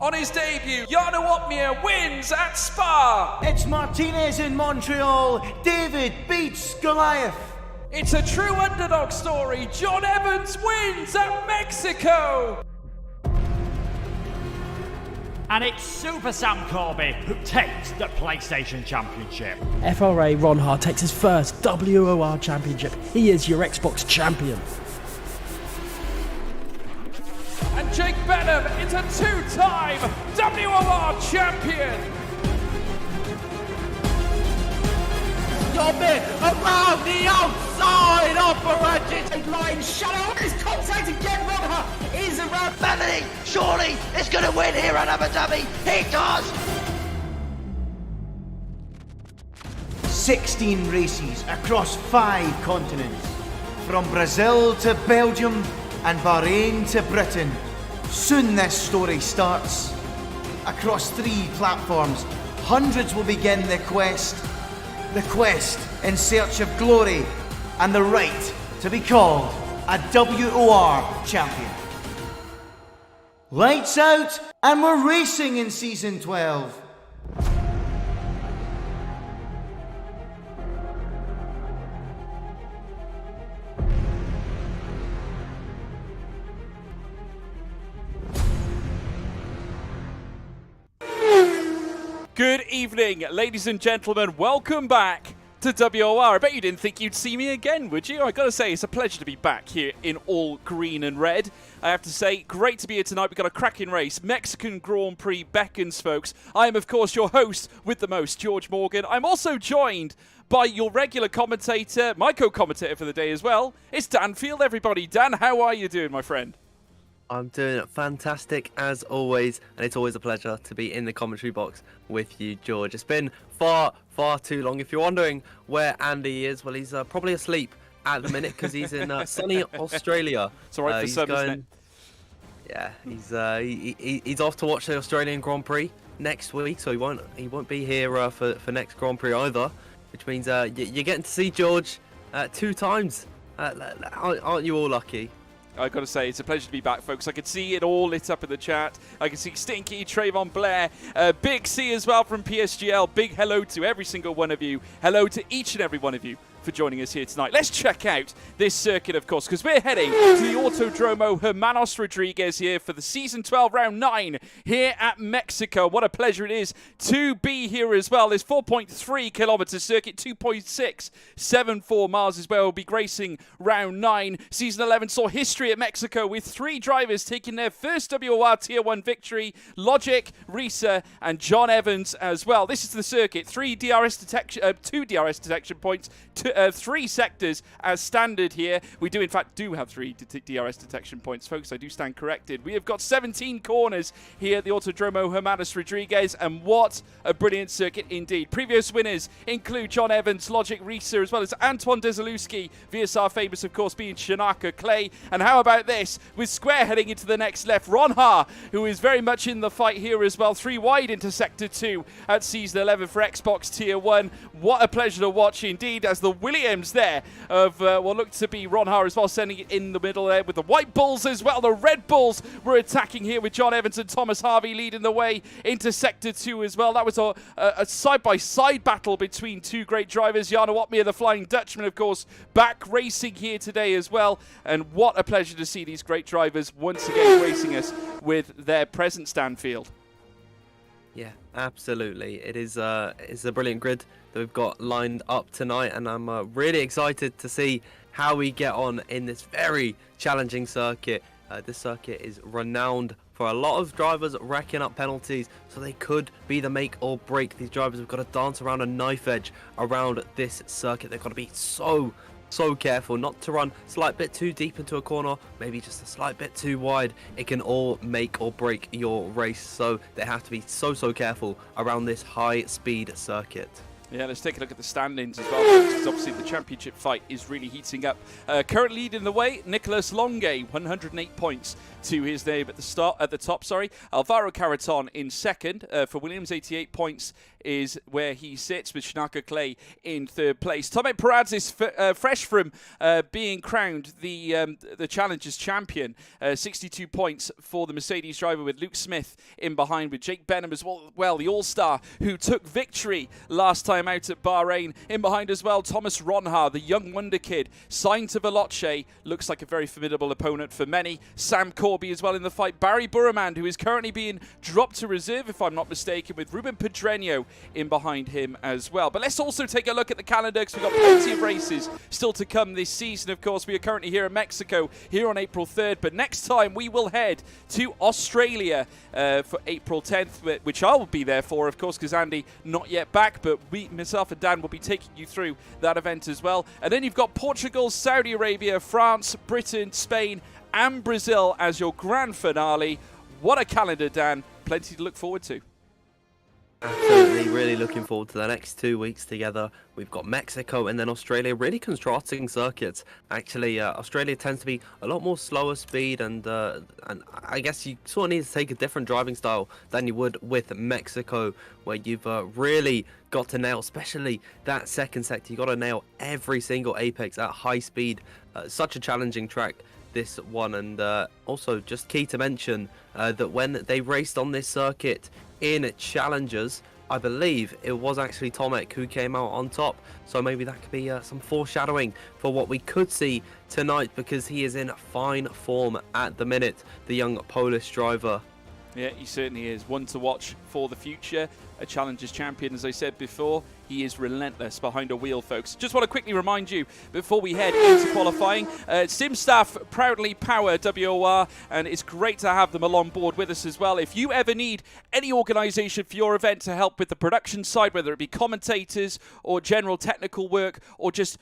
On his debut, Jarno Opmeer wins at Spa. It's Martinez in Montreal. David beats Goliath. It's a true underdog story. John Evans wins at Mexico. And it's Super Sam Corby who takes the PlayStation Championship. FRA Ron Har takes his first WOR Championship. He is your Xbox champion. And Jake Benham is a two-time WOR champion. Dobbin around the outside of the line. Shadow is contact again. Ron is around. Bethany, surely is going to win here at Abu Dhabi. He does. 16 races across 5 continents. From Brazil to Belgium and Bahrain to Britain. Soon this story starts. Across 3 platforms, hundreds will begin the quest in search of glory and the right to be called a WOR champion. Lights out, and we're racing in Season 12. Good evening, ladies and gentlemen. Welcome back to WOR. I bet you didn't think you'd see me again, would you? I gotta say, it's a pleasure to be back here in all green and red. I have to say, great to be here tonight. We've got a cracking race. Mexican Grand Prix beckons, folks. I am, of course, your host with the most, George Morgan. I'm also joined by your regular commentator, my co-commentator for the day as well. It's Dan Field, everybody. Dan, how are you doing, my friend? I'm doing fantastic as always, and it's always a pleasure to be in the commentary box with you, George. It's been far too long. If you're wondering where Andy is, well, he's probably asleep at the minute because he's in sunny Australia. It's all right for some, isn't it? Yeah, he's off to watch the Australian Grand Prix next week, so he won't be here for next Grand Prix either, which means you're getting to see George 2 times. Aren't you all lucky? I've got to say, it's a pleasure to be back, folks. I can see it all lit up in the chat. I can see Stinky, Trayvon Blair, Big C as well from PSGL. Big hello to every single one of you. Hello to each and every one of you for joining us here tonight. Let's check out this circuit, of course, because we're heading to the Autodromo Hermanos Rodriguez here for the Season 12 Round 9 here at Mexico. What a pleasure it is to be here as well. This 4.3 kilometer circuit, 2.674 miles is where we'll be gracing Round 9. Season 11 saw history at Mexico with 3 drivers taking their first WOR Tier 1 victory. Logic, Risa, and John Evans as well. This is the circuit. 2 DRS detection points, 3 sectors as standard here. We do, in fact, have 3 DRS detection points, folks. I do stand corrected. We have got 17 corners here at the Autodromo Hermanos Rodriguez, and what a brilliant circuit indeed. Previous winners include John Evans, Logic, Risa, as well as Antoine Desaluski. VSR famous, of course, being Shanaka Clay. And how about this? With Square heading into the next left, Ron Ha, who is very much in the fight here as well. 3 wide into Sector 2 at Season 11 for Xbox Tier 1. What a pleasure to watch indeed, as the Williams there of what looked to be Ron Ha as well, sending it in the middle there with the White Bulls as well. The Red Bulls were attacking here with John Evans and Thomas Harvey leading the way into Sector 2 as well. That was a side-by-side battle between 2 great drivers. Jarno Opmeer, the Flying Dutchman, of course, back racing here today as well. And what a pleasure to see these great drivers once again gracing us with their presence, Stanfield. Yeah, absolutely. It's a brilliant grid that we've got lined up tonight, and I'm really excited to see how we get on in this very challenging circuit. This circuit is renowned for a lot of drivers racking up penalties, so they could be the make or break. These drivers have got to dance around a knife edge around this circuit. They've got to be so careful not to run a slight bit too deep into a corner, maybe just a slight bit too wide. It can all make or break your race, so they have to be so careful around this high speed circuit. Yeah, let's take a look at the standings as well, because obviously the championship fight is really heating up. Currently leading the way, Nicolas Longue, 108 points to his name at the top. Alvaro Caraton in second for Williams, 88 points is where he sits, with Shanaka Clay in third place. Tomek Peradze is fresh from being crowned the Challengers champion. 62 points for the Mercedes driver, with Luke Smith in behind, with Jake Benham as well, the all-star who took victory last time out at Bahrain. In behind as well, Thomas Ronha, the young wonder kid, signed to Veloce, looks like a very formidable opponent for many. Sam Corby as well in the fight. Barry Burremand, who is currently being dropped to reserve, if I'm not mistaken, with Ruben Pedreño in behind him as well. But let's also take a look at the calendar, because we've got plenty of races still to come this season. Of course, we are currently here in Mexico, here on April 3rd, but next time we will head to Australia for April 10th, which I will be there for, of course, because Andy not yet back, but myself and Dan will be taking you through that event as well. And then you've got Portugal, Saudi Arabia, France, Britain, Spain, and Brazil as your grand finale. What a calendar, Dan. Plenty to look forward to. Absolutely, really looking forward to the next 2 weeks together. We've got Mexico and then Australia, really contrasting circuits. Actually, Australia tends to be a lot more slower speed, and I guess you sort of need to take a different driving style than you would with Mexico, where you've really got to nail, especially that second sector. You got to nail every single apex at high speed. Such a challenging track, this one, and also just key to mention that when they raced on this circuit in Challengers, I believe it was actually Tomek who came out on top, so maybe that could be some foreshadowing for what we could see tonight, because he is in fine form at the minute, the young Polish driver. Yeah, he certainly is. One to watch for the future. A Challengers champion, as I said before. He is relentless behind a wheel, folks. Just want to quickly remind you, before we head into qualifying, SimStaff proudly power WOR, and it's great to have them along board with us as well. If you ever need any organisation for your event to help with the production side, whether it be commentators or general technical work, or just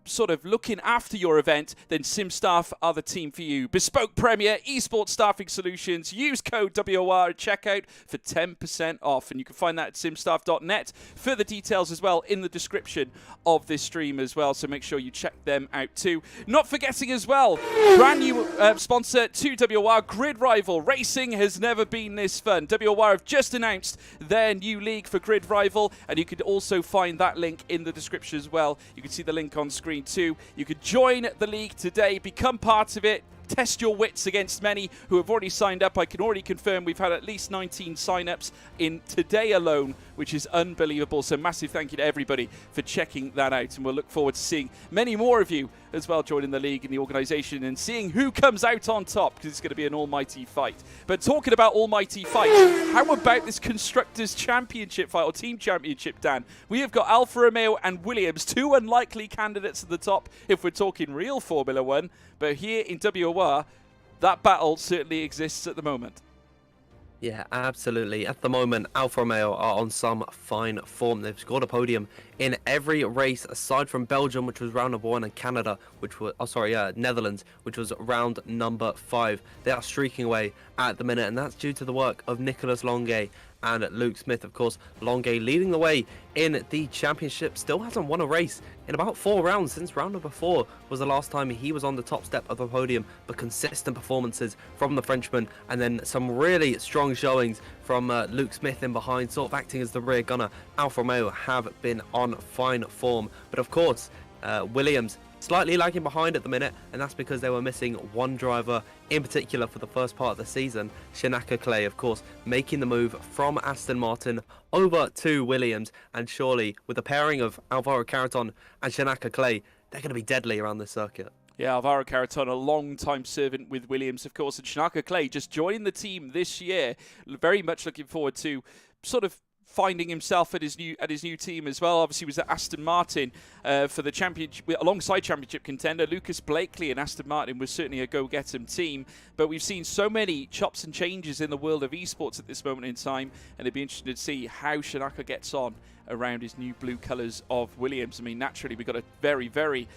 sort of looking after your event, then SimStaff are the team for you. Bespoke Premier esports staffing solutions. Use code WOR at checkout for 10% off, and you can find that at simstaff.net. Further details as well in the description of this stream as well, so make sure you check them out too. Not forgetting as well, brand new sponsor to WOR, Grid Rival. Racing has never been this fun. WOR have just announced their new league for Grid Rival, and you can also find that link in the description as well. You can see the link on screen too. You could join the league today, become part of it, test your wits against many who have already signed up. I can already confirm we've had at least 19 sign-ups in today alone, which is unbelievable. So massive thank you to everybody for checking that out, and we'll look forward to seeing many more of you as well joining the league and the organisation, and seeing who comes out on top, because it's going to be an almighty fight. But talking about almighty fights, how about this Constructors Championship fight, or Team Championship, Dan? We have got Alfa Romeo and Williams, two unlikely candidates at the top if we're talking real Formula One, but here in WOR, that battle certainly exists at the moment. Yeah, absolutely. At the moment, Alfa Romeo are on some fine form. They've scored a podium in every race aside from Belgium, which was round number 1, and Canada, which was Netherlands, which was round number 5. They are streaking away at the minute, and that's due to the work of Nicolas Longuet and Luke Smith. Of course, Longuet leading the way in the championship, still hasn't won a race in about 4 rounds. Since round number 4 was the last time he was on the top step of the podium, but consistent performances from the Frenchman, and then some really strong showings from Luke Smith in behind, sort of acting as the rear gunner. Alfa Romeo have been on fine form, but of course Williams slightly lagging behind at the minute, and that's because they were missing one driver in particular for the first part of the season. Shanaka Clay, of course, making the move from Aston Martin over to Williams, and surely with the pairing of Alvaro Carreton and Shanaka Clay, they're going to be deadly around this circuit. Yeah, Alvaro Carreton, a long-time servant with Williams, of course, and Shanaka Clay just joined the team this year. Very much looking forward to sort of finding himself at his new team as well. Obviously, he was at Aston Martin for the championship, alongside championship contender Lucas Blakely, and Aston Martin was certainly a go-get-em team. But we've seen so many chops and changes in the world of esports at this moment in time, and it'd be interesting to see how Shanaka gets on around his new blue colours of Williams. I mean, naturally, we've got a very, very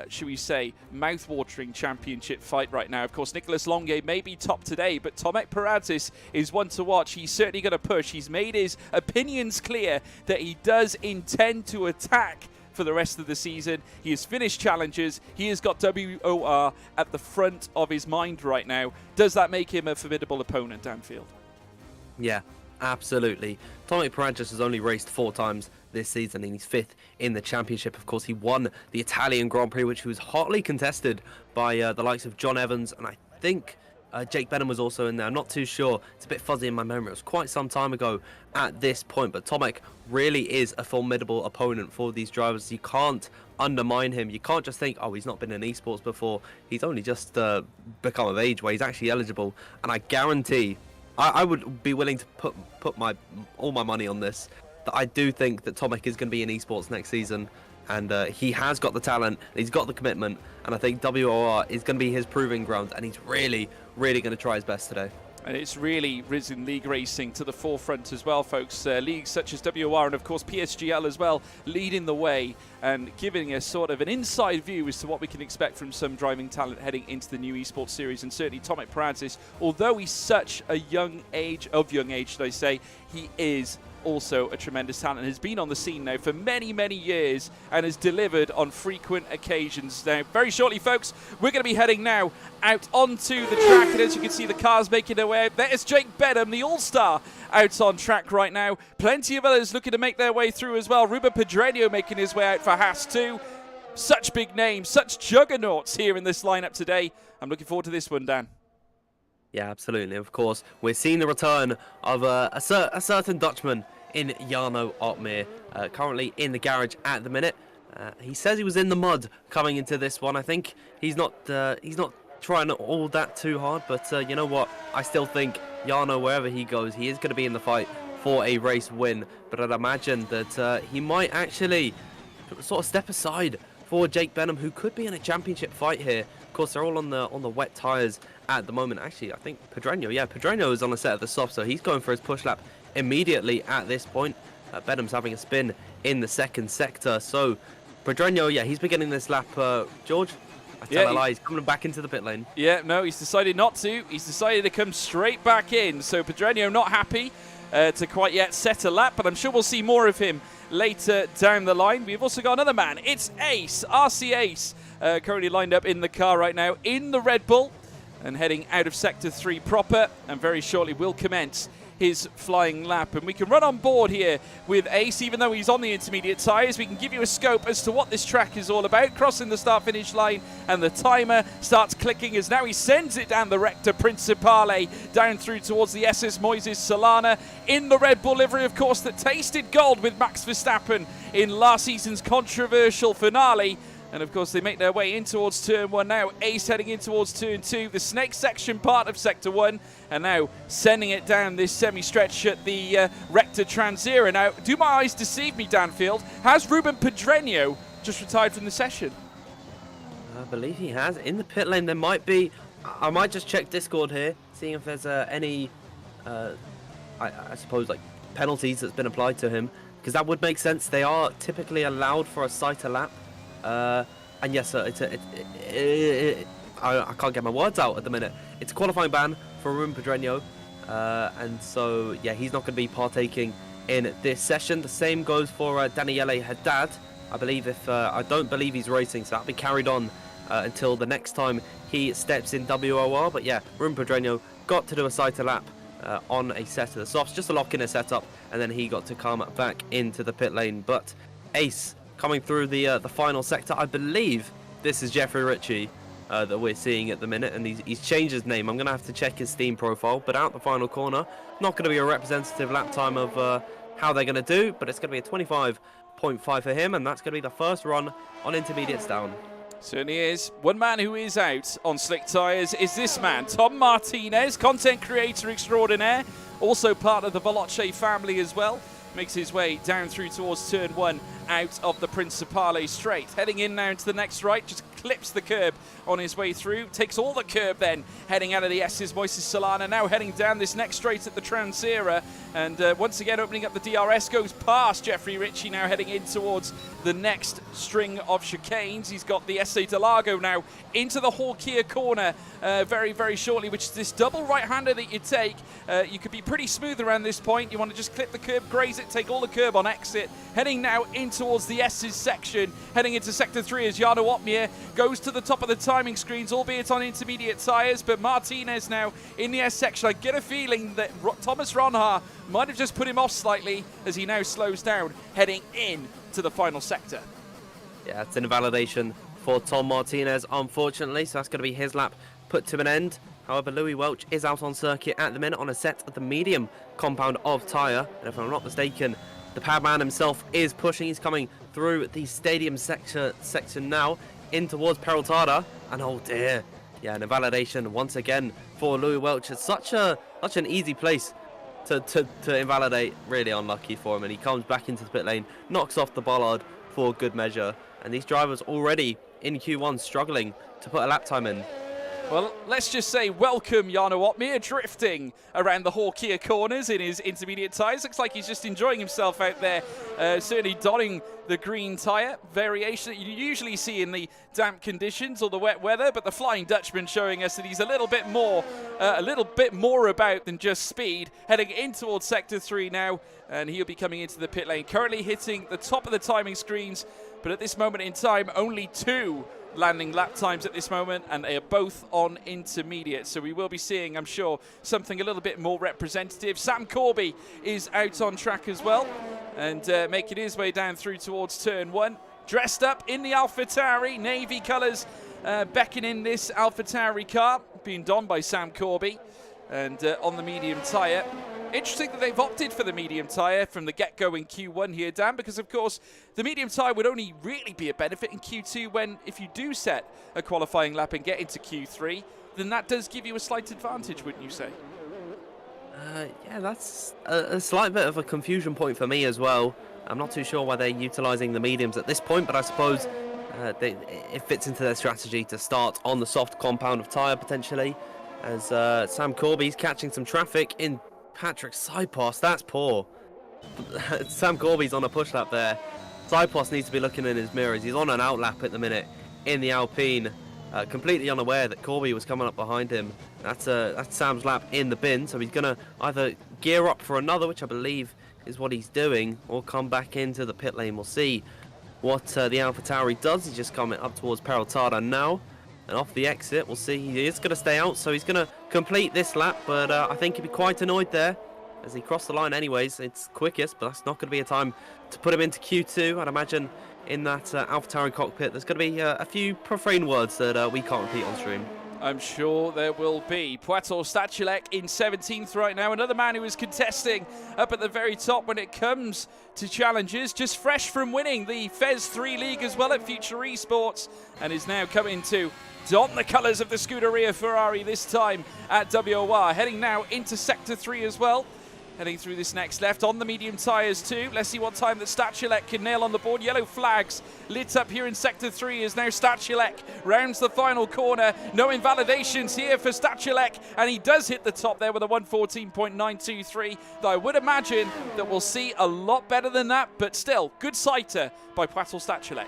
should we say, mouth-watering championship fight right now. Of course, Nicolas Longuet may be top today, but Tomek Peradze is one to watch. He's certainly going to push. He's made his opinions clear that he does intend to attack for the rest of the season. He has finished challenges. He has got WOR at the front of his mind right now. Does that make him a formidable opponent, Danfield? Yeah, Absolutely. Tomek Paranchis has only raced 4 times this season, and he's 5th in the championship. Of course, he won the Italian Grand Prix, which was hotly contested by the likes of John Evans, and I think Jake Benham was also in there. I'm not too sure. It's a bit fuzzy in my memory. It was quite some time ago at this point, but Tomek really is a formidable opponent for these drivers. You can't undermine him. You can't just think, oh, he's not been in esports before. He's only just become of age where he's actually eligible, and I guarantee I would be willing to put all my money on this, that I do think that Tomek is going to be in esports next season, and he has got the talent, he's got the commitment, and I think WOR is going to be his proving ground, and he's really going to try his best today. And it's really risen league racing to the forefront as well, folks. Leagues such as WOR and, of course, PSGL as well, leading the way and giving us sort of an inside view as to what we can expect from some driving talent heading into the new esports series. And certainly Tomek Paranchis, although he's such a young age, should I say, he is also a tremendous talent, has been on the scene now for many years and has delivered on frequent occasions. Now, very shortly, folks, we're going to be heading now out onto the track, and as you can see, the cars making their way out. There's Jake Benham, the all-star, out on track right now. Plenty of others looking to make their way through as well. Ruben Pedreño making his way out for Haas 2. Such big names, such juggernauts here in this lineup today. I'm looking forward to this one, Dan. Yeah, absolutely. Of course, we're seeing the return of a certain Dutchman in Jarno Opmeer, currently in the garage at the minute. He says he was in the mud coming into this one. I think he's not trying all that too hard, but you know what? I still think Jarno, wherever he goes, he is going to be in the fight for a race win. But I'd imagine that he might actually sort of step aside for Jake Benham, who could be in a championship fight here. Of course, they're all on the wet tyres at the moment. Actually, I think Pedreño is on the set of the soft, so he's going for his push lap immediately at this point. Benham's having a spin in the second sector, so Pedreño, he's beginning this lap. George, I tell a lie, he's coming back into the pit lane. Yeah, no, he's decided not to. He's decided to come straight back in, so Pedreño not happy to quite yet set a lap, but I'm sure we'll see more of him later down the line. We've also got another man. It's Ace, RC Ace, currently lined up in the car right now in the Red Bull and heading out of Sector 3 proper, and very shortly will commence his flying lap. And we can run on board here with Ace, even though he's on the intermediate tyres. We can give you a scope as to what this track is all about. Crossing the start-finish line, and the timer starts clicking as now he sends it down the Rector Principale, down through towards the SS Moises Solana, in the Red Bull livery, of course, that tasted gold with Max Verstappen in last season's controversial finale. And of course, they make their way in towards turn 1 now. Ace heading in towards turn 2, the snake section part of sector 1, and now sending it down this semi-stretch at the Rector Transera. Now, do my eyes deceive me, Danfield? Has Ruben Pedreño just retired from the session? I believe he has. In the pit lane, there might be... I might just check Discord here, seeing if there's any, I suppose, like, penalties that's been applied to him, because that would make sense. They are typically allowed for a sighter lap. And yes, I can't get my words out at the minute. It's a qualifying ban for Ruben Pedreño, and so he's not going to be partaking in this session. The same goes for Daniele Haddad. I don't believe he's racing, so that'll be carried on until the next time he steps in WOR. But Ruben Pedreño got to do a sighter lap on a set of the softs, just to lock in a setup, and then he got to come back into the pit lane. But Ace coming through the final sector. I believe this is Jeffrey Ritchie that we're seeing at the minute, and he's changed his name. I'm going to have to check his Steam profile, but out the final corner. Not going to be a representative lap time of how they're going to do, but it's going to be a 25.5 for him, and that's going to be the first run on intermediates down. Certainly is. One man who is out on slick tyres is this man, Tom Martinez, content creator extraordinaire, also part of the Veloce family as well. Makes his way down through towards turn 1 out of the Principale straight. Heading in now into the next right, just clips the curb on his way through. Takes all the curb then, heading out of the S's Moises Solana. Now heading down this next straight at the Transera. And once again opening up the DRS, goes past Jeffrey Ritchie, now heading in towards the next string of chicanes. He's got the SA Delago now into the Hawkia corner very shortly, which is this double right-hander that you take. You could be pretty smooth around this point. You want to just clip the curb, graze it, take all the curb on exit. Heading now in towards the S's section, heading into sector 3 as Jarno Opmeer goes to the top of the timing screens, albeit on intermediate tyres, but Martinez now in the S section. I get a feeling that Thomas Ronha might have just put him off slightly as he now slows down, heading in to the final sector. Yeah, it's an invalidation for Tom Martinez, unfortunately, so that's going to be his lap put to an end. However, Louis Welch is out on circuit at the minute on a set of the medium compound of tyre, and if I'm not mistaken, the Padman himself is pushing. He's coming through the stadium section now in towards Peraltada, and oh dear, yeah, an invalidation once again for Louis Welch. It's such an easy place to invalidate. Really unlucky for him, and he comes back into the pit lane, knocks off the bollard for good measure, and these drivers already in Q1 struggling to put a lap time in. Well, let's just say welcome Jarno Opmeer, drifting around the Hawkia corners in his intermediate tyres. Looks like he's just enjoying himself out there, certainly donning the green tyre variation that you usually see in the damp conditions or the wet weather, but the Flying Dutchman showing us that he's a little bit more about than just speed, heading in towards Sector 3 now, and he'll be coming into the pit lane, currently hitting the top of the timing screens, but at this moment in time, only 2 landing lap times at this moment, and they are both on intermediate, so we will be seeing, I'm sure, something a little bit more representative. Sam Corby is out on track as well, and making his way down through towards turn 1, dressed up in the AlphaTauri navy colours, beckoning this AlphaTauri car, being donned by Sam Corby, and on the medium tyre. Interesting that they've opted for the medium tyre from the get-go in Q1 here, Dan, because of course the medium tyre would only really be a benefit in Q2 when, if you do set a qualifying lap and get into Q3, then that does give you a slight advantage, wouldn't you say? Yeah, that's a slight bit of a confusion point for me as well. I'm not too sure why they're utilising the mediums at this point, but I suppose it fits into their strategy to start on the soft compound of tyre potentially, as Sam Corby's catching some traffic in Patrick Saipos. That's poor. Sam Corby's on a push lap there. Saipos needs to be looking in his mirrors. He's on an out lap at the minute in the Alpine, completely unaware that Corby was coming up behind him. That's Sam's lap in the bin, so he's going to either gear up for another, which I believe is what he's doing, or come back into the pit lane. We'll see what the AlphaTauri does. He's just coming up towards Peraltada now. And off the exit, we'll see he is going to stay out, so he's going to complete this lap, but I think he'll be quite annoyed there as he crossed the line anyways. It's quickest, but that's not going to be a time to put him into Q2. I'd imagine in that AlphaTauri cockpit there's going to be a few profane words that we can't repeat on stream. I'm sure there will be. Puerto Stachulek in 17th right now. Another man who is contesting up at the very top when it comes to challenges. Just fresh from winning the FES 3 League as well at Future Esports, and is now coming to don the colours of the Scuderia Ferrari, this time at WOR. Heading now into Sector 3 as well. Heading through this next left on the medium tyres too. Let's see what time that Stachulek can nail on the board. Yellow flags lit up here in Sector 3 as now Stachulek rounds the final corner. No invalidations here for Stachulek, and he does hit the top there with a 114.923. Though I would imagine that we'll see a lot better than that, but still, good sighter by Puerto Stachulek.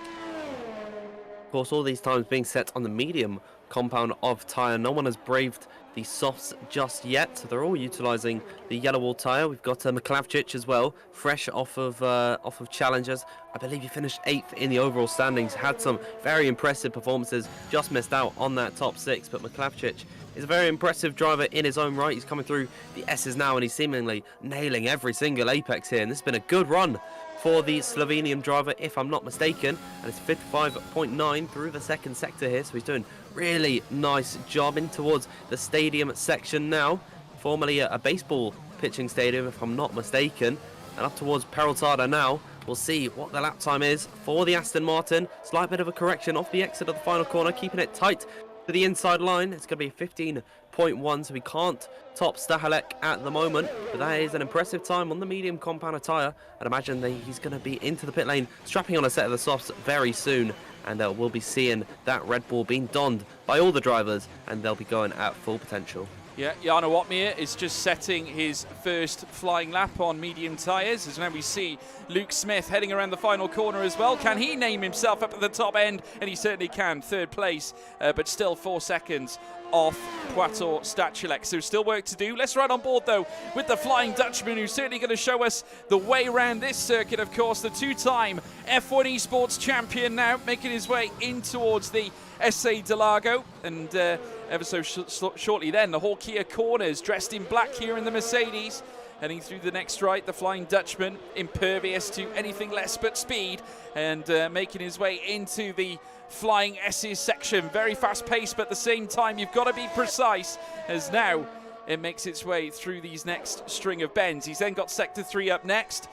Of course, all these times being set on the medium compound of tyre. No one has braved the softs just yet, so they're all utilising the yellow wall tyre. We've got Miklavčić as well, fresh off of challenges. I believe he finished 8th in the overall standings, had some very impressive performances, just missed out on that top 6, but Miklavčić is a very impressive driver in his own right. He's coming through the S's now, and he's seemingly nailing every single apex here, and this has been a good run for the Slovenian driver, if I'm not mistaken, and it's 55.9 through the second sector here, so he's doing really nice job in towards the stadium section now, formerly a baseball pitching stadium, if I'm not mistaken, and up towards Peraltada now. We'll see what the lap time is for the Aston Martin. Slight bit of a correction off the exit of the final corner, keeping it tight to the inside line. It's going to be 15.1, so we can't top Stachulek at the moment, but that is an impressive time on the medium compound of tyre. I'd imagine that he's going to be into the pit lane, strapping on a set of the softs very soon, and we'll be seeing that Red Bull being donned by all the drivers, and they'll be going at full potential. Yeah, Jarno Opmeer is just setting his first flying lap on medium tyres. As now we see Luke Smith heading around the final corner as well. Can he name himself up at the top end? And he certainly can. Third place, but still 4 seconds off Poitou Stachulek. So still work to do. Let's ride on board though with the Flying Dutchman, who's certainly going to show us the way around this circuit. Of course, the two-time F1 Esports champion now making his way in towards the SA de Lago, and ever so shortly then the whole Kia corners, dressed in black here in the Mercedes, heading through the next right. The Flying Dutchman, impervious to anything less but speed, and making his way into the Flying S's section. Very fast paced, but at the same time you've got to be precise, as now it makes its way through these next string of bends. He's then got Sector 3 up next,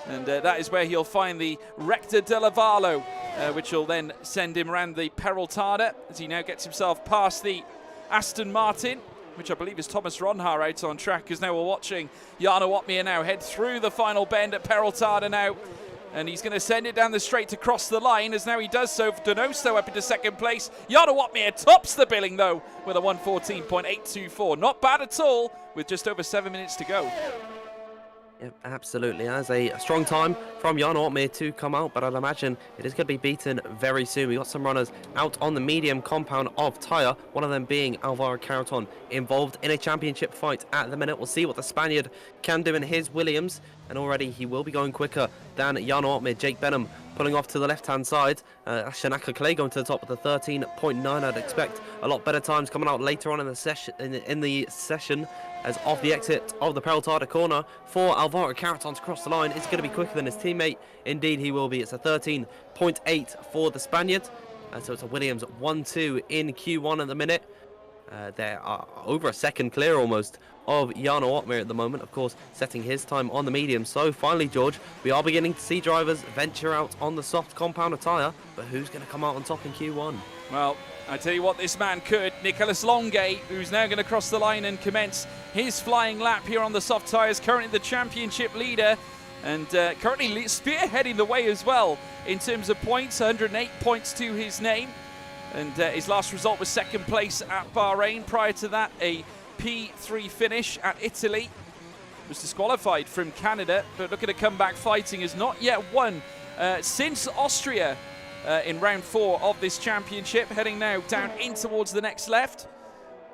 and that is where he'll find the Recta della Vallo, which will then send him around the Peraltada as he now gets himself past the Aston Martin, which I believe is Thomas Ronhaar out on track, because now we're watching Jarno Opmeer now head through the final bend at Peraltada now, and he's going to send it down the straight to cross the line, as now he does so. Donoso up into second place. Jarno Opmeer tops the billing though with a 1:14.824. Not bad at all, with just over 7 minutes to go. Yeah, absolutely. As a strong time from Jarno Opmeer to come out, but I'd imagine it is going to be beaten very soon. We got some runners out on the medium compound of tyre, one of them being Alvaro Carreton, involved in a championship fight at the minute. We'll see what the Spaniard can do in his Williams, and already he will be going quicker than Jarno Opmeer. Jake Benham pulling off to the left-hand side. Shanaka Clay going to the top with a 13.9. I'd expect a lot better times coming out later on in the session. As off the exit of the Peraltada corner for Alvaro Carreton to cross the line. It's going to be quicker than his teammate. Indeed, he will be. It's a 13.8 for the Spaniard. So it's a Williams 1-2 in Q1 at the minute. They are over a second clear almost of Jarno Opmeer at the moment, of course, setting his time on the medium. So finally, George, we are beginning to see drivers venture out on the soft compound of tyre, but who's going to come out on top in Q1? Well, I tell you what, this man could. Nicolas Longuet, who's now going to cross the line and commence his flying lap here on the soft tyres, currently the championship leader, and currently spearheading the way as well in terms of points. 108 points to his name, and his last result was second place at Bahrain. Prior to that, a P3 finish at Italy. Was disqualified from Canada, but looking to come back fighting, has not yet won since Austria in round 4 of this championship. Heading now down in towards the next left,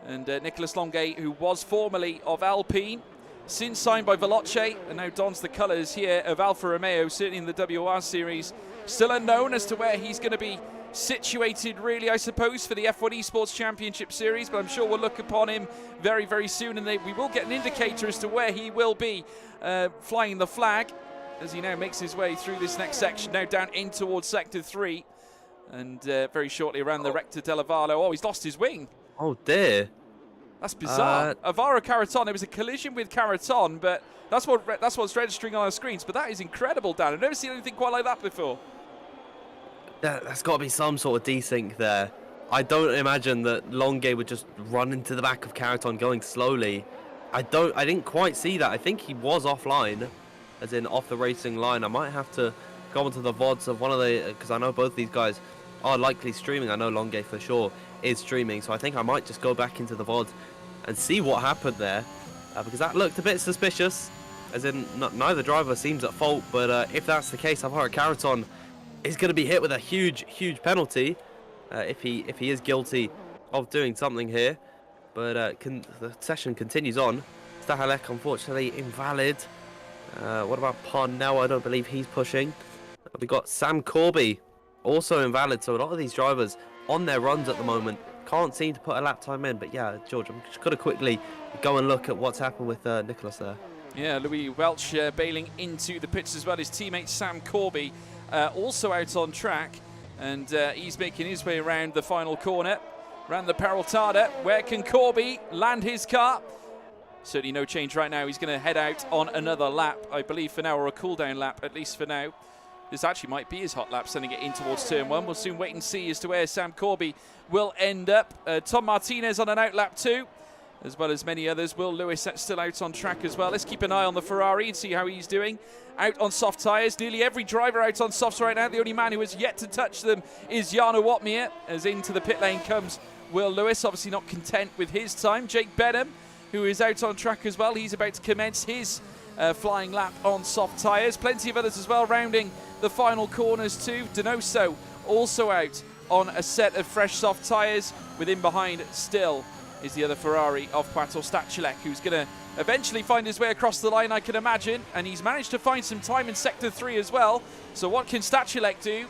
and Nicolas Longuet, who was formerly of Alpine, since signed by Veloce, and now dons the colours here of Alfa Romeo, certainly in the WOR series. Still unknown as to where he's going to be situated, really, I suppose, for the F1 Esports Championship Series, but I'm sure we'll look upon him very, very soon, and we will get an indicator as to where he will be flying the flag as he now makes his way through this next section, now down in towards Sector 3, and very shortly around the Recta della Vallo. Oh, he's lost his wing. Oh, dear. That's bizarre. Alvaro Carreton, there was a collision with Carreton, but that's what's registering on our screens, but that is incredible, Dan. I've never seen anything quite like that before. That's got to be some sort of desync there. I don't imagine that Longuet would just run into the back of Carreton going slowly. I didn't quite see that. I think he was offline, as in off the racing line. I might have to go onto the VODs of one of the, because I know both these guys are likely streaming. I know Longuet for sure is streaming, so I think I might just go back into the VOD and see what happened there, because that looked a bit suspicious, as in neither driver seems at fault, but if that's the case, Alvaro Carreton is going to be hit with a huge penalty if he is guilty of doing something here. But the session continues on. Stachulek, unfortunately, invalid. What about Parnell? I don't believe he's pushing. We got Sam Corby, also invalid. So a lot of these drivers on their runs at the moment can't seem to put a lap time in. But yeah, George, I'm just going to quickly go and look at what's happened with Nicholas there. Yeah, Louis Welch bailing into the pits as well. His teammate Sam Corby also out on track, and he's making his way around the final corner, around the Peraltada. Where can Corby land his car? Certainly no change right now. He's going to head out on another lap, I believe, for now, or a cool-down lap, at least for now. This actually might be his hot lap, sending it in towards turn 1. We'll soon wait and see as to where Sam Corby will end up. Tom Martinez on an out lap too, as well as many others. Will Lewis still out on track as well. Let's keep an eye on the Ferrari and see how he's doing. Out on soft tyres. Nearly every driver out on softs right now. The only man who has yet to touch them is Jarno Opmeer, as into the pit lane comes Will Lewis. Obviously not content with his time. Jake Benham who is out on track as well. He's about to commence his flying lap on soft tyres. Plenty of others as well rounding the final corners too. Donoso also out on a set of fresh soft tyres. Within behind still is the other Ferrari of Pato Stachilek, who's going to eventually find his way across the line, I can imagine. And he's managed to find some time in Sector 3 as well. So what can Stachilek do?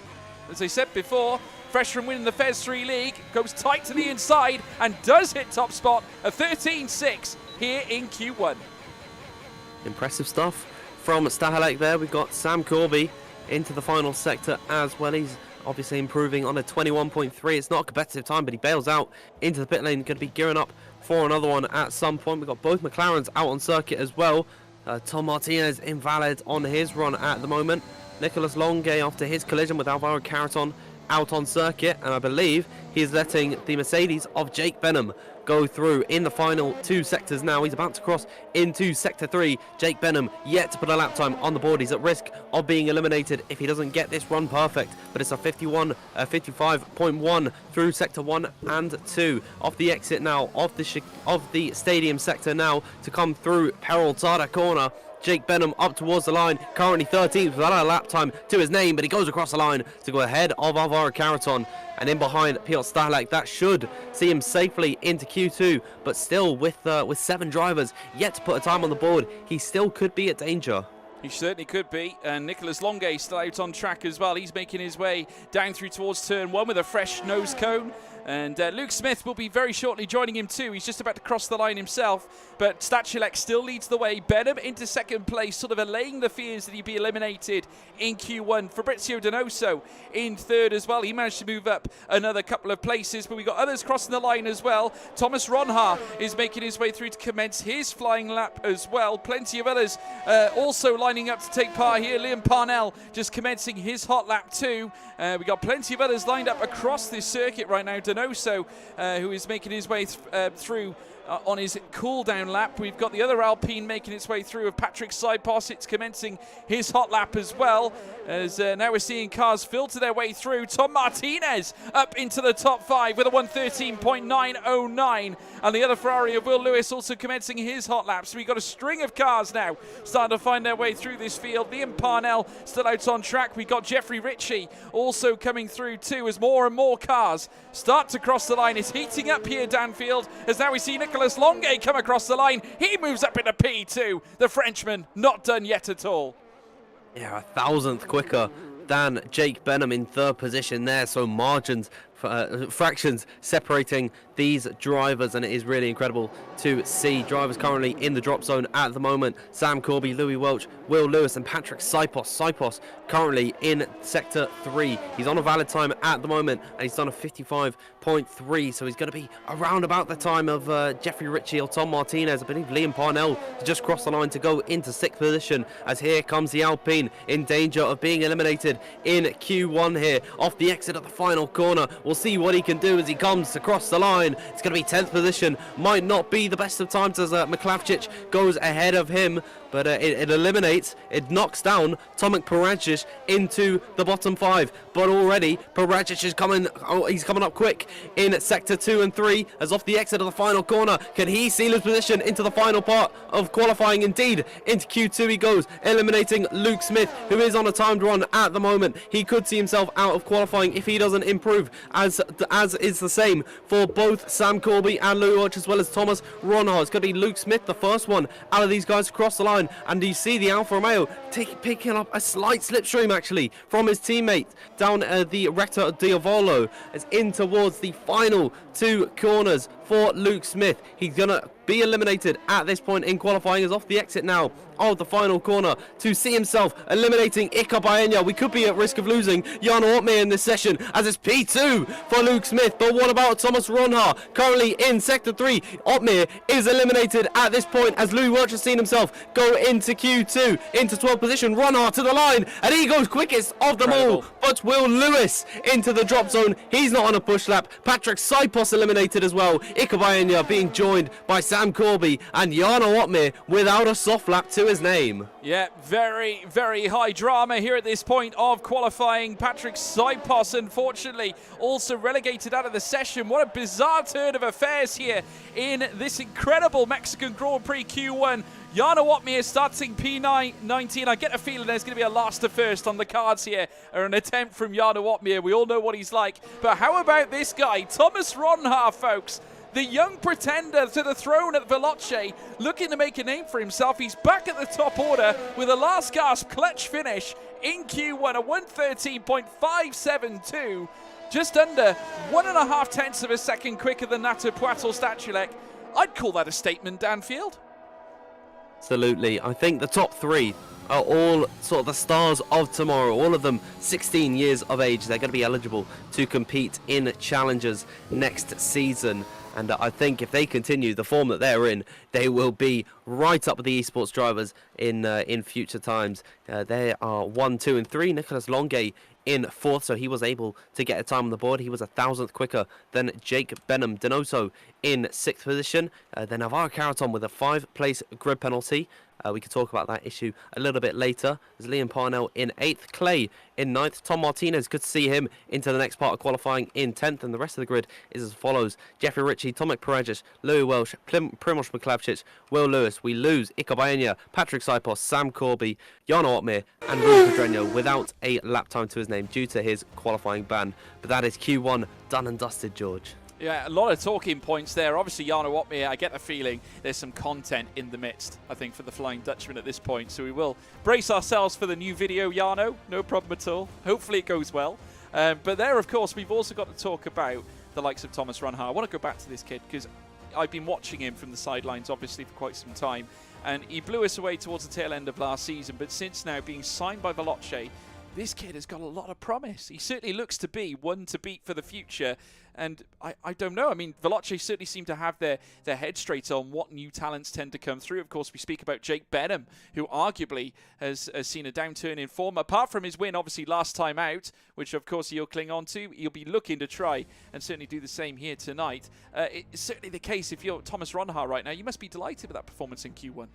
As I said before, fresh from winning the Fez 3 League, goes tight to the inside and does hit top spot, a 13.6 here in Q1. Impressive stuff from Stachilek there. We've got Sam Corby into the final sector as well. He's obviously improving on a 21.3. It's not a competitive time, but he bails out into the pit lane. Going to be gearing up for another one at some point. We've got both McLarens out on circuit as well. Tom Martinez invalid on his run at the moment. Nicholas Longay after his collision with Alvaro Carreton out on circuit, and I believe he's letting the Mercedes of Jake Benham go through in the final 2 sectors now. He's about to cross into Sector 3. Jake Benham yet to put a lap time on the board. He's at risk of being eliminated if he doesn't get this run perfect, but it's a 55.1 through Sector 1 and 2. Off the exit now of the stadium sector now to come through Peraltada corner. Jake Benham up towards the line, currently 13th without a lap time to his name, but he goes across the line to go ahead of Alvaro Carreton. And in behind Piotr Stachilek, that should see him safely into Q2, but still with 7 drivers yet to put a time on the board, he still could be at danger. He certainly could be. And Nicholas Longay still out on track as well. He's making his way down through towards turn 1 with a fresh nose cone. And Luke Smith will be very shortly joining him too. He's just about to cross the line himself. But Stachilek still leads the way. Benham into second place, sort of allaying the fears that he'd be eliminated in Q1. Fabrizio Donoso in third as well. He managed to move up another couple of places. But we've got others crossing the line as well. Thomas Ronha is making his way through to commence his flying lap as well. Plenty of others also lining up to take part here. Liam Parnell just commencing his hot lap too. We got plenty of others lined up across this circuit right now. Donoso, who is making his way through on his cool-down lap. We've got the other Alpine making its way through of Patrick Sipos. It's commencing his hot lap as well. As now we're seeing cars filter their way through. Tom Martinez up into the top 5 with a 1:13.909. And the other Ferrari of Will Lewis also commencing his hot lap. So we've got a string of cars now starting to find their way through this field. Liam Parnell still out on track. We've got Jeffrey Ritchie also coming through too as more and more cars start to cross the line. It's heating up here downfield as now we see Nicholas Longay come across the line. He moves up into P2. The Frenchman not done yet at all. Yeah, 1,000th quicker than Jake Benham in third position there. So margins, fractions separating these drivers, and it is really incredible to see drivers currently in the drop zone at the moment. Sam Corby, Louis Welch, Will Lewis and Patrick Sipos. Sipos currently in Sector 3. He's on a valid time at the moment and he's done a 55.3, so he's going to be around about the time of Jeffrey Ritchie or Tom Martinez. I believe Liam Parnell just crossed the line to go into 6th position, as here comes the Alpine in danger of being eliminated in Q1 here off the exit of the final corner. We'll see what he can do as he comes across the line. It's going to be 10th position. Might not be the best of times as Miklavcic goes ahead of him, but it eliminates, it knocks down Tomek Paradzic into the bottom 5. But already Paradzic is coming, he's coming up quick in Sector 2 and 3 as off the exit of the final corner. Can he seal his position into the final part of qualifying? Indeed, into Q2 he goes, eliminating Luke Smith, who is on a timed run at the moment. He could see himself out of qualifying if he doesn't improve, as is the same for both Sam Corby and Louis Welch, as well as Thomas Ronha. It's going to be Luke Smith, the first one out of these guys to cross the line, and you see the Alfa Romeo picking up a slight slipstream actually from his teammate down the Rector Diavolo, as in towards the final 2 corners for Luke Smith. He's going to be eliminated at this point in qualifying, as off the exit now of the final corner to see himself eliminating Ika Baena. We could be at risk of losing Jan Ortmeier in this session, as it's P2 for Luke Smith. But what about Thomas Ronha, currently in Sector 3? Ortmeier is eliminated at this point as Louis Welch has seen himself go into Q2, into 12th position. Ronha to the line, and he goes quickest of them all But Will Lewis into the drop zone. He's not on a push lap. Patrick Saipos eliminated as well. Ikabayanya being joined by Sam Corby and Jarno Otmir without a soft lap to his name. Yeah, very, very high drama here at this point of qualifying. Patrick Saipos, unfortunately, also relegated out of the session. What a bizarre turn of affairs here in this incredible Mexican Grand Prix Q1. Jarno Otmir starting P19. I get a feeling there's going to be a last to first on the cards here, or an attempt from Jarno Otmir. We all know what he's like. But how about this guy, Thomas Ronhaar, folks? The young pretender to the throne at Veloce, looking to make a name for himself. He's back at the top order with a last gasp clutch finish in Q1, a 1:13.572. Just under 1.5 tenths of a second quicker than that of Poitou Stachulek. I'd call that a statement, Danfield. Absolutely. I think the top three are all sort of the stars of tomorrow. All of them 16 years of age. They're going to be eligible to compete in Challengers next season. And I think if they continue the form that they're in, they will be right up with the esports drivers in future times. They are 1, 2, and 3. Nicholas Longue in 4th, so he was able to get a time on the board. He was 1,000th quicker than Jake Benham. Donoso in 6th position. Then Navarro Caraton with a 5-place grid penalty. We could talk about that issue a little bit later. There's Liam Parnell in 8th, Clay in 9th, Tom Martinez, good to see him into the next part of qualifying in 10th, and the rest of the grid is as follows. Jeffrey Ritchie, Tomek Paredes, Louis Welsh, Primoz Miklavčić, Will Lewis. We lose Ikabayanya, Patrick Saipos, Sam Corby, Jarno Otmir, and Rui Pedreño without a lap time to his name due to his qualifying ban. But that is Q1 done and dusted, George. Yeah, a lot of talking points there. Obviously, Jarno Otmir, I get the feeling there's some content in the midst, I think, for the Flying Dutchman at this point. So we will brace ourselves for the new video, Jarno. No problem at all. Hopefully it goes well. But there, of course, we've also got to talk about the likes of Thomas Ronhaar. I want to go back to this kid because I've been watching him from the sidelines, obviously, for quite some time. And he blew us away towards the tail end of last season. But since now being signed by Veloce, this kid has got a lot of promise. He certainly looks to be one to beat for the future. And I don't know. I mean, Veloce certainly seem to have their head straight on what new talents tend to come through. Of course, we speak about Jake Benham, who arguably has seen a downturn in form. Apart from his win, obviously, last time out, which, of course, he'll cling on to. He'll be looking to try and certainly do the same here tonight. It's certainly the case if you're Thomas Ronhaar right now. You must be delighted with that performance in Q1.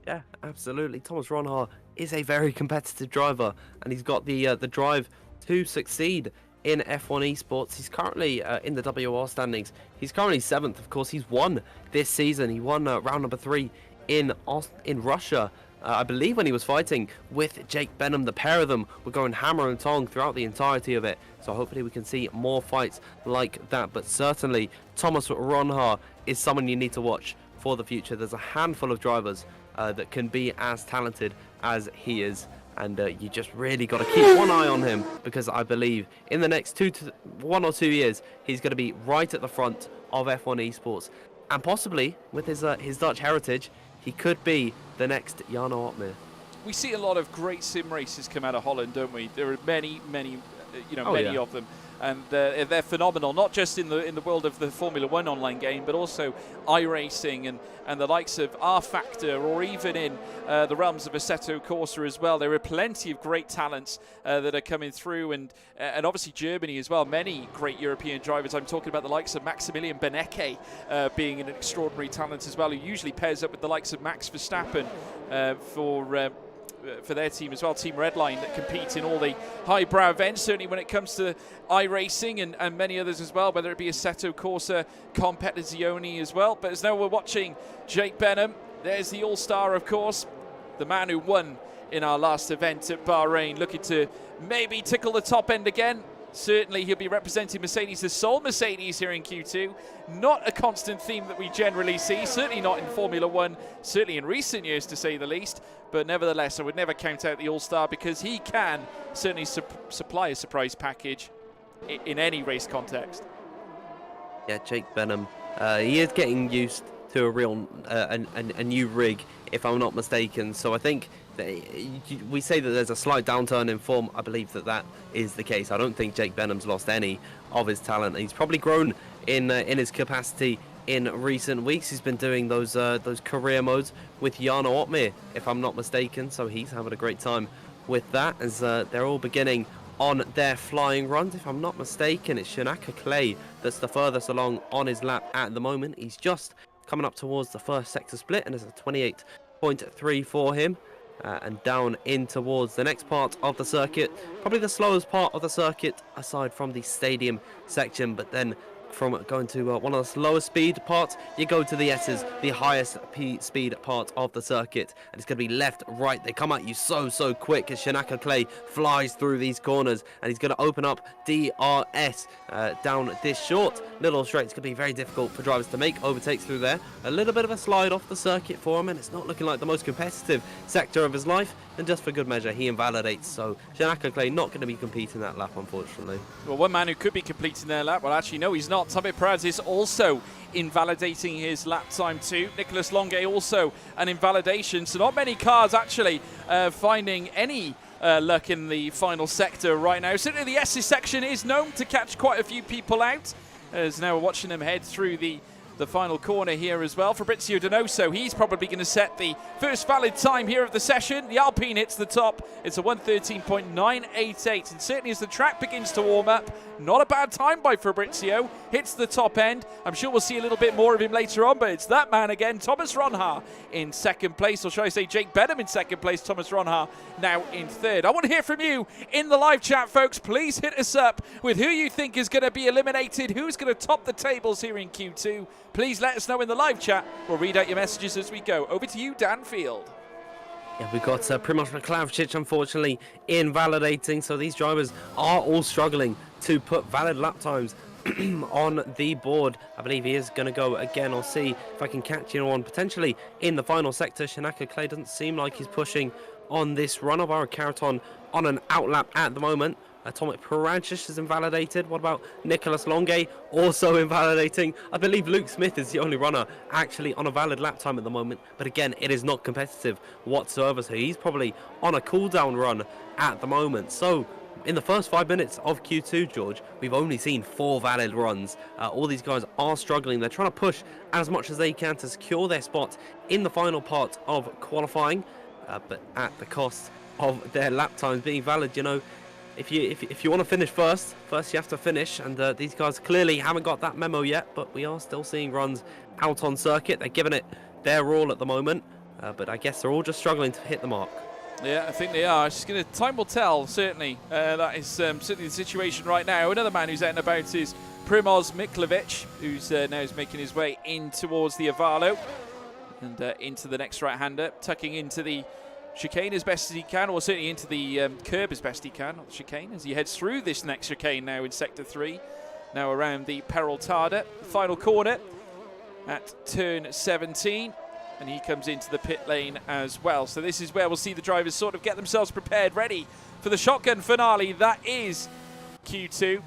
Yeah, absolutely. Thomas Ronhaar is a very competitive driver, and he's got the drive to succeed in F1 esports. He's currently in the WOR standings. He's currently 7th. Of course, he's won this season. He won round number 3 in Russia. I believe when he was fighting with Jake Benham. The pair of them were going hammer and tong throughout the entirety of it. So hopefully we can see more fights like that. But certainly Thomas Ronhaar is someone you need to watch for the future. There's a handful of drivers that can be as talented as he is, and you just really got to keep one eye on him, because I believe in the next 1 or 2 years he's going to be right at the front of F1 esports, and possibly with his Dutch heritage he could be the next Jarno Otmir. We see a lot of great sim races come out of Holland, don't we? There are many of them. And they're phenomenal, not just in the world of the Formula 1 online game, but also iRacing and the likes of R-Factor, or even in the realms of Assetto Corsa as well. There are plenty of great talents that are coming through, and obviously Germany as well. Many great European drivers. I'm talking about the likes of Maximilian Benecke being an extraordinary talent as well, who usually pairs up with the likes of Max Verstappen for their team as well, Team Redline, that compete in all the highbrow events, certainly when it comes to iRacing and many others as well, whether it be Assetto Corsa, Competizione as well. But as now we're watching Jake Benham, there's the all-star, of course, the man who won in our last event at Bahrain, looking to maybe tickle the top end again. Certainly he'll be representing Mercedes, the sole Mercedes here in Q2. Not a constant theme that we generally see, certainly not in Formula 1, certainly in recent years to say the least. But nevertheless, I would never count out the All-Star, because he can certainly supply a surprise package in any race context. Yeah, Jake Benham, he is getting used to a real a new rig, if I'm not mistaken. So I think we say that there's a slight downturn in form. I believe that is the case. I don't think Jake Benham's lost any of his talent. He's probably grown in his capacity in recent weeks. He's been doing those career modes with Jarno Otmir, if I'm not mistaken. So he's having a great time with that, as they're all beginning on their flying runs. If I'm not mistaken, it's Shanaka Clay that's the furthest along on his lap at the moment. He's just coming up towards the first sector split, and there's a 28.3 for him. And down in towards the next part of the circuit, probably the slowest part of the circuit aside from the stadium section, but then from going to one of the slowest speed parts, you go to the S's, the highest speed part of the circuit, and it's going to be left, right. They come at you so quick as Shanaka Clay flies through these corners, and he's going to open up DRS down this short little straight. It's going to be very difficult for drivers to make overtakes through there. A little bit of a slide off the circuit for him, and it's not looking like the most competitive sector of his life, and just for good measure he invalidates, so Shanaka Clay not going to be competing that lap, unfortunately. Well, one man who could be completing their lap, well actually no, he's not. Tommy Perez is also invalidating his lap time too. Nicholas Longue also an invalidation, so not many cars actually finding any luck in the final sector right now. Certainly the S's section is known to catch quite a few people out, as now we're watching them head through the final corner here as well. Fabrizio Donoso, he's probably going to set the first valid time here of the session. The Alpine hits the top. It's a 1:13.988, and certainly as the track begins to warm up, not a bad time by Fabrizio. Hits the top end. I'm sure we'll see a little bit more of him later on, but it's that man again, Thomas Ronha in second place, or shall I say Jake Benham in second place, Thomas Ronha now in third. I want to hear from you in the live chat, folks. Please hit us up with who you think is going to be eliminated, who's going to top the tables here in Q2. Please let us know in the live chat. We'll read out your messages as we go. Over to you, Dan Field. Yeah, we've got Primož Roglič, unfortunately, invalidating. So these drivers are all struggling to put valid lap times on the board. I believe he is going to go again. I'll see if I can catch him on potentially in the final sector. Shanaka Clay doesn't seem like he's pushing on this run of our Caraton on an outlap at the moment. Atomic Paranchis is invalidated. What about Nicholas Longue? Also invalidating. I believe Luke Smith is the only runner actually on a valid lap time at the moment. But again, it is not competitive whatsoever. So he's probably on a cooldown run at the moment. So in the first 5 minutes of Q2, George, we've only seen 4 valid runs. All these guys are struggling. They're trying to push as much as they can to secure their spot in the final part of qualifying. But at the cost of their lap times being valid, you know. If you want to finish first you have to finish, and these guys clearly haven't got that memo yet, but we are still seeing runs out on circuit. They're giving it their all at the moment, but I guess they're all just struggling to hit the mark. Yeah, I think they are. Time will tell, certainly. That is certainly the situation right now. Another man who's out and about is Primož Miklovic, who's now is making his way in towards the Avalo and into the next right-hander, tucking into the chicane as best as he can, or certainly into the curb as best he can, not the chicane, as he heads through this next chicane now in Sector 3, now around the Peraltada. Final corner at turn 17, and he comes into the pit lane as well. So this is where we'll see the drivers sort of get themselves prepared, ready for the shotgun finale. That is Q2.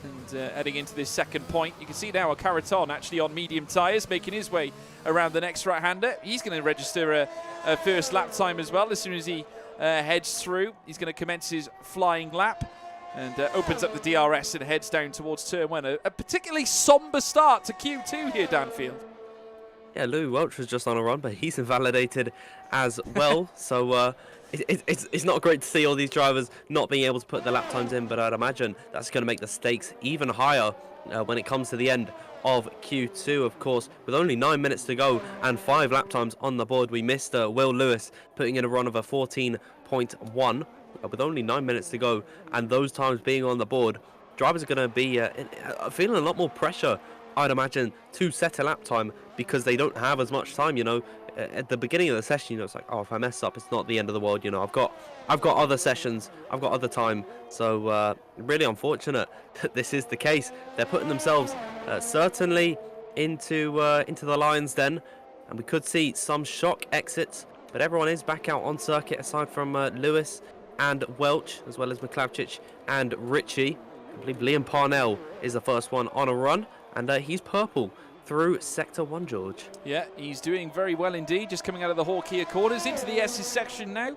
And heading into this second point, you can see now a Caraton actually on medium tyres, making his way around the next right-hander. He's going to register a first lap time as well. As soon as he heads through, he's going to commence his flying lap and opens up the DRS and heads down towards turn 1. A particularly somber start to Q2 here, Danfield. Yeah, Louis Welch was just on a run, but he's invalidated as well. So it's not great to see all these drivers not being able to put their lap times in, but I'd imagine that's going to make the stakes even higher when it comes to the end of Q2. Of course, with only 9 minutes to go and 5 lap times on the board, we missed Will Lewis putting in a run of a 14.1 with only 9 minutes to go, and those times being on the board, drivers are going to be feeling a lot more pressure, I'd imagine, to set a lap time because they don't have as much time. You know, at the beginning of the session, you know, it's like, oh, if I mess up, it's not the end of the world. You know, I've got other sessions, I've got other time. So really unfortunate that this is the case. They're putting themselves certainly into the lion's den, and we could see some shock exits. But everyone is back out on circuit aside from Lewis and Welch, as well as McLavchich and Ritchie. I believe Liam Parnell is the first one on a run, and he's purple through Sector 1, George. Yeah, he's doing very well indeed, just coming out of the Hawkeye corners into the S's section now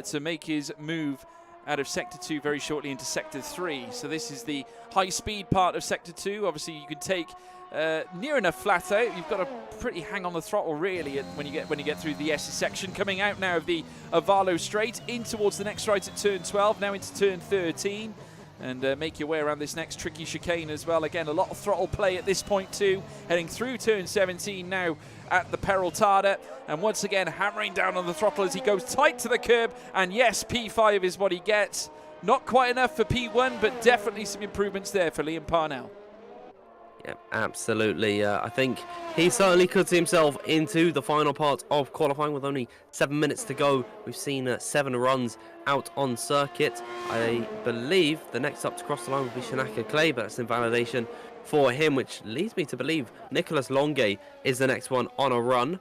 to make his move out of Sector 2 very shortly into Sector 3. So this is the high-speed part of Sector 2. Obviously, you can take near enough flat out. You've got to pretty hang on the throttle really when you get through the S section. Coming out now of the Avalo straight in towards the next right at turn 12, now into turn 13. And make your way around this next tricky chicane as well. Again, a lot of throttle play at this point too. Heading through turn 17 now at the Peraltada. And once again, hammering down on the throttle as he goes tight to the curb. And yes, P5 is what he gets. Not quite enough for P1, but definitely some improvements there for Liam Parnell. Yeah, absolutely. I think he certainly could see himself into the final part of qualifying with only 7 minutes to go. We've seen 7 runs out on circuit. I believe the next up to cross the line will be Shanaka Clay, but that's invalidation for him, which leads me to believe Nicholas Longue is the next one on a run.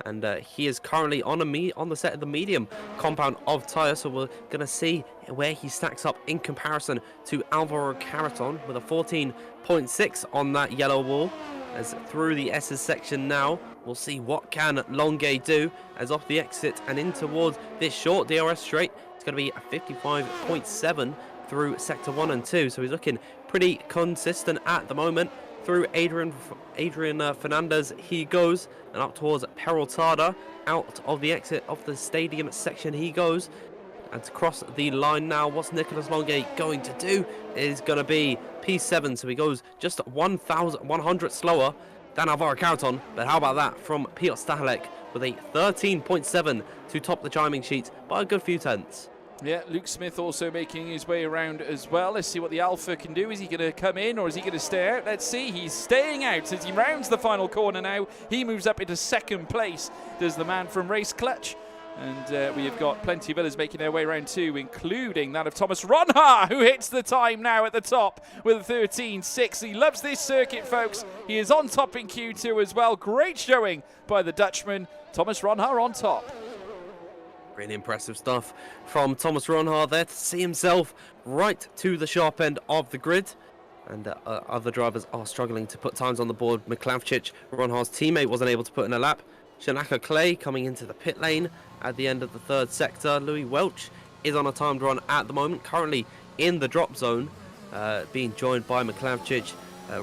And he is currently on the set of the medium compound of tyre, so we're going to see where he stacks up in comparison to Alvaro Caraton with a 14.6 on that yellow wall. As through the S's section now, we'll see what can Longue do as off the exit and in towards this short DRS straight. It's going to be a 55.7 through sector 1 and 2, so he's looking pretty consistent at the moment. Through Adrian Fernandez he goes, and up towards Peraltada. Out of the exit of the stadium section he goes, and to cross the line now, what's Nicholas Longue going to do? It is going to be P7, so he goes just 1,100 slower than Alvaro Caraton. But how about that from Piotr Stahalek with a 13.7 to top the chiming sheet by a good few tenths. Yeah, Luke Smith also making his way around as well. Let's see what the Alpha can do. Is he going to come in or is he going to stay out? Let's see. He's staying out as he rounds the final corner now. He moves up into second place. Does the man from Race Clutch. And we have got plenty of others making their way around too, including that of Thomas Ronha, who hits the time now at the top with a 13.6. He loves this circuit, folks. He is on top in Q2 as well. Great showing by the Dutchman. Thomas Ronha on top. Really impressive stuff from Thomas Ronha there to see himself right to the sharp end of the grid. And other drivers are struggling to put times on the board. Miklavčić, Ronha's teammate, wasn't able to put in a lap. Shanaka Clay coming into the pit lane at the end of the third sector. Louis Welch is on a timed run at the moment, currently in the drop zone, being joined by Miklavčić,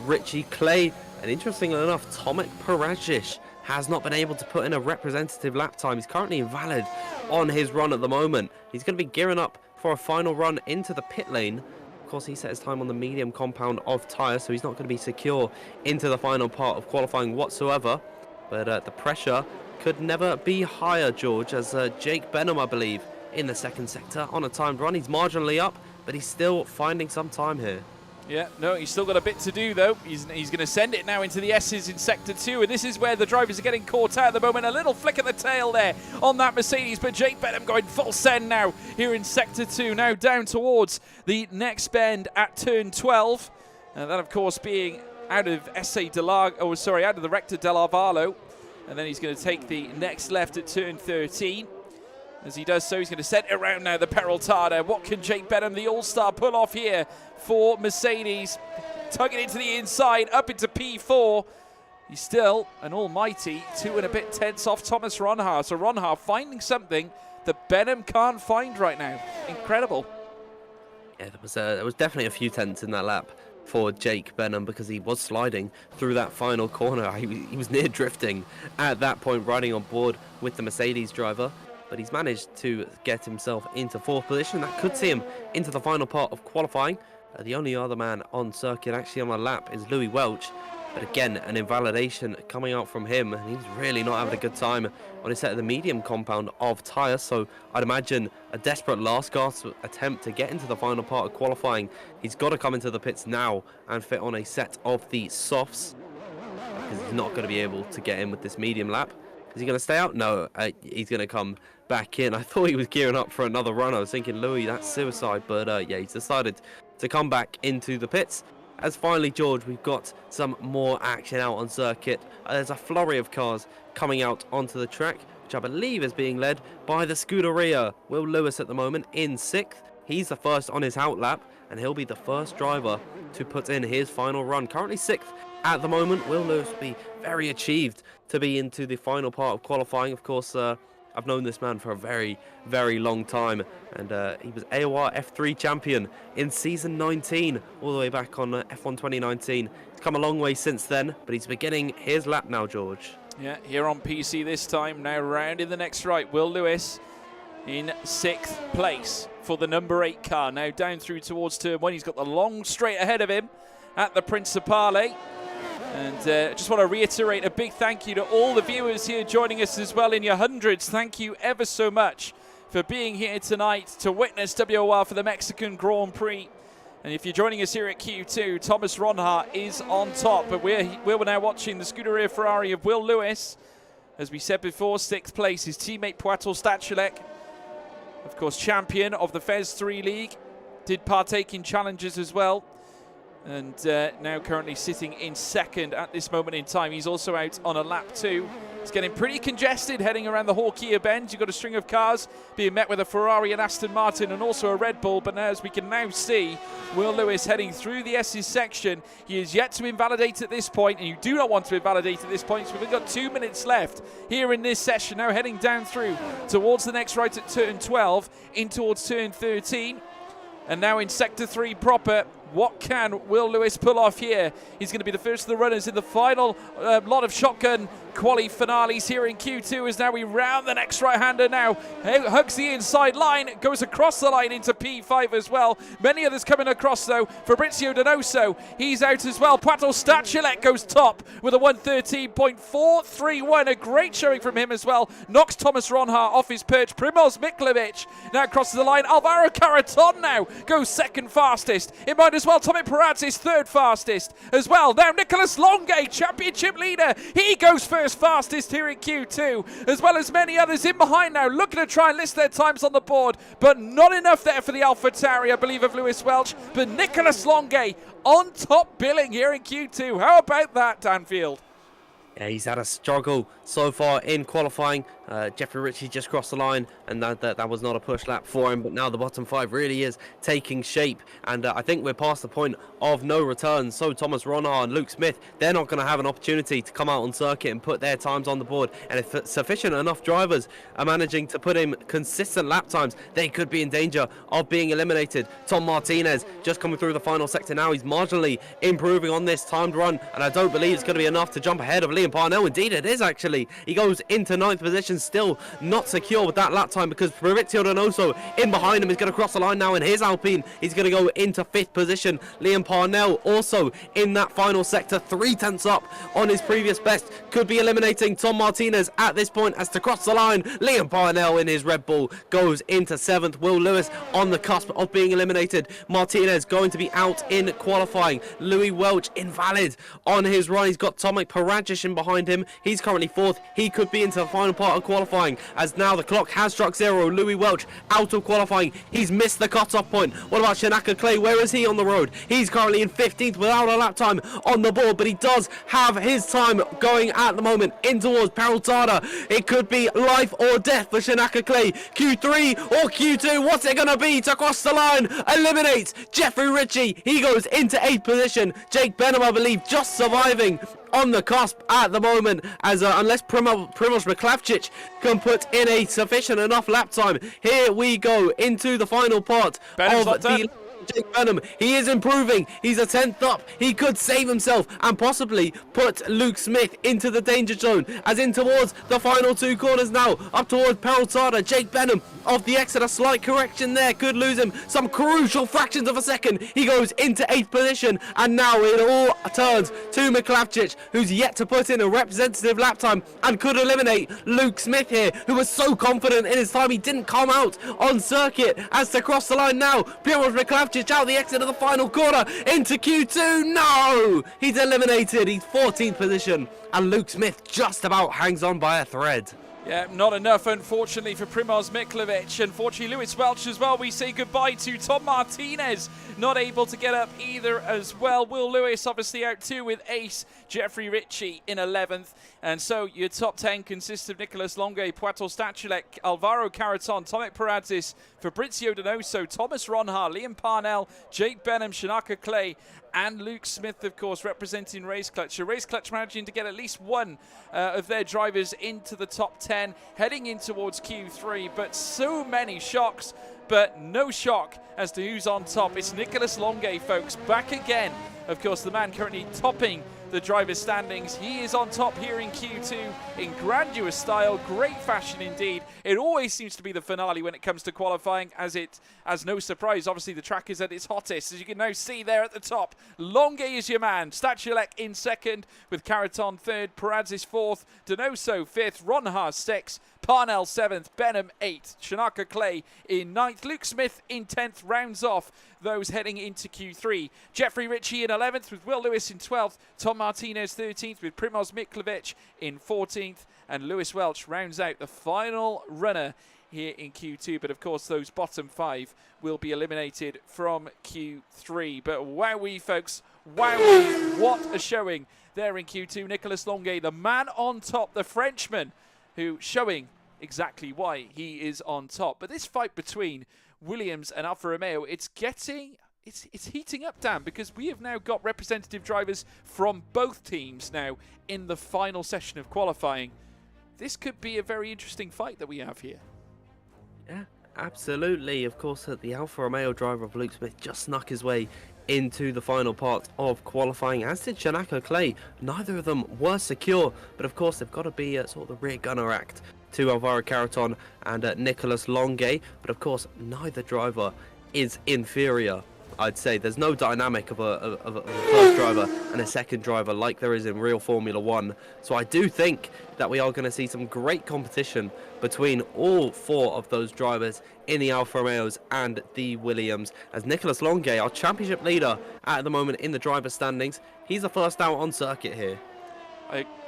Richie Clay, and interestingly enough, Tomek Paradzic has not been able to put in a representative lap time. He's currently invalid on his run at the moment. He's going to be gearing up for a final run into the pit lane. Of course, he set his time on the medium compound of tyres, so he's not going to be secure into the final part of qualifying whatsoever. But the pressure could never be higher, George, as Jake Benham, I believe, in the second sector on a timed run. He's marginally up, but he's still finding some time here. Yeah, no, he's still got a bit to do, though. He's going to send it now into the S's in Sector 2, and this is where the drivers are getting caught out at the moment. A little flick of the tail there on that Mercedes, but Jake Benham going full send now here in Sector 2, now down towards the next bend at Turn 12. That, of course, being out of out of the Rector del Arvalo. And then he's going to take the next left at Turn 13. As he does so, he's going to set it around now, the Peraltada. What can Jake Benham, the All-Star, pull off here for Mercedes? Tugging into the inside, up into P4. He's still an almighty 2 and a bit tenths off Thomas Ronha. So Ronha finding something that Benham can't find right now. Incredible. Yeah, there was definitely a few tenths in that lap for Jake Benham because he was sliding through that final corner. He was near drifting at that point, riding on board with the Mercedes driver. But he's managed to get himself into 4th position. That could see him into the final part of qualifying. The only other man on circuit actually on a lap is Louis Welch. But again, an invalidation coming out from him. And he's really not having a good time on his set of the medium compound of tyres. So I'd imagine a desperate last gasp attempt to get into the final part of qualifying. He's got to come into the pits now and fit on a set of the softs, because he's not going to be able to get in with this medium lap. Is he going to stay out? No, he's going to come back in. I thought he was gearing up for another run. I was thinking, Louis, that's suicide. But yeah, he's decided to come back into the pits. As finally, George, we've got some more action out on circuit. There's a flurry of cars coming out onto the track, which I believe is being led by the Scuderia. Will Lewis at the moment in 6th. He's the first on his out lap, and he'll be the first driver to put in his final run. Currently 6th at the moment. Will Lewis be very achieved to be into the final part of qualifying. Of course, I I've known this man for a very, very long time, and he was AOR F3 champion in season 19, all the way back on F1 2019. He's come a long way since then, but he's beginning his lap now, George. Yeah, here on PC this time, now round in the next right. Will Lewis in 6th place for the number 8 car. Now down through towards turn 1. He's got the long straight ahead of him at the Principale. And I just want to reiterate a big thank you to all the viewers here joining us as well in your hundreds. Thank you ever so much for being here tonight to witness WOR for the Mexican Grand Prix. And if you're joining us here at Q2, Thomas Ronhart is on top. But we're now watching the Scuderia Ferrari of Will Lewis. As we said before, 6th place, his teammate Puerto Stachulek, of course, champion of the FES 3 League, did partake in challenges as well. And now currently sitting in 2nd at this moment in time. He's also out on a lap 2. It's getting pretty congested heading around the Hawkia bend. You've got a string of cars being met with a Ferrari and Aston Martin and also a Red Bull. But as we can now see, Will Lewis heading through the S's section. He is yet to invalidate at this point, and you do not want to invalidate at this point. So we've got 2 minutes left here in this session. Now heading down through towards the next right at turn 12, in towards turn 13. And now in Sector 3 proper. What can Will Lewis pull off here? He's going to be the first of the runners in the final lot of shotgun quali finales here in Q2 as now we round the next right-hander now. Hugs the inside line, goes across the line into P5 as well. Many others coming across though. Fabrizio Donoso, he's out as well. Puerto Stachulek goes top with a 1:13.431. A great showing from him as well. Knocks Thomas Ronhart off his perch. Primoz Miklovic now crosses the line. Alvaro Caraton now goes 2nd fastest. In mind as well, Tomek Peradze is 3rd fastest as well. Now Nicholas Longue, championship leader. He goes first fastest here in Q2, as well as many others in behind now, looking to try and list their times on the board, but not enough there for the AlphaTauri, I believe, of Lewis Welch. But Nicholas Longue on top billing here in Q2. How about that, Danfield? Yeah, he's had a struggle so far in qualifying. Jeffrey Ritchie just crossed the line, and that was not a push lap for him. But now the bottom 5 really is taking shape, and I think we're past the point of no return. So Thomas Ronhart and Luke Smith, they're not going to have an opportunity to come out on circuit and put their times on the board. And if sufficient enough drivers are managing to put in consistent lap times, they could be in danger of being eliminated. Tom Martinez just coming through the final sector now. He's marginally improving on this timed run, and I don't believe it's going to be enough to jump ahead of Liam Parnell. Indeed it is, actually. He goes into 9th position, still not secure with that lap time because Fabrizio Donoso in behind him is going to cross the line now in his Alpine. He's going to go into 5th position. Liam Parnell also in that final sector, 3/10 up on his previous best. Could be eliminating Tom Martinez at this point as to cross the line. Liam Parnell in his Red Bull goes into 7th. Will Lewis on the cusp of being eliminated. Martinez going to be out in qualifying. Louis Welch invalid on his run. He's got Tomek Peradze in behind him. He's currently 4th. He could be into the final part of qualifying as now the clock has struck 0. Louis Welch out of qualifying. He's missed the cut-off point. What about Shanaka Clay? Where is he on the road? He's currently in 15th without a lap time on the board, but he does have his time going at the moment in towards Peraltada. It could be life or death for Shanaka Clay. Q3 or Q2, what's it going to be to cross the line? Eliminates Jeffrey Ritchie. He goes into 8th position. Jake Benham, I believe, just surviving on the cusp at the moment, as unless Primoz Miklavčić can put in a sufficient enough lap time. Here we go into the final part of the Jake Benham. He is improving. He's a 10th up. He could save himself and possibly put Luke Smith into the danger zone, as in towards the final 2 corners now, up towards Peraltada. Jake Benham off the exit. A slight correction there could lose him some crucial fractions of a second. He goes into 8th position, and now it all turns to Miklavčić, who's yet to put in a representative lap time and could eliminate Luke Smith here, who was so confident in his time he didn't come out on circuit. As to cross the line now, Primoz Miklavčić out the exit of the final corner into Q2. No! He's eliminated. He's 14th position, and Luke Smith just about hangs on by a thread. Yeah, not enough, unfortunately, for Primoz Miklovic. Unfortunately, Lewis Welch as well. We say goodbye to Tom Martinez. Not able to get up either as well. Will Lewis obviously out too with ace Jeffrey Ritchie in 11th. And so your top 10 consists of Nicholas Longue, Puerto Stachulek, Alvaro Caraton, Tomek Peradze, Fabrizio Donoso, Thomas Ronhart, Liam Parnell, Jake Benham, Shanaka Clay, and Luke Smith, of course, representing Race Clutch. So Race Clutch managing to get at least one of their drivers into the top 10, heading in towards Q3. But so many shocks, but no shock as to who's on top. It's Nicholas Longuet, folks, back again. Of course, the man currently topping the driver's standings. He is on top here in Q2 in grandiose style, great fashion indeed. It always seems to be the finale when it comes to qualifying, as no surprise, obviously the track is at its hottest, as you can now see there at the top. Longuet is your man, Stachulek in second, with Caraton third, Peradzis fourth, Donoso fifth, Ronha sixth, Parnell 7th, Benham 8th, Shanaka Clay in 9th, Luke Smith in 10th, rounds off those heading into Q3. Jeffrey Ritchie in 11th with Will Lewis in 12th, Tom Martinez 13th with Primoz Miklovic in 14th, and Lewis Welch rounds out the final runner here in Q2. But of course those bottom 5 will be eliminated from Q3. But wowee, folks, wowee, what a showing there in Q2. Nicholas Longuet, the man on top, the Frenchman, who showing exactly why he is on top. But this fight between Williams and Alfa Romeo, it's heating up, Dan, because we have now got representative drivers from both teams now in the final session of qualifying. This could be a very interesting fight that we have here. Yeah, absolutely. Of course, the Alfa Romeo driver of Luke Smith just snuck his way into the final part of qualifying, as did Shanaka Clay. Neither of them were secure, but of course they've got to be sort of the rear gunner act to Alvaro Caraton and Nicholas Longuet. But of course, neither driver is inferior. I'd say there's no dynamic of a first driver and a second driver like there is in real Formula 1. So I do think that we are going to see some great competition between all 4 of those drivers in the Alfa Romeos and the Williams. As Nicholas Longuet, our championship leader at the moment in the driver standings, he's the first out on circuit here.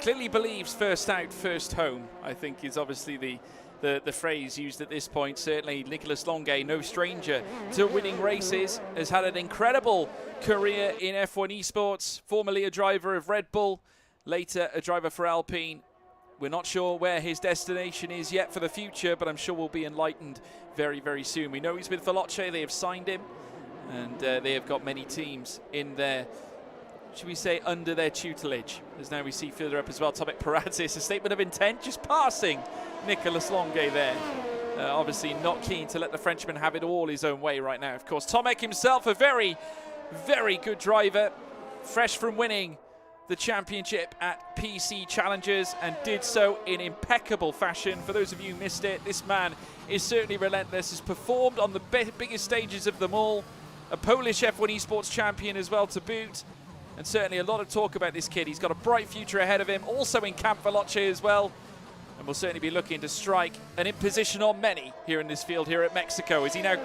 Clearly believes first out, first home, I think is obviously the phrase used at this point. Certainly Nicholas Longuet, no stranger to winning races, has had an incredible career in F1 esports, formerly a driver of Red Bull, later a driver for Alpine. We're not sure where his destination is yet for the future, but I'm sure we'll be enlightened very, very soon. We know he's with Veloce, they have signed him, and they have got many teams in there, should we say, under their tutelage. As now we see further up as well, Tomek Peradzis, a statement of intent, just passing Nicholas Longuet there. Obviously not keen to let the Frenchman have it all his own way right now. Of course, Tomek himself, a very, very good driver, fresh from winning the championship at PC Challengers, and did so in impeccable fashion. For those of you who missed it, this man is certainly relentless, has performed on the biggest stages of them all, a Polish F1 esports champion as well to boot. And certainly a lot of talk about this kid. He's got a bright future ahead of him, also in Camp Veloce as well. And will certainly be looking to strike an imposition on many here in this field here at Mexico, as he now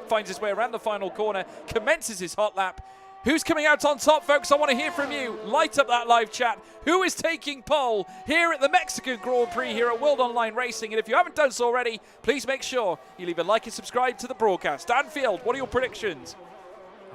finds his way around the final corner, commences his hot lap. Who's coming out on top, folks? I want to hear from you. Light up that live chat. Who is taking pole here at the Mexican Grand Prix here at World Online Racing? And if you haven't done so already, please make sure you leave a like and subscribe to the broadcast. Dan Field, what are your predictions?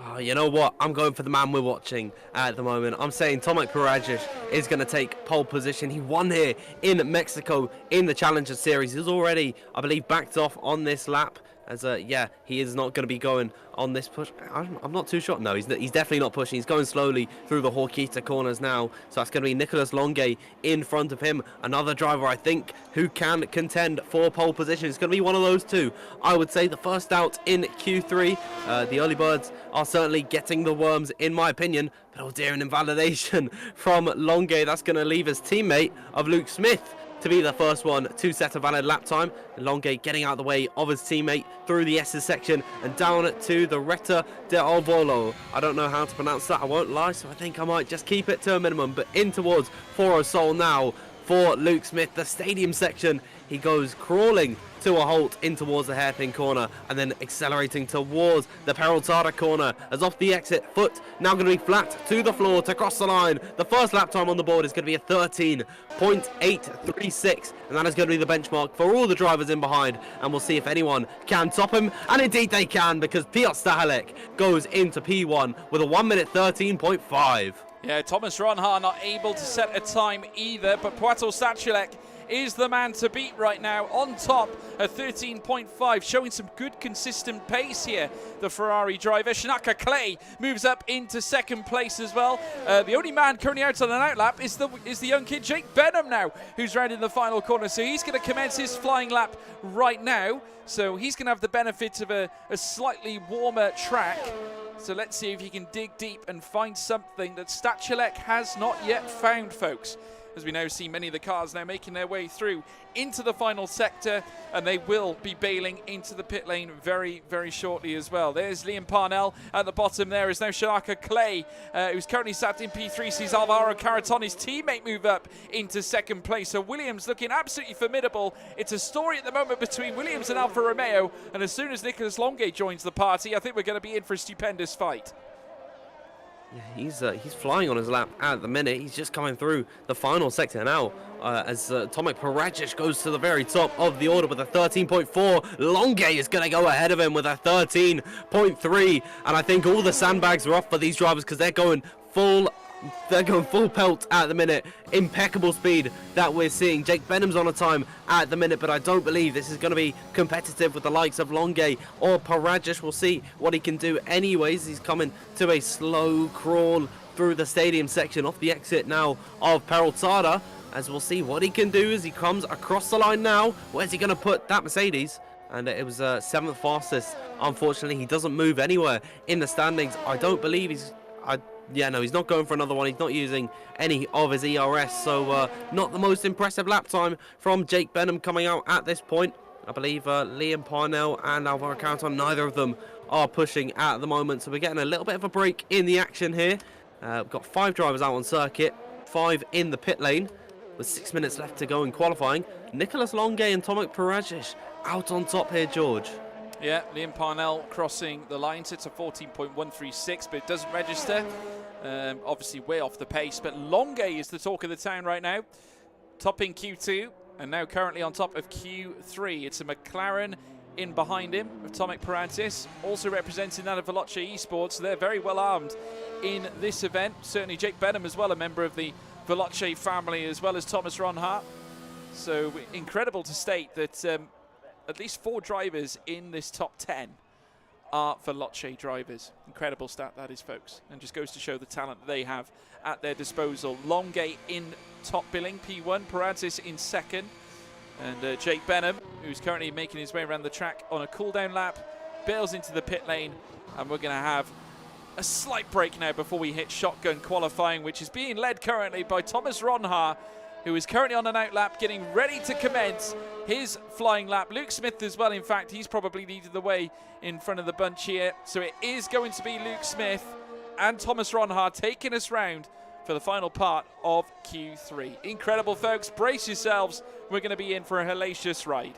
Oh, you know what? I'm going for the man we're watching at the moment. I'm saying Tomek Peradzis is going to take pole position. He won here in Mexico in the Challenger Series. He's already, I believe, backed off on this lap. As yeah, he is not going to be going on this push. I'm not too sure. No, he's definitely not pushing. He's going slowly through the Horquita corners now. So that's going to be Nicholas Longuet in front of him. Another driver, I think, who can contend for pole position. It's going to be one of those two. I would say the first out in Q3. The early birds are certainly getting the worms, in my opinion. But oh dear, an invalidation from Longuet. That's going to leave his teammate of Luke Smith to be the first one to set a valid lap time. Longuet getting out of the way of his teammate through the S's section and down to the Retta de Alvolo. I don't know how to pronounce that, I won't lie, so I think I might just keep it to a minimum. But in towards Foro Sol now for Luke Smith. The stadium section, he goes crawling to a halt in towards the hairpin corner and then accelerating towards the Peraltada corner as off the exit. Foot now going to be flat to the floor to cross the line. The first lap time on the board is going to be a 13.836, and that is going to be the benchmark for all the drivers in behind, and we'll see if anyone can top him, and indeed they can, because Piotr Stachulek goes into P1 with a 1 minute 13.5. Yeah, Thomas Ronha not able to set a time either, but Piotr Stachulek is the man to beat right now. On top at 13.5, showing some good consistent pace here. The Ferrari driver, Shanaka Clay, moves up into second place as well. The only man currently out on an outlap is the young kid Jake Benham now, who's rounding the final corner. So he's going to commence his flying lap right now. So he's going to have the benefit of a slightly warmer track. So let's see if he can dig deep and find something that Stachulek has not yet found, folks. As we now see many of the cars now making their way through into the final sector, and they will be bailing into the pit lane very, very shortly as well. There's Liam Parnell at the bottom. There is now Shanaka Clay, who's currently sat in P3, sees Alvaro Caraton, his teammate, move up into second place. So Williams looking absolutely formidable. It's a story at the moment between Williams and Alfa Romeo, and as soon as Nicolas Longuet joins the party, I think we're going to be in for a stupendous fight. Yeah, he's flying on his lap at the minute. He's just coming through the final sector now as Tomek Parajic goes to the very top of the order with a 13.4. Longuet is going to go ahead of him with a 13.3. And I think all the sandbags are off for these drivers because they're going full pelt at the minute. Impeccable speed that we're seeing. Jake Benham's on a time at the minute, but I don't believe this is going to be competitive with the likes of Longuet or Parajic. We'll see what he can do anyways. He's coming to a slow crawl through the stadium section off the exit now of Peraltada, as we'll see what he can do as he comes across the line now. Where's he going to put that Mercedes? And it was 7th fastest. Unfortunately, he doesn't move anywhere in the standings. I don't believe he's not going for another one. He's not using any of his ERS, so not the most impressive lap time from Jake Benham coming out at this point. I believe Liam Parnell and Alvaro Caraton, neither of them are pushing at the moment, so we're getting a little bit of a break in the action here. We've got 5 drivers out on circuit, 5 in the pit lane, with 6 minutes left to go in qualifying. Nicolas Longuet and Tomek Parajic out on top here, George. Yeah, Liam Parnell crossing the line, sits at 14.136, but it doesn't register. Obviously way off the pace, but Longuet is the talk of the town right now. Topping Q2, and now currently on top of Q3. It's a McLaren in behind him of Tomek Parajic, also representing that of Veloce Esports. They're very well armed in this event. Certainly Jake Benham as well, a member of the Veloce family, as well as Thomas Ronhart. So incredible to state that at least 4 drivers in this top 10 are Veloce drivers. Incredible stat that is, folks, and just goes to show the talent they have at their disposal. Longuet in top billing, P1, Parajic in second, and Jake Benham, who's currently making his way around the track on a cool-down lap, bails into the pit lane, and we're going to have a slight break now before we hit shotgun qualifying, which is being led currently by Thomas Ronhart, who is currently on an outlap, getting ready to commence his flying lap. Luke Smith as well, in fact, he's probably leading the way in front of the bunch here. So it is going to be Luke Smith and Thomas Ronhart taking us round for the final part of Q3. Incredible, folks. Brace yourselves. We're going to be in for a hellacious ride.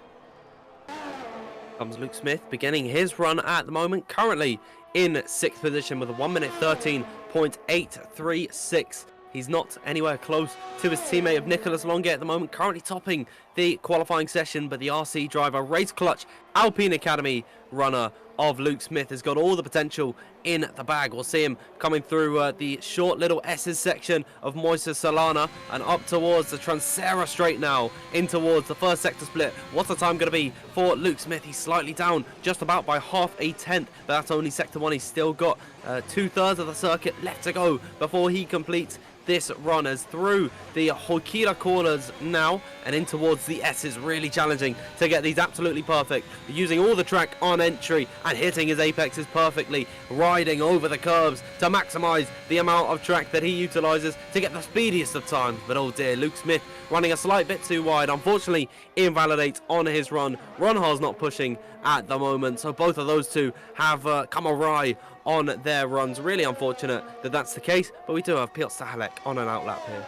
Comes Luke Smith beginning his run at the moment, currently in 6th position with a 1 minute 13.836. He's not anywhere close to his teammate of Nicolas Longuet at the moment, currently topping the qualifying session, but the RC driver, Race Clutch Alpine Academy runner of Luke Smith has got all the potential in the bag. We'll see him coming through the short little S's section of Moises Solana and up towards the Transera straight now, in towards the first sector split. What's the time going to be for Luke Smith? He's slightly down, just about by half a tenth, but that's only sector 1. He's still got 2/3 of the circuit left to go before he completes this run, as through the Hokira corners now and in towards the S is really challenging to get these absolutely perfect, using all the track on entry and hitting his apexes perfectly, riding over the curbs to maximize the amount of track that he utilizes to get the speediest of times. But oh dear, Luke Smith running a slight bit too wide, unfortunately invalidates on his run. Ronhart's not pushing at the moment, so both of those two have come awry on their runs. Really unfortunate that that's the case, but we do have Piotr Stachulek on an outlap here.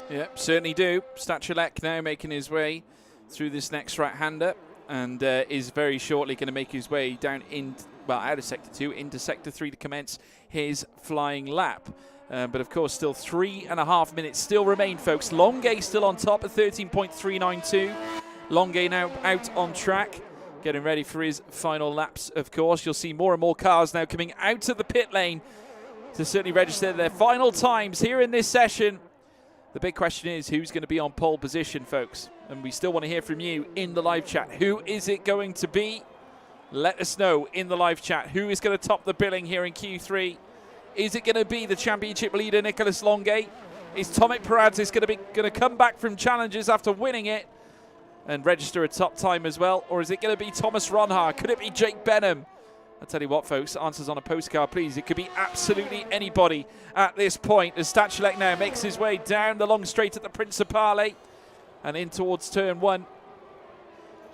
Yep, certainly do. Stachulek now making his way through this next right-hander, and is very shortly going to make his way down out of Sector 2 into Sector 3 to commence his flying lap. But of course, still 3.5 minutes still remain, folks. Longuet still on top at 13.392. Longuet now out on track, getting ready for his final laps, of course. You'll see more and more cars now coming out of the pit lane to certainly register their final times here in this session. The big question is who's going to be on pole position, folks. And we still want to hear from you in the live chat. Who is it going to be? Let us know in the live chat. Who is going to top the billing here in Q3? Is it going to be the championship leader, Nicholas Longuet? Is Tomek Peradis going to come back from challenges after winning it and register a top time as well? Or is it going to be Thomas Ronhaar? Could it be Jake Benham? I'll tell you what, folks, answers on a postcard, please. It could be absolutely anybody at this point. As Stachulek now makes his way down the long straight at the Principale and in towards turn 1.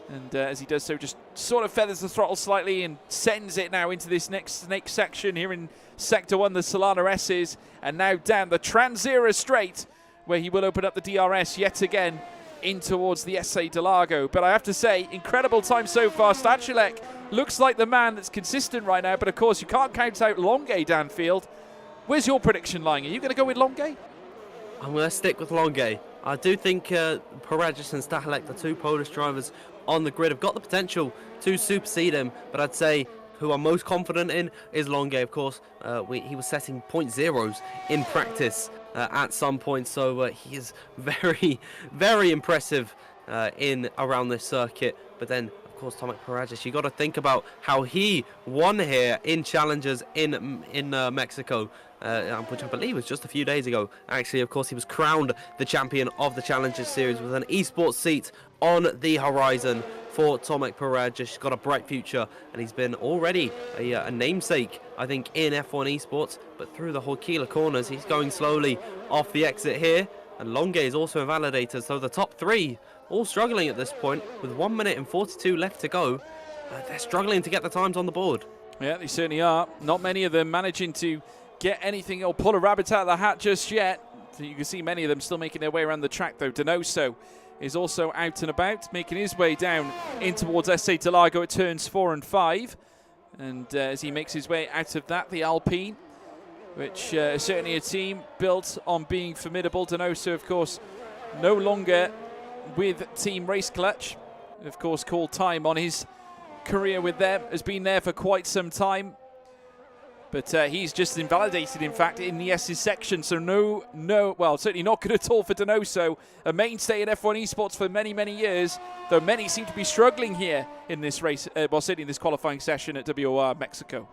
And as he does so, just sort of feathers the throttle slightly and sends it now into this next section here in Sector 1, the Solana S's. And now down the Transera Straight, where he will open up the DRS yet again in towards the SA de Largo. But I have to say, incredible time so far. Stachulek looks like the man that's consistent right now, but of course you can't count out Longuet downfield. Where's your prediction lying? Are you going to go with Longuet? I'm going to stick with Longuet. I do think Peradis and Stachulek, the two Polish drivers on the grid, have got the potential to supersede him, but I'd say who I'm most confident in is Longuet, of course. He was setting .0s in practice at some point, so he is very, very impressive in around this circuit. But then, of course, Tomek Peradis, you got to think about how he won here in challenges in Mexico, which I believe was just a few days ago. Actually, of course, he was crowned the champion of the Challenges Series with an esports seat on the horizon for Tomek Peradis. He's got a bright future, and he's been already a namesake, I think, in F1 esports. But through the Horquilla corners, he's going slowly off the exit here. And Longuet is also invalidated, so the top three all struggling at this point with 1 minute and 42 left to go. They're struggling to get the times on the board. Yeah, they certainly are. Not many of them managing to get anything or pull a rabbit out of the hat just yet. So you can see many of them still making their way around the track, though. Donoso is also out and about, making his way down in towards SA de Largo at turns 4 and 5. And as he makes his way out of that, the Alpine, which is certainly a team built on being formidable. Donoso, of course, no longer with Team Race Clutch. Of course, called time on his career with them, has been there for quite some time. But he's just invalidated, in fact, in the S's section. So well, certainly not good at all for Donoso, a mainstay in F1 esports for many, many years, though many seem to be struggling here in this race, well, certainly in this qualifying session at WOR Mexico.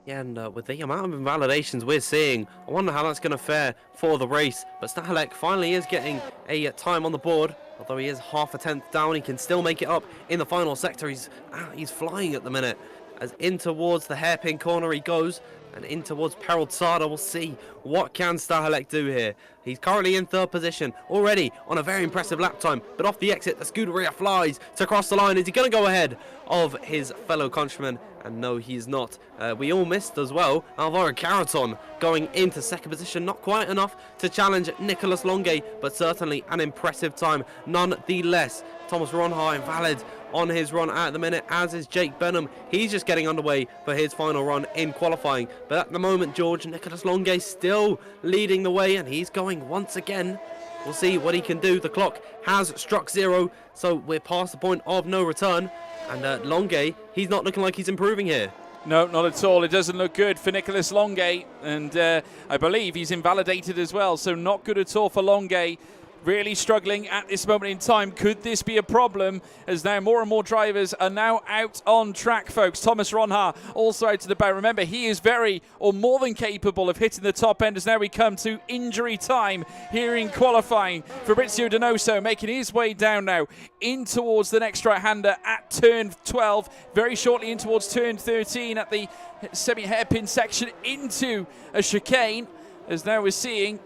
Yeah, and with the amount of invalidations we're seeing, I wonder how that's going to fare for the race. But Stachulek finally is getting a time on the board. Although he is half a tenth down, he can still make it up in the final sector. He's flying at the minute. As in towards the hairpin corner he goes, and in towards Peraltada. We'll see what can Stachulek do here. He's currently in third position, already on a very impressive lap time, but off the exit, the Scuderia flies to cross the line. Is he going to go ahead of his fellow countryman? And no, he's not. We all missed as well. Alvaro Caraton going into second position, not quite enough to challenge Nicholas Longuet, but certainly an impressive time nonetheless. Thomas Ronhaar invalid on his run at the minute, as is Jake Benham. He's just getting underway for his final run in qualifying. But at the moment, George, Nicholas Longuet still leading the way, and he's going once again. We'll see what he can do. The clock has struck 0, so we're past the point of no return. And Longuet, he's not looking like he's improving here. No, not at all. It doesn't look good for Nicholas Longuet. And I believe he's invalidated as well, so not good at all for Longuet. Really struggling at this moment in time. Could this be a problem as now more and more drivers are now out on track, folks? Thomas Ronhaar also out to the bow. Remember, he is very or more than capable of hitting the top end as now we come to injury time here in qualifying. Fabrizio Donoso making his way down now in towards the next right-hander at turn 12. Very shortly in towards turn 13 at the semi-hairpin section into a chicane. As now we're seeing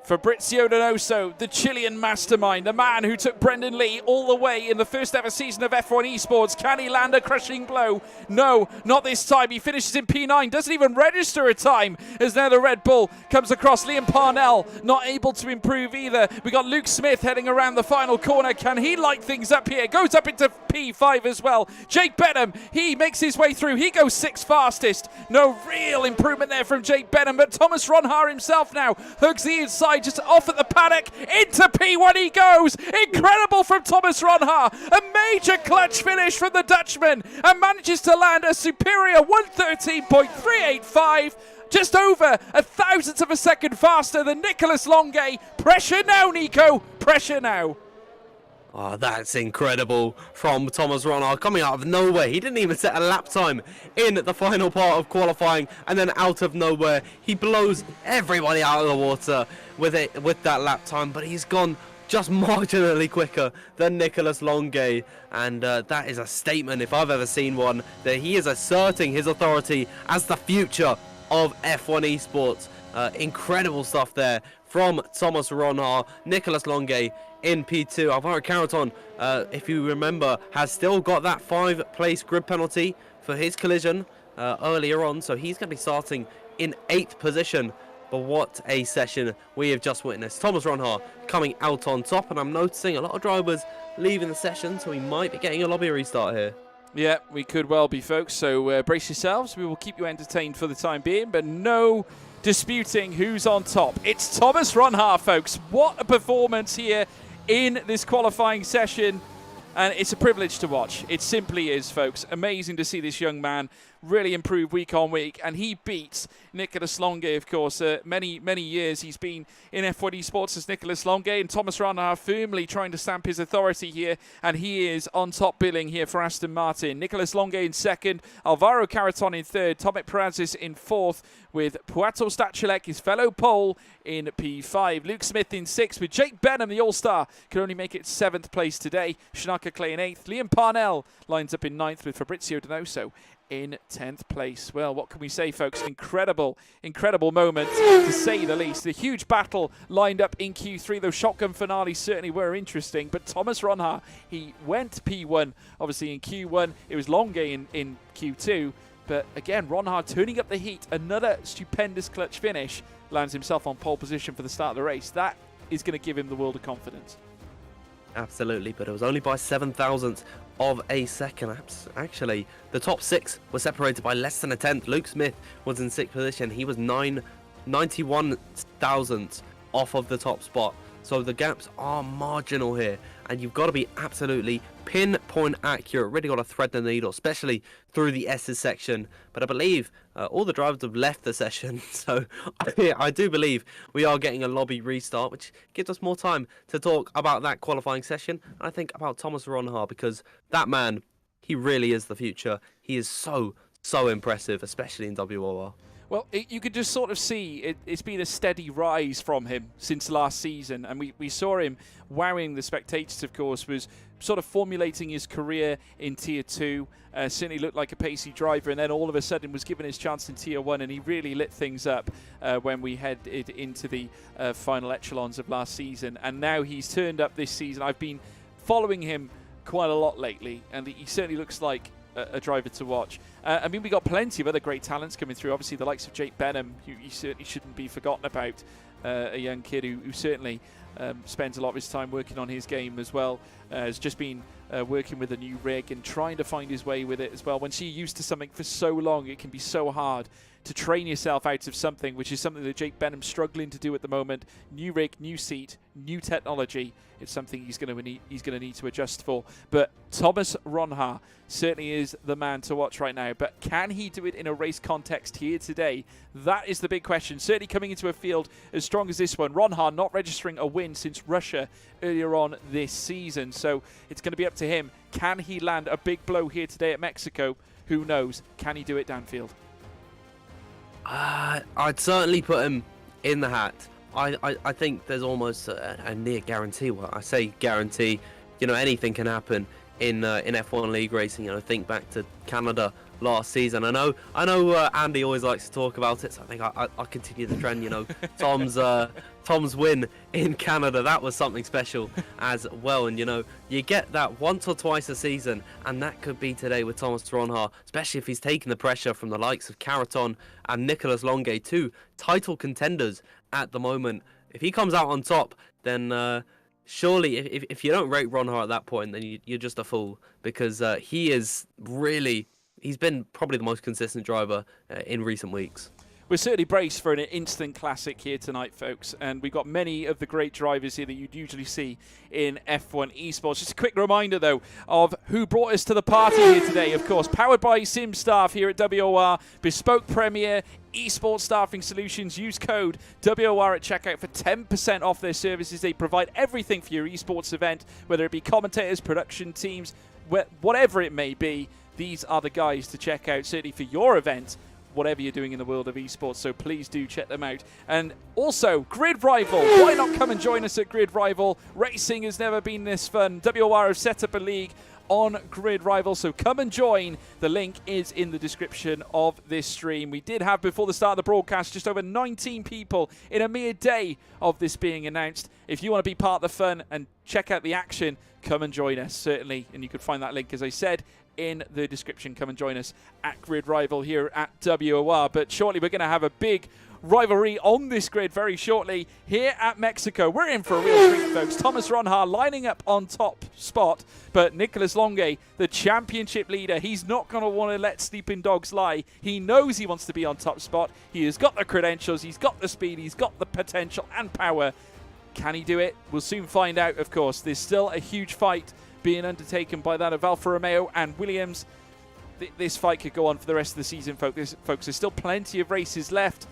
Fabrizio Donoso, the Chilean mastermind, the man who took Brendan Lee all the way in the first ever season of F1 esports. Can he land a crushing blow? No, not this time. He finishes in P9, doesn't even register a time, as now the Red Bull comes across. Liam Parnell not able to improve either. We got Luke Smith heading around the final corner. Can he light things up here? Goes up into P5 as well. Jake Benham, he makes his way through. He goes 6th fastest. No real improvement there from Jake Benham, but Thomas Ronhaar himself now hugs the inside, just off at the paddock. Into P1 he goes. Incredible from Thomas Ronhaar. A major clutch finish from the Dutchman, and manages to land a superior 113.385. just over a thousandth of a second faster than Nicholas Longuet. Pressure now, Nico. Pressure now. Oh, that's incredible from Thomas Ronhaar coming out of nowhere. He didn't even set a lap time in the final part of qualifying, and then out of nowhere he blows everybody out of the water with that lap time. But he's gone just marginally quicker than Nicholas Longuet, and that is a statement if I've ever seen one, that he is asserting his authority as the future of F1 esports. Incredible stuff there from Thomas Ronhaar. Nicholas Longuet in P2. Alvaro Carreton, if you remember, has still got that 5th-place grid penalty for his collision earlier on, so he's going to be starting in 8th position. But what a session we have just witnessed. Thomas Ronhaar coming out on top, and I'm noticing a lot of drivers leaving the session, so we might be getting a lobby restart here. Yeah, we could well be, folks, so brace yourselves. We will keep you entertained for the time being, but no disputing who's on top. It's Thomas Ronhaar, folks. What a performance here in this qualifying session, and it's a privilege to watch. It simply is, folks. Amazing to see this young man really improve week on week, and he beats Nicholas Longuet, of course. Many years he's been in F1 esports as Nicholas Longuet, and Thomas Ronhaar firmly trying to stamp his authority here, and he is on top billing here for Aston Martin. Nicholas Longuet in second, Alvaro Carreton in third, Tomek Perazis in fourth, with Puato Stachulek, his fellow pole, in P5. Luke Smith in sixth, with Jake Benham, the All-Star, can only make it 7th place today. Shanaka Clay in 8th. Liam Parnell lines up in 9th, with Fabrizio Donoso in 10th place. Well, what can we say, folks? Incredible moment, to say the least. A huge battle lined up in Q3. Those shotgun finales certainly were interesting, but Thomas Ronhaar, he went P1, obviously in Q1. It was Longuet in Q2, but again, Ronhaar turning up the heat. Another stupendous clutch finish. Lands himself on pole position for the start of the race. That is going to give him the world of confidence. Absolutely, but it was only by 7,000th of a second. Actually, the top 6 were separated by less than a tenth. Luke Smith was in 6th position. He was 91 thousandths off of the top spot. So the gaps are marginal here, and you've got to be absolutely pinpoint accurate. Really got to thread the needle, especially through the S's section. But I believe all the drivers have left the session, so I do believe we are getting a lobby restart, which gives us more time to talk about that qualifying session. And I think about Thomas Ronhaar, because that man, he really is the future. He is so impressive, especially in WOR. Well, you could just sort of see it's been a steady rise from him since last season, and we saw him wowing the spectators, of course, was sort of formulating his career in Tier 2, certainly looked like a pacey driver, and then all of a sudden was given his chance in Tier 1, and he really lit things up when we headed into the final echelons of last season, and now he's turned up this season. I've been following him quite a lot lately, and he certainly looks like a driver to watch. I mean, we got plenty of other great talents coming through. Obviously, the likes of Jake Benham, who you certainly shouldn't be forgotten about. A young kid who certainly spends a lot of his time working on his game as well. Has just been working with a new rig and trying to find his way with it as well. Once you're used to something for so long, it can be so hard to train yourself out of something, which is something that Jake Benham's struggling to do at the moment. New rig, new seat, new technology. It's something he's going to need to adjust for. But Thomas Ronhaar certainly is the man to watch right now. But can he do it in a race context here today? That is the big question. Certainly coming into a field as strong as this one. Ronhaar not registering a win since Russia earlier on this season. So it's going to be up to him. Can he land a big blow here today at Mexico? Who knows? Can he do it downfield? I'd certainly put him in the hat. I think there's almost a near guarantee. Well, I say guarantee. You know, anything can happen in F1 league racing. You know, think back to Canada last season. I know. Andy always likes to talk about it, so I think I'll continue the trend. You know, Tom's win in Canada, that was something special as well. And you know, you get that once or twice a season, and that could be today with Thomas Ronhaar, especially if he's taking the pressure from the likes of Carreton and Nicholas Longuet, 2 title contenders at the moment. If he comes out on top, then surely, if you don't rate Ronhaar at that point, then you're just a fool, because he's been probably the most consistent driver in recent weeks. We're certainly braced for an instant classic here tonight, folks, and we've got many of the great drivers here that you'd usually see in F1 esports. Just a quick reminder, though, of who brought us to the party here today. Of course, powered by Sim Staff here at WOR, Bespoke Premier, esports staffing solutions. Use code WOR at checkout for 10% off their services. They provide everything for your esports event, whether it be commentators, production teams, whatever it may be. These are the guys to check out, certainly for your event, whatever you're doing in the world of esports, so please do check them out. And also, Grid Rival. Why not come and join us at Grid Rival? Racing has never been this fun. WOR have set up a league on Grid Rival, so come and join. The link is in the description of this stream. We did have, before the start of the broadcast, just over 19 people in a mere day of this being announced. If you want to be part of the fun and check out the action, come and join us, certainly. And you could find that link, as I said, in the description. Come and join us at Grid Rival here at WOR. But shortly we're going to have a big rivalry on this grid very shortly here at Mexico. We're in for a real treat, folks. Thomas Ronha lining up on top spot, but Nicolas Longue, the championship leader, he's not going to want to let sleeping dogs lie. He knows he wants to be on top spot. He has got the credentials, he's got the speed, he's got the potential and power. Can he do it? We'll soon find out, of course. There's still a huge fight being undertaken by that of Alfa Romeo and Williams. This fight could go on for the rest of the season, folks. There's still plenty of races left.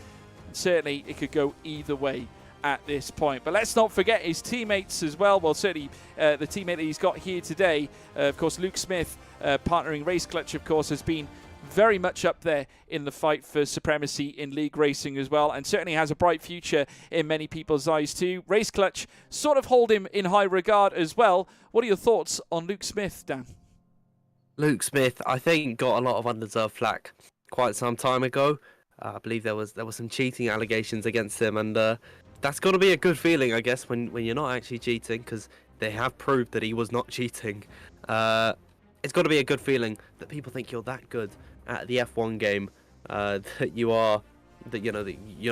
And certainly, it could go either way at this point. But let's not forget his teammates as well. Well, certainly the teammate that he's got here today, of course, Luke Smith, partnering Race Clutch, of course, has been very much up there in the fight for supremacy in league racing as well, and certainly has a bright future in many people's eyes too. Race Clutch sort of hold him in high regard as well. What are your thoughts on Luke Smith, Dan? Luke Smith, I think, got a lot of undeserved flack quite some time ago. I believe there was some cheating allegations against him, and that's got to be a good feeling, I guess, when you're not actually cheating, because they have proved that he was not cheating. It's got to be a good feeling that people think you're that good at the F1 game, that you're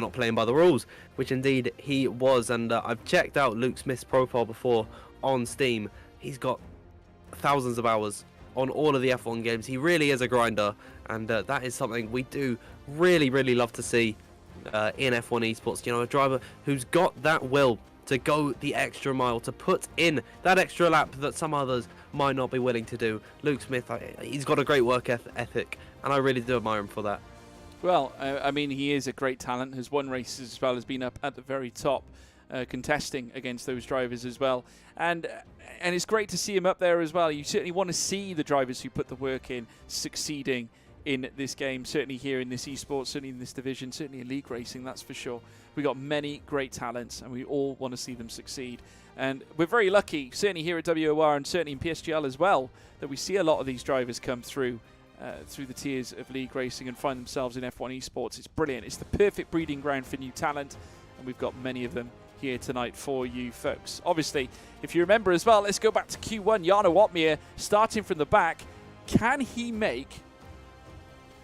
not playing by the rules, which indeed he was. And I've checked out Luke Smith's profile before on Steam. He's got thousands of hours on all of the F1 games. He really is a grinder, and that is something we do really, really love to see in F1 esports. You know, a driver who's got that will to go the extra mile, to put in that extra lap that some others might not be willing to do. Luke Smith, he's got a great work ethic, and I really do admire him for that. Well, I mean, he is a great talent, has won races as well, has been up at the very top, contesting against those drivers as well. And it's great to see him up there as well. You certainly want to see the drivers who put the work in succeeding in this game, certainly here in this esports, certainly in this division, certainly in league racing, that's for sure. We got many great talents, and we all want to see them succeed. And we're very lucky, certainly here at WOR and certainly in PSGL as well, that we see a lot of these drivers come through the tiers of league racing and find themselves in F1 esports. It's brilliant. It's the perfect breeding ground for new talent, and we've got many of them here tonight for you folks. Obviously, if you remember as well, let's go back to Q1. Jarno Watmir starting from the back. Can he make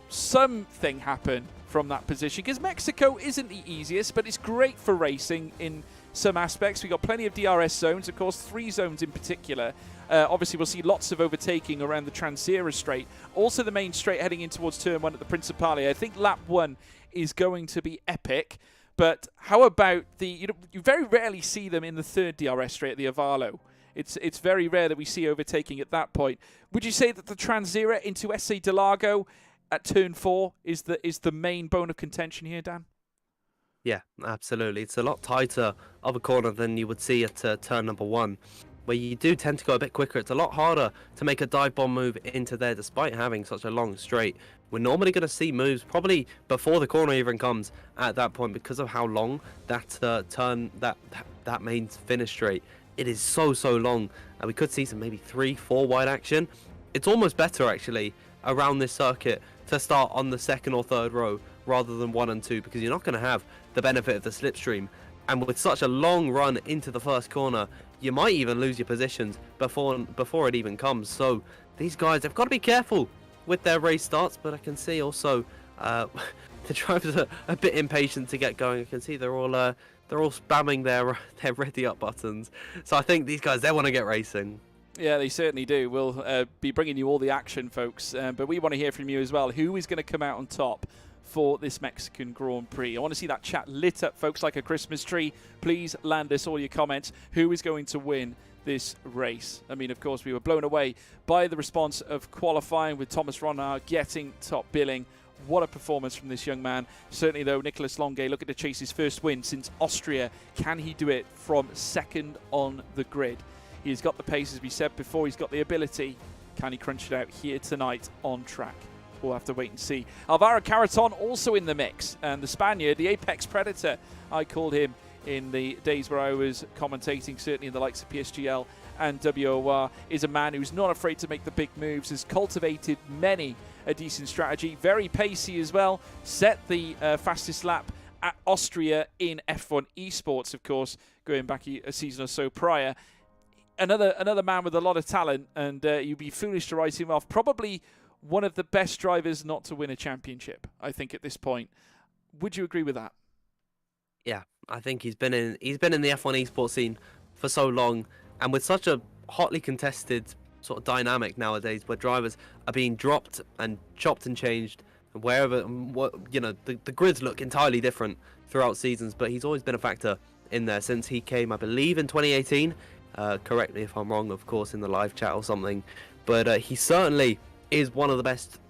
something happen from that position? Because Mexico isn't the easiest, but it's great for racing in some aspects. We've got plenty of DRS zones, of course, 3 zones in particular. Obviously, we'll see lots of overtaking around the Transira straight. Also, the main straight heading in towards turn 1 at the Principale. I think lap 1 is going to be epic. But how about you very rarely see them in the 3rd DRS straight at the Avalo. It's very rare that we see overtaking at that point. Would you say that the Transira into SA de Largo at turn 4 is the main bone of contention here, Dan? Yeah, absolutely. It's a lot tighter of a corner than you would see at turn number 1, where you do tend to go a bit quicker. It's a lot harder to make a dive bomb move into there, despite having such a long straight. We're normally going to see moves probably before the corner even comes at that point, because of how long that that main finish straight. It is so long, and we could see some maybe 3-4 wide action. It's almost better actually around this circuit to start on the 2nd or 3rd row rather than 1 and 2, because you're not going to have the benefit of the slipstream. And with such a long run into the first corner, you might even lose your positions before it even comes. So these guys, they've got to be careful with their race starts, but I can see also the drivers are a bit impatient to get going. I can see they're all spamming their ready up buttons. So I think these guys, they want to get racing. Yeah, they certainly do. We'll be bringing you all the action, folks. But we want to hear from you as well. Who is going to come out on top for this Mexican Grand Prix. I want to see that chat lit up, folks, like a Christmas tree. Please land us all your comments. Who is going to win this race? I mean, of course, we were blown away by the response of qualifying with Thomas Ronard getting top billing. What a performance from this young man. Certainly, though, Nicolas Longuet looking to chase his first win since Austria. Can he do it from second on the grid? He's got the pace, as we said before. He's got the ability. Can he crunch it out here tonight on track? We'll have to wait and see. Alvaro Carreton also in the mix. And the Spaniard, the Apex Predator, I called him in the days where I was commentating, certainly in the likes of PSGL and WOR, is a man who's not afraid to make the big moves, has cultivated many a decent strategy, very pacey as well, set the fastest lap at Austria in F1 esports, of course, going back a season or so prior. Another man with a lot of talent, and you'd be foolish to write him off. Probably one of the best drivers not to win a championship, I think, at this point. Would you agree with that? Yeah, I think he's been in the F1 esports scene for so long, and with such a hotly contested sort of dynamic nowadays, where drivers are being dropped and chopped and changed, and wherever, the grids look entirely different throughout seasons. But he's always been a factor in there since he came, I believe, in 2018. Correct me if I'm wrong, of course, in the live chat or something. But he certainly is one of the best.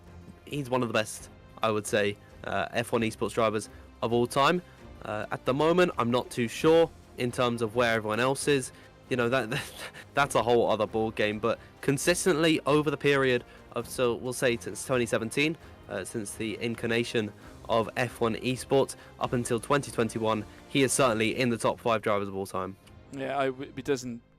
He's one of the best, I would say, F1 esports drivers of all time. At the moment, I'm not too sure in terms of where everyone else is. That's a whole other ball game. But consistently over the period of, so we'll say since 2017, since the incarnation of F1 esports up until 2021, he is certainly in the top 5 drivers of all time. Yeah, I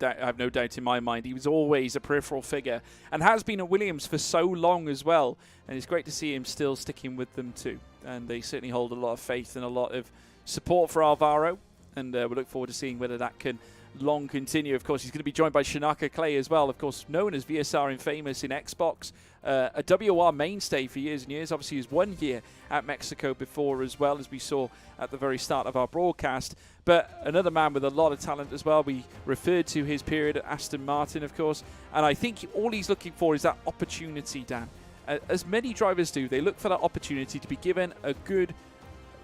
have no doubt in my mind. He was always a peripheral figure and has been at Williams for so long as well. And it's great to see him still sticking with them too. And they certainly hold a lot of faith and a lot of support for Alvaro. And we look forward to seeing whether that can long continue. Of course, he's going to be joined by Shanaka Clay as well, of course, known as VSR Infamous in Xbox, a WOR mainstay for years and years. Obviously, he was 1 year at Mexico before as well, as we saw at the very start of our broadcast. But another man with a lot of talent as well. We referred to his period at Aston Martin, of course, and I think all he's looking for is that opportunity, Dan. As many drivers do, they look for that opportunity to be given a good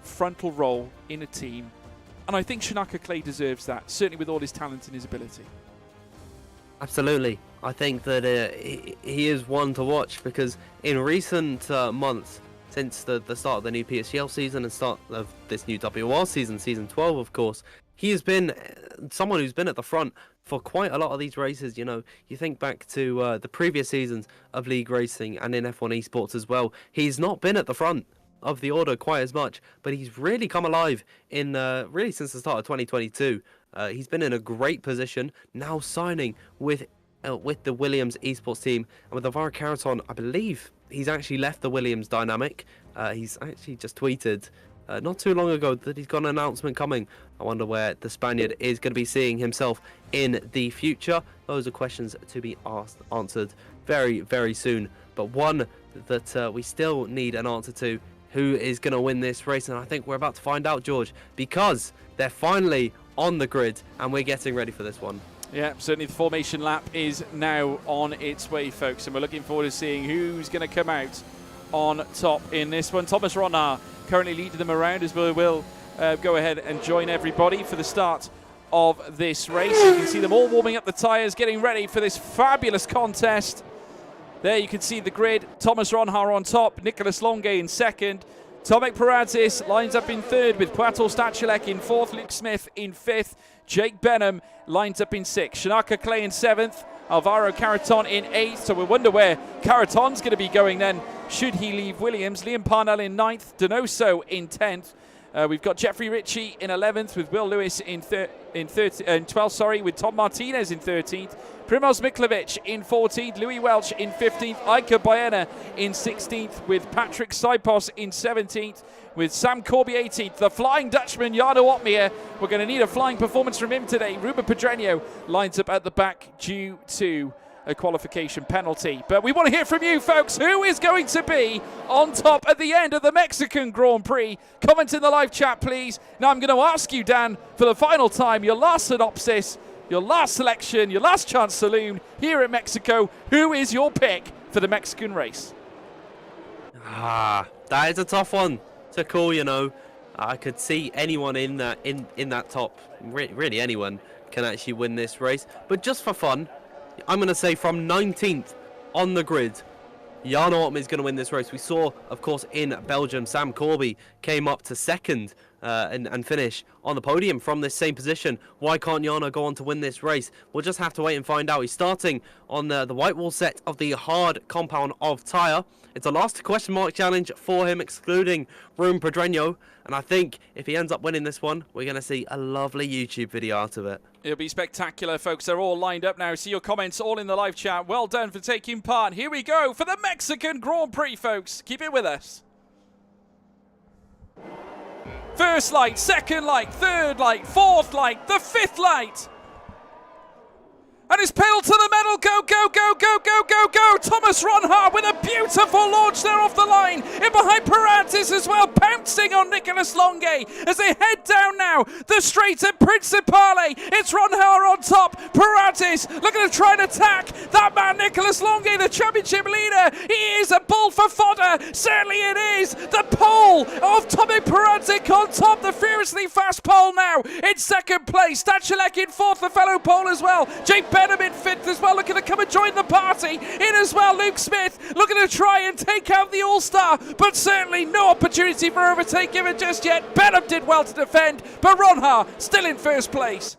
frontal role in a team. And I think Shanaka Clay deserves that, certainly with all his talent and his ability. Absolutely. I think that he is one to watch, because in recent months, since the start of the new PSGL season and start of this new WOR season, season 12, of course, he has been someone who's been at the front for quite a lot of these races. You think back to the previous seasons of League Racing and in F1 esports as well. He's not been at the front of the order quite as much, but he's really come alive in really since the start of 2022. He's been in a great position, now signing with the Williams esports team, and with Alvaro Carreton, I believe he's actually left the Williams dynamic. He's actually just tweeted not too long ago that he's got an announcement coming. I wonder where the Spaniard is going to be seeing himself in the future. Those are questions to be answered very, very soon, but one that we still need an answer to: who is going to win this race? And I think we're about to find out, George, because they're finally on the grid and we're getting ready for this one. Yeah, certainly the formation lap is now on its way, folks, and we're looking forward to seeing who's going to come out on top in this one. Thomas Ronard currently leading them around, as we will go ahead and join everybody for the start of this race. You can see them all warming up the tyres, getting ready for this fabulous contest. There you can see the grid. Thomas Ronhar on top, Nicolas Longuet in second. Tomek Paradzis lines up in third with Puato Stachulek in fourth, Luke Smith in fifth, Jake Benham lines up in sixth, Shanaka Clay in seventh, Alvaro Carreton in eighth. So we wonder where Carreton's going to be going then, should he leave Williams. Liam Parnell in ninth, Donoso in 10th. We've got Jeffrey Ritchie in 11th with Will Lewis in 12th, with Tom Martinez in 13th. Primoz Miklovic in 14th, Louis Welch in 15th, Iker Baena in 16th, with Patrick Sipos in 17th, with Sam Corby 18th, the Flying Dutchman Jarno Opmeer. We're going to need a flying performance from him today. Ruben Pedreño lines up at the back due to a qualification penalty. But we want to hear from you, folks. Who is going to be on top at the end of the Mexican Grand Prix? Comment in the live chat, please. Now I'm going to ask you, Dan, for the final time, your last synopsis, your last selection, your last chance saloon here in Mexico. Who is your pick for the Mexican race? That is a tough one. to call, you know. I could see anyone in that top, really anyone can actually win this race. But just for fun, I'm going to say from 19th on the grid, Jan Ortme is going to win this race. We saw, of course, in Belgium, Sam Corby came up to second and finish on the podium from this same position. Why can't Jana go on to win this race? We'll just have to wait and find out. He's starting on the white wall set of the hard compound of tyre. It's a last question mark challenge for him, excluding Room Pedreño. And I think if he ends up winning this one, we're going to see a lovely YouTube video out of it. It'll be spectacular, folks. They're all lined up now. See your comments all in the live chat. Well done for taking part. Here we go for the Mexican Grand Prix, folks. Keep it with us. First light, second light, third light, fourth light, the fifth light. And it's pedal to the metal. Go, go, go, go, go, go, go. Thomas Ronhaar with a beautiful launch there off the line. In behind Parantis as well, pouncing on Nicolas Longuet as they head down now the straight at Principale. It's Ronhaar on top. Parantis looking to try and attack that man, Nicolas Longuet, the championship leader. He is a bull for fodder. Certainly it is. The pole of Tomek Parantic on top. The furiously fast pole now in second place. Stachelek in fourth, the fellow pole as well. Jake Benham in fifth as well, looking to come and join the party. In as well, Luke Smith looking to try and take out the All-Star, but certainly no opportunity for overtake given just yet. Benham did well to defend, but Ronhaar still in first place.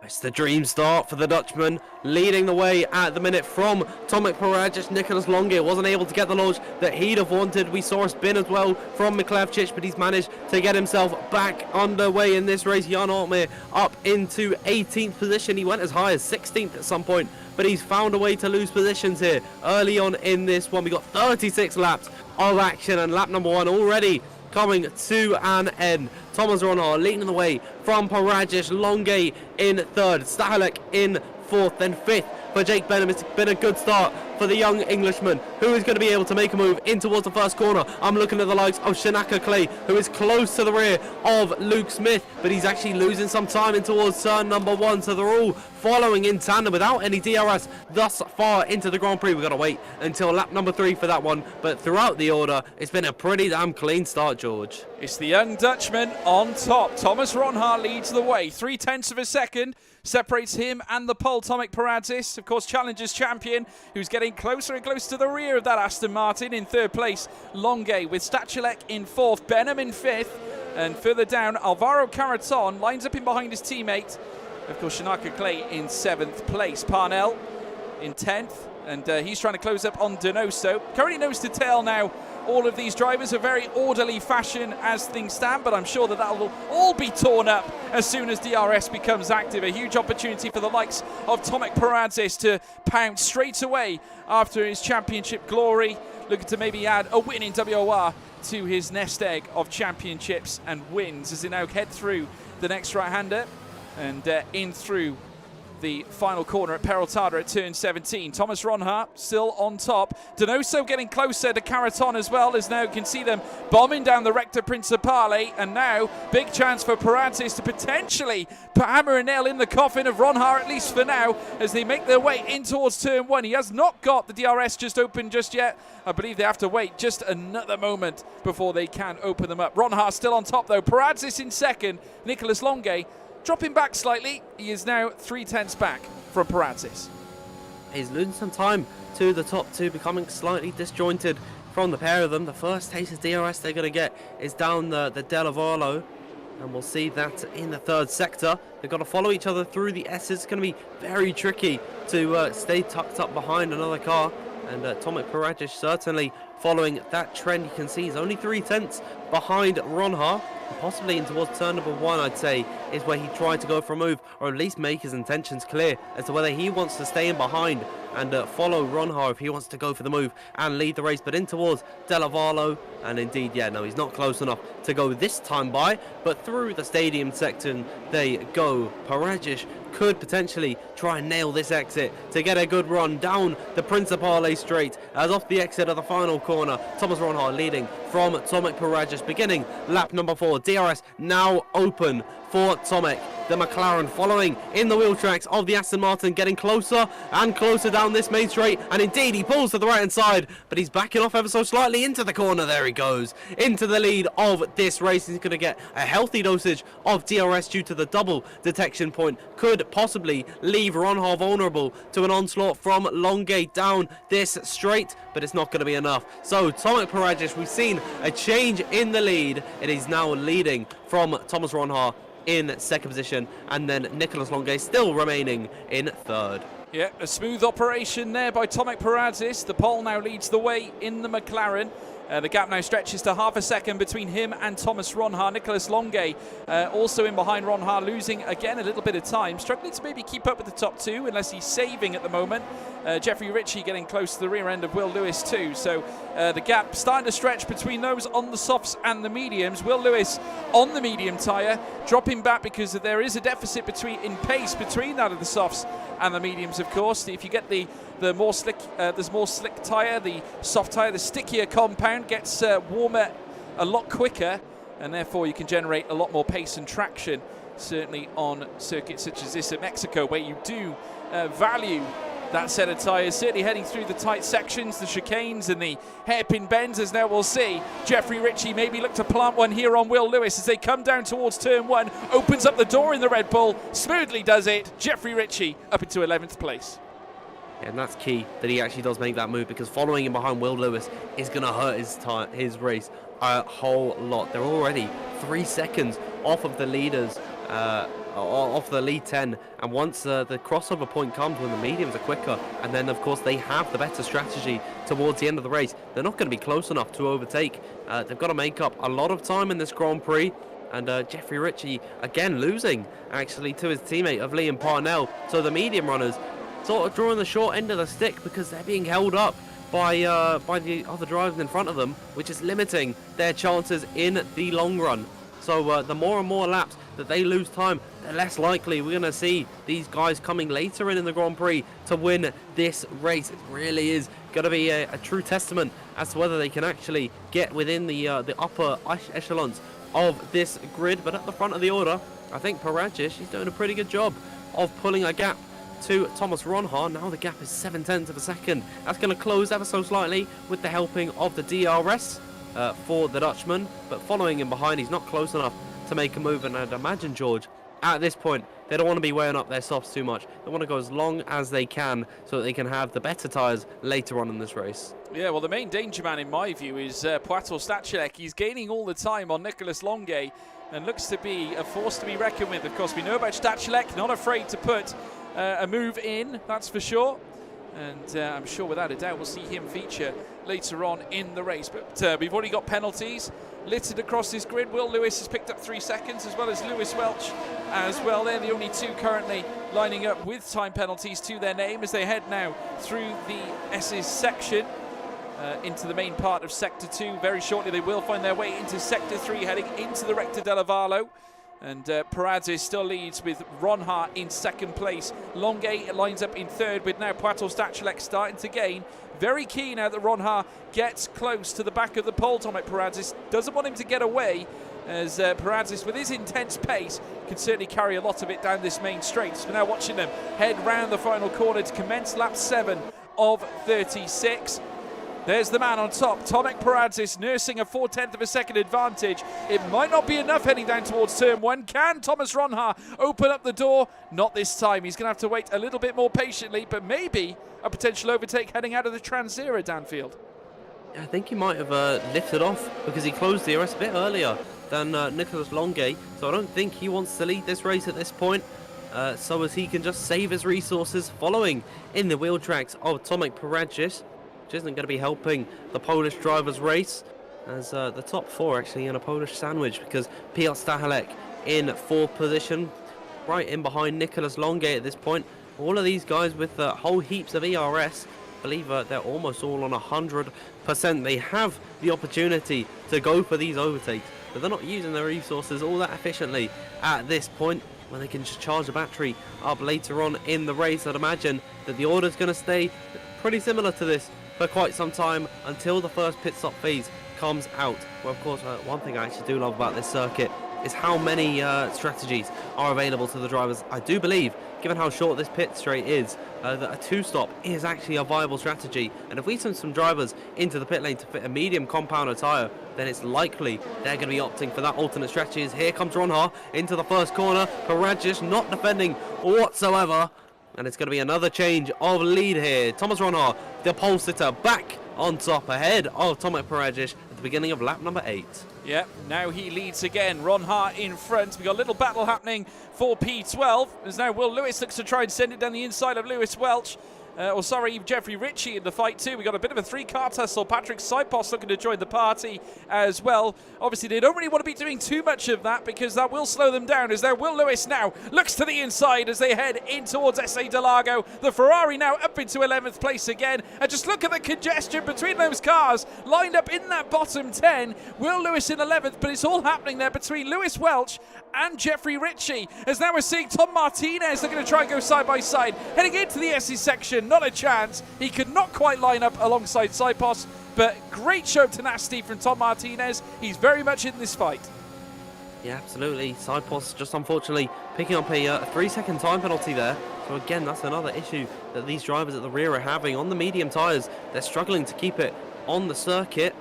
It's the dream start for the Dutchman, leading the way at the minute from Tomek Paragic. Nicolas Longuet wasn't able to get the launch that he'd have wanted. We saw a spin as well from Miklevcic, but he's managed to get himself back underway in this race. Jan Ortme up into 18th position. He went as high as 16th at some point, but he's found a way to lose positions here early on in this one. We got 36 laps of action, and lap number 1 already coming to an end. Thomas Ronhaar leading the way from Paragic, Longuet in third, Stahalek in fourth, then fifth for Jake Benham. It's been a good start for the young Englishman, who is going to be able to make a move in towards the first corner. I'm looking at the likes of Shanaka Clay, who is close to the rear of Luke Smith, but he's actually losing some time in towards turn number 1, so they're all following in tandem without any DRS thus far into the Grand Prix. We've got to wait until lap number 3 for that one, but throughout the order, it's been a pretty damn clean start, George. It's the young Dutchman on top. Thomas Ronhaar leads the way. 0.3 of a second separates him and the pole, Tomek Parantis, of course, Challengers champion, who's getting closer and closer to the rear of that Aston Martin. In third place, Longuet with Stachelek in fourth, Benham in fifth, and further down, Alvaro Caraton lines up in behind his teammate. Of course, Shanaka Clay in 7th place. Parnell in 10th, and he's trying to close up on Donoso. Currently nose to tail now. All of these drivers are very orderly fashion as things stand, but I'm sure that will all be torn up as soon as DRS becomes active. A huge opportunity for the likes of Tomek Parantis to pounce straight away after his championship glory, looking to maybe add a win in WOR to his nest egg of championships and wins as they now head through the next right-hander and in through the final corner at Peraltada at turn 17. Thomas Ronhaar still on top. Donoso getting closer to Caraton as well, as now you can see them bombing down the Recta Principale, and now big chance for Parantis to potentially put hammer and nail in the coffin of Ronhaar, at least for now, as they make their way in towards turn 1. He has not got the DRS just open just yet. I believe they have to wait just another moment before they can open them up. Ronhaar still on top though. Parantis in second. Nicolas Longuet dropping back slightly. He is now 0.3 back from Parantis. He's losing some time to the top two, becoming slightly disjointed from the pair of them. The first taste of DRS they're going to get is down the Della Varlo, and we'll see that in the third sector. They've got to follow each other through the S's. It's going to be very tricky to stay tucked up behind another car, and Tomek Paragic certainly following that trend. You can see he's only 0.3 behind Ronhaar. Possibly in towards turn number 1, I'd say, is where he tried to go for a move, or at least make his intentions clear as to whether he wants to stay in behind and follow Ronhaar if he wants to go for the move and lead the race. But in towards Della Varlo, and indeed, yeah, no, he's not close enough to go this time by, but through the stadium section they go. Paragic could potentially try and nail this exit to get a good run down the Principale straight, as off the exit of the final corner, Thomas Ronhaar leading from Tomek Paragic, beginning lap number 4. DRS now open for Tomek the McLaren following in the wheel tracks of the Aston Martin, getting closer and closer down this main straight, and indeed he pulls to the right hand side, but he's backing off ever so slightly into the corner. There he goes, into the lead of this race. He's going to get a healthy dosage of DRS due to the double detection point. Could possibly leave Ronha vulnerable to an onslaught from Longay down this straight, but it's not going to be enough. So Tomek Paragic, we've seen a change in the lead. It is now leading from Thomas Ronha in second position, and then Nicholas Longay still remaining in third. Yeah, a smooth operation there by Tomek Paradzic. The pole now leads the way in the McLaren. The gap now stretches to half a second between him and Thomas Ronha. Nicholas Longay also in behind Ronha, losing again a little bit of time, struggling to maybe keep up with the top two unless he's saving at the moment. Jeffrey Ritchie getting close to the rear end of Will Lewis too. So the gap starting to stretch between those on the softs and the mediums. Will Lewis on the medium tyre, dropping back because there is a deficit in pace between that of the softs and the mediums, of course. If you get the more slick, there's more slick tyre, the soft tyre, the stickier compound gets warmer a lot quicker, and therefore you can generate a lot more pace and traction, certainly on circuits such as this at Mexico, where you do value that set of tyres, certainly heading through the tight sections, the chicanes and the hairpin bends, as now we'll see. Jeffrey Ritchie maybe look to plant one here on Will Lewis as they come down towards turn one, opens up the door in the Red Bull, smoothly does it. Jeffrey Ritchie up into 11th place. Yeah, and that's key that he actually does make that move, because following him behind Will Lewis is going to hurt his race a whole lot. They're already 3 seconds off of the leaders, off the lead 10, and once the crossover point comes when the mediums are quicker, and then of course they have the better strategy towards the end of the race, they're not going to be close enough to overtake. They've got to make up a lot of time in this Grand Prix. And Jeffrey Ritchie again losing actually to his teammate of Liam Parnell. So the medium runners sort of drawing the short end of the stick because they're being held up by the other drivers in front of them, which is limiting their chances in the long run. So the more and more laps that they lose time, the less likely we're going to see these guys coming later in the Grand Prix to win this race. It really is going to be a true testament as to whether they can actually get within the upper echelons of this grid. But at the front of the order, I think Paragic, he's doing a pretty good job of pulling a gap to Thomas Ronha. Now the gap is 0.7 of a second. That's going to close ever so slightly with the helping of the DRS for the Dutchman, but following him behind, he's not close enough to make a move. And I'd imagine, George, at this point they don't want to be weighing up their softs too much. They want to go as long as they can so that they can have the better tyres later on in this race. Yeah, well, the main danger man in my view is Poato Stachilek. He's gaining all the time on Nicholas Longay and looks to be a force to be reckoned with. Of course, we know about Stachilek, not afraid to put a move in, that's for sure. And I'm sure without a doubt we'll see him feature later on in the race. But we've already got penalties littered across this grid. Will Lewis has picked up 3 seconds, as well as Lewis Welch as well. They're the only two currently lining up with time penalties to their name as they head now through the S's section into the main part of Sector 2. Very shortly they will find their way into Sector 3, heading into the Recta della Vallo. And Paradzic still leads with Ronha in second place. Longay lines up in third, with now Poato Stachilek starting to gain. Very key now that Ronha gets close to the back of the pole. Tomek Paradzic doesn't want him to get away, as Paradzic, with his intense pace, can certainly carry a lot of it down this main straight. So we're now watching them head round the final corner to commence lap 7 of 36. There's the man on top, Tomek Paradzic, nursing a 0.4 of a second advantage. It might not be enough heading down towards turn 1. Can Thomas Ronha open up the door? Not this time. He's going to have to wait a little bit more patiently, but maybe a potential overtake heading out of the Tranzera downfield. I think he might have lifted off because he closed the DRS a bit earlier than Nicholas Longay. So I don't think he wants to lead this race at this point, so as he can just save his resources following in the wheel tracks of Tomek Paradzic, which isn't going to be helping the Polish drivers race, as the top 4 actually in a Polish sandwich, because Piotr Stachilek in 4th position, right in behind Nicholas Longay at this point. All of these guys with whole heaps of ERS. I believe they're almost all on 100%. They have the opportunity to go for these overtakes, but they're not using their resources all that efficiently at this point, when they can just charge the battery up later on in the race. I'd imagine that the order's going to stay pretty similar to this for quite some time until the first pit stop phase comes out. Well, of course, one thing I actually do love about this circuit is how many strategies are available to the drivers. I do believe, given how short this pit straight is, that a two-stop is actually a viable strategy. And if we send some drivers into the pit lane to fit a medium compounder tyre, then it's likely they're going to be opting for that alternate strategy. As here comes Ronha into the first corner. Paragic not defending whatsoever. And it's going to be another change of lead here. Thomas Ronha, the pole sitter, back on top ahead of Tomek Paragic at the beginning of lap number 8. Yeah, now he leads again. Ron Hart in front. We got a little battle happening for P12. As now Will Lewis looks to try and send it down the inside of Lewis Welch. Jeffrey Ritchie in the fight too. We got a bit of a 3-car tussle. Patrick Sipos looking to join the party as well. Obviously, they don't really want to be doing too much of that because that will slow them down. As there, Will Lewis now looks to the inside as they head in towards SA Delago. The Ferrari now up into 11th place again. And just look at the congestion between those cars lined up in that bottom 10. Will Lewis in 11th, but it's all happening there between Lewis Welch and Jeffrey Ritchie. As now we're seeing Tom Martinez looking to try and go side by side. Heading into the SE section, not a chance. He could not quite line up alongside Sipos, but great show of tenacity from Tom Martinez. He's very much in this fight. Yeah, absolutely. Sipos just unfortunately picking up a 3-second time penalty there. So again, that's another issue that these drivers at the rear are having on the medium tyres. They're struggling to keep it on the circuit.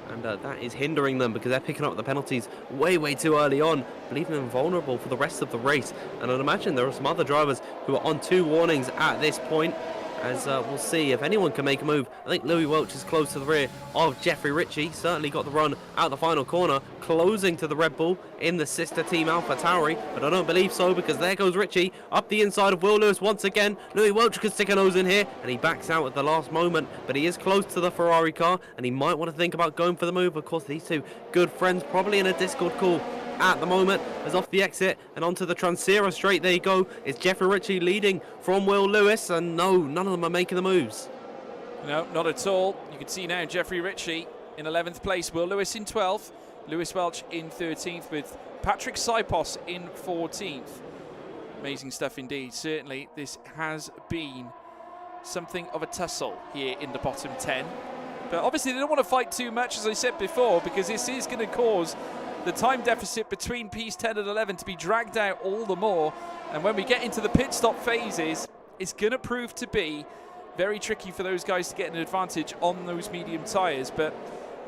And that is hindering them because they're picking up the penalties way too early on, leaving them vulnerable for the rest of the race. And I'd imagine there are some other drivers who are on 2 warnings at this point, as we'll see if anyone can make a move. I think Louis Welch is close to the rear of Jeffrey Ritchie. Certainly got the run out the final corner, closing to the Red Bull in the sister team Alpha Tauri. But I don't believe so because there goes Ritchie up the inside of Will Lewis once again. Louis Welch could stick a nose in here and he backs out at the last moment. But he is close to the Ferrari car and he might want to think about going for the move. Of course, these two good friends probably in a Discord call at the moment, as off the exit and onto the Transera straight. There you go. It's Jeffrey Ritchie leading from Will Lewis, and no, none of them are making the moves. No, not at all. You can see now Jeffrey Ritchie in 11th place, Will Lewis in 12th, Lewis Welch in 13th, with Patrick Sipos in 14th. Amazing stuff indeed. Certainly this has been something of a tussle here in the bottom 10. But obviously they don't want to fight too much, as I said before, because this is going to cause the time deficit between P's 10 and 11 to be dragged out all the more. And when we get into the pit stop phases, it's going to prove to be very tricky for those guys to get an advantage on those medium tyres. But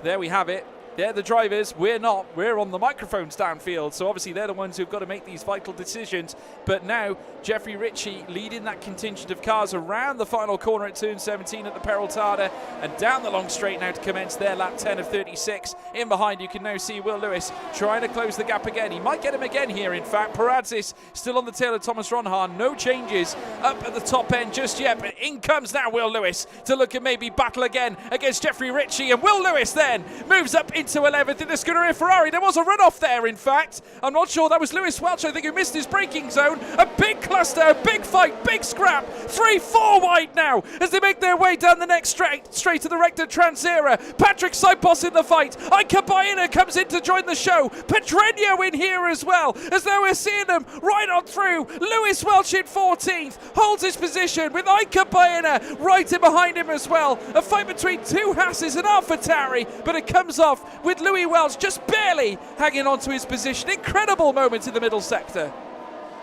there we have it. They're the drivers. We're not. We're on the microphones downfield. So obviously they're the ones who've got to make these vital decisions. But now Jeffrey Ritchie leading that contingent of cars around the final corner at turn 17 at the Peraltada and down the long straight now to commence their lap 10 of 36. In behind you can now see Will Lewis trying to close the gap again. He might get him again here, in fact. Paradzis still on the tail of Thomas Ronhan. No changes up at the top end just yet. But in comes now Will Lewis to look at maybe battle again against Jeffrey Ritchie. And Will Lewis then moves up into 11th in the Scuderia Ferrari. There was a runoff there, in fact. I'm not sure. That was Lewis Welch, I think, who missed his braking zone. A big cluster, a big fight, big scrap. 3-4 wide now as they make their way down the next straight to the Rector Transera. Patrick Sipos in the fight. Iker Baena comes in to join the show. Pedreño in here as well, as though we're seeing them right on through. Lewis Welch in 14th holds his position with Iker Baena right in behind him as well. A fight between 2 Hasses and AlphaTauri, but it comes off with Louis Welch just barely hanging on to his position. Incredible moment in the middle sector.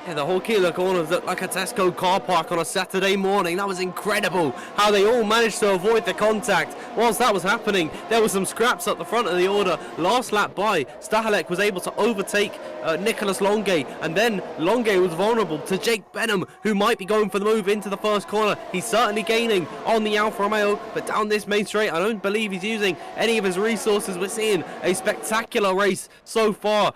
Yeah, the whole Keeler corners looked like a Tesco car park on a Saturday morning. That was incredible how they all managed to avoid the contact. Whilst that was happening, there were some scraps at the front of the order. Last lap by, Stahalek was able to overtake Nicholas Longue, and then Longue was vulnerable to Jake Benham, who might be going for the move into the first corner. He's certainly gaining on the Alfa Romeo, but down this main straight, I don't believe he's using any of his resources. We're seeing a spectacular race so far.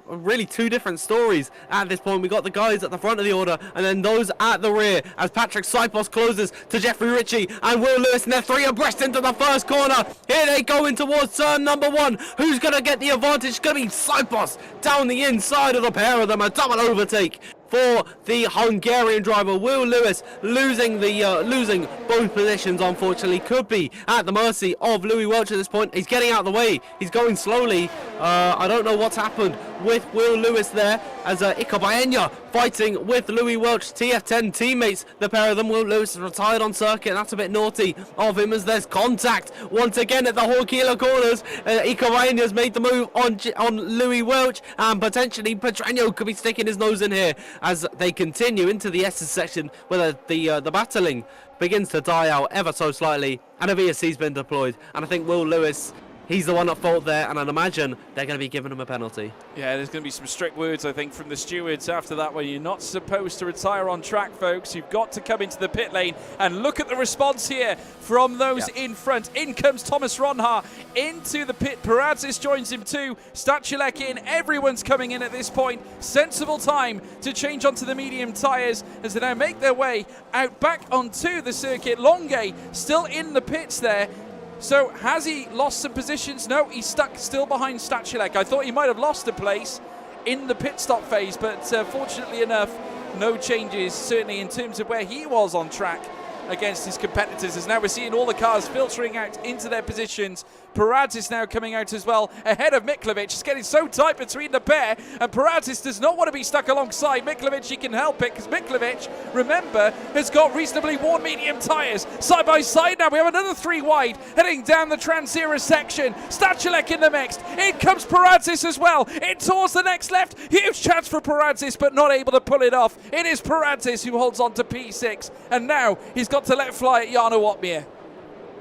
Really 2 different stories at this point. We got the guys at the front of the order and then those at the rear as Patrick Sipos closes to Jeffrey Ritchie and Will Lewis, and they're 3 abreast into the first corner. Here they go in towards turn number 1. Who's going to get the advantage? It's going to be Sipos down the inside of the pair of them. A double overtake for the Hungarian driver. Will Lewis losing both positions, unfortunately, could be at the mercy of Louis Welch at this point. He's getting out of the way. He's going slowly. I don't know what's happened with Will Lewis there, as Ikabaenya fighting with Louis Welch, TF10 teammates. The pair of them. Will Lewis is retired on circuit, and that's a bit naughty of him, as there's contact once again at the Horkila corners. Ikabaenya's made the move on Louis Welch, and potentially Pedreño could be sticking his nose in here as they continue into the S's section, where the battling begins to die out ever so slightly, and a VSC's been deployed. And I think Will Lewis, he's the one at fault there, and I'd imagine they're going to be giving him a penalty. Yeah, there's going to be some strict words, I think, from the stewards after that one. You're not supposed to retire on track, folks. You've got to come into the pit lane, and look at the response here from those in front. In comes Thomas Ronha into the pit. Paradzis joins him too. Stachulek in. Everyone's coming in at this point. Sensible time to change onto the medium tyres as they now make their way out back onto the circuit. Longue still in the pits there. So has he lost some positions? No, he's stuck still behind Stachulek. I thought he might have lost a place in the pit stop phase, but fortunately enough, no changes, certainly in terms of where he was on track against his competitors, as now we're seeing all the cars filtering out into their positions. Paradzis now coming out as well, ahead of Miklovic. It's getting so tight between the pair, and Paradzis does not want to be stuck alongside Miklovic. He can help it, because Miklovic, remember, has got reasonably worn medium tyres. Side by side now, we have another 3 wide, heading down the Transira section. Stachulek in the mix. In comes Paradzis as well, in towards the next left. Huge chance for Paradzis, but not able to pull it off. It is Paradzis who holds on to P6, and now he's got to let fly at Jarno Opmeer.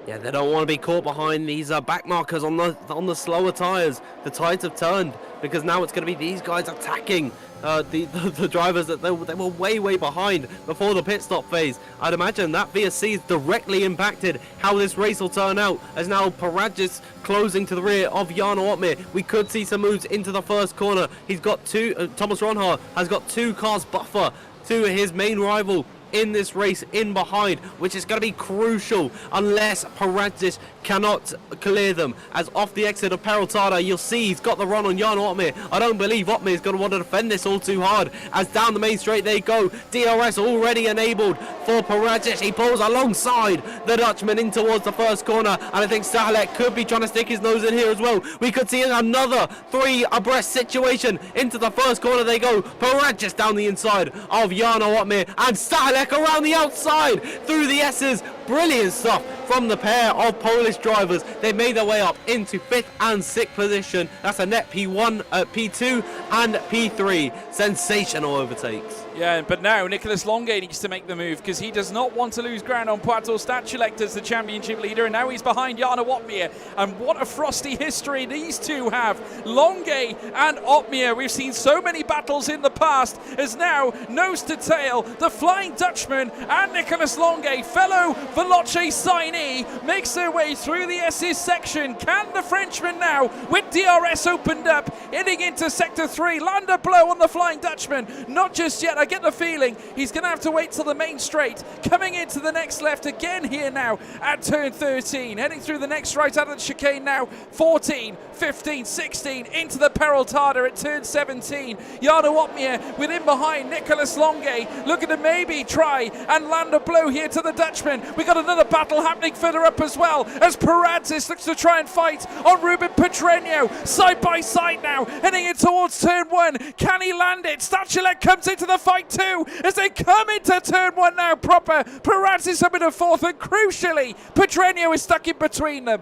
Yeah, they don't want to be caught behind these back markers on the slower tyres. The tides have turned, because now it's going to be these guys attacking the drivers that they were way behind before the pit stop phase. I'd imagine that VSC is directly impacted how this race will turn out, as now Paradzis closing to the rear of Jarno Opmeer. We could see some moves into the first corner. He's got Thomas Ronha has got 2 cars buffer to his main rival in this race in behind, which is going to be crucial unless Paradzis cannot clear them. As off the exit of Peraltada, you'll see he's got the run on Jarno Opmeer. I don't believe Opmeer is going to want to defend this all too hard, as down the main straight they go. DRS already enabled for Paradzis. He pulls alongside the Dutchman in towards the first corner, and I think Stachulek could be trying to stick his nose in here as well. We could see another 3 abreast situation. Into the first corner they go. Paradzis down the inside of Jarno Opmeer, and Stachulek around the outside through the S's. Brilliant stuff from the pair of Polish drivers. They made their way up into 5th and 6th position. That's a net P1, P2 and P3. Sensational overtakes. Yeah, but now Nicolas Longue needs to make the move, because he does not want to lose ground on Poitou. Stachulek as the championship leader, and now he's behind Jarno Opmeer. And what a frosty history these two have. Longue and Opmeer. We've seen so many battles in the past, as now, nose to tail, the Flying Dutchman and Nicolas Longue, fellow Veloce signee, makes their way through the S's section. Can the Frenchman now, with DRS opened up, heading into Sector 3, land a blow on the Flying Dutchman? Not just yet. I get the feeling he's going to have to wait till the main straight. Coming into the next left again here now at turn 13. Heading through the next right out of the chicane now. 14, 15, 16 into the Peraltada at turn 17. Jarno Opmeer within behind Nicolas Longue, looking to maybe try and land a blow here to the Dutchman. We got another battle happening further up as well, as Paradzis looks to try and fight on Ruben Pedreño. Side by side now, heading in towards turn 1. Can he land it? Stachulek comes into the fight too, as they come into turn 1 now proper. Paradzis up in a 4th, and crucially, Pedreño is stuck in between them.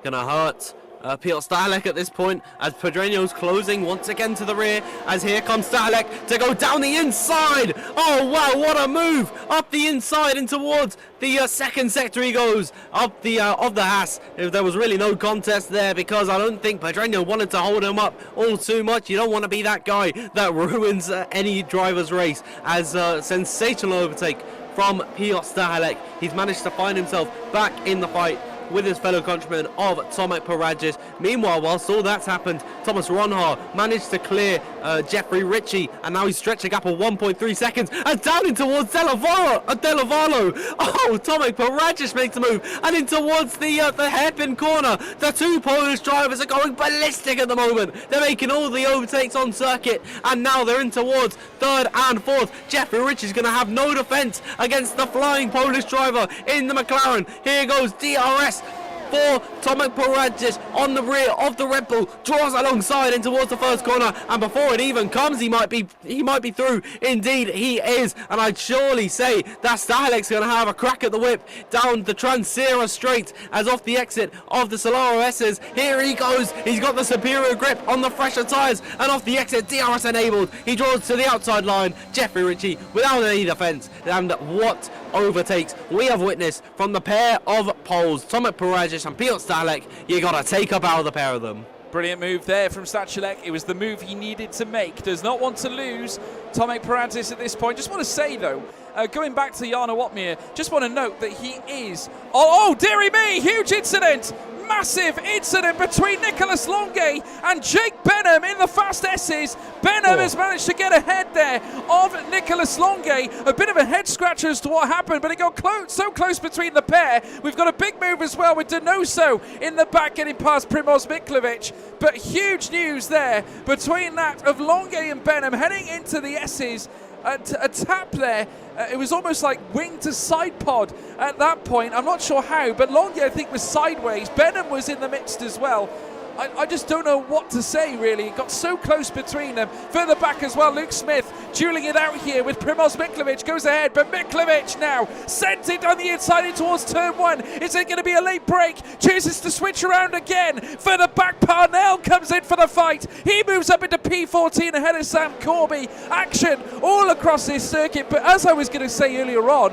Gonna hurt Piotr Stachulek at this point, as Pedreño's closing once again to the rear, as here comes Stachulek to go down the inside. Oh wow, what a move! Up the inside and towards the second sector he goes, up the of the Haas. There was really no contest there, because I don't think Pedreño wanted to hold him up all too much. You don't want to be that guy that ruins any driver's race. As sensational overtake from Piotr Stachulek. He's managed to find himself back in the fight with his fellow countryman of Tomek Paradzis. Meanwhile, whilst all that's happened, Thomas Ronha managed to clear Jeffrey Ritchie, and now he's stretched a gap of 1.3 seconds, and down in towards Delavallo. Oh, Tomek Paradzis makes a move, and in towards the hairpin corner. The 2 Polish drivers are going ballistic at the moment. They're making all the overtakes on circuit, and now they're in towards 3rd and 4th. Jeffrey Ritchie's going to have no defense against the flying Polish driver in the McLaren. Here goes DRS. for Tomek Poradzic on the rear of the Red Bull, draws alongside in towards the first corner, and before it even comes, he might be through. Indeed, he is, and I'd surely say that Stahelek's going to have a crack at the whip down the Transira straight as off the exit of the Solaro S's. Here he goes. He's got the superior grip on the fresher tyres, and off the exit, DRS enabled. He draws to the outside line. Jeffrey Ritchie without any defence, and what overtakes we have witnessed from the pair of poles, Tomek Poradzic and Piotr Stahelek. You got to take up out of the pair of them. Brilliant move there from Stachelek. It was the move he needed to make. Does not want to lose Tomek Poradzic at this point. Just want to say, though, going back to Jarno Wotmir, just want to note that he is... Oh, dearie me! Huge incident! Massive incident between Nicholas Longuet and Jake Benham in the fast S's. Benham has managed to get ahead there of Nicholas Longuet. A bit of a head scratcher as to what happened, but it got so close between the pair. We've got a big move as well with Donoso in the back getting past Primoz Miklovic. But huge news there between that of Longuet and Benham heading into the S's. A tap there. It was almost like wing to side pod at that point. I'm not sure how, but Longuet, I think, was sideways. Benham was in the midst as well. I just don't know what to say, really. It got so close between them. Further back as well, Luke Smith dueling it out here with Primoz Miklovic. Goes ahead, but Miklovic now sends it down the inside in towards turn one. Is it going to be a late break? Chooses to switch around again. Further back, Parnell comes in for the fight. He moves up into P14 ahead of Sam Corby. Action all across this circuit. But as I was going to say earlier on,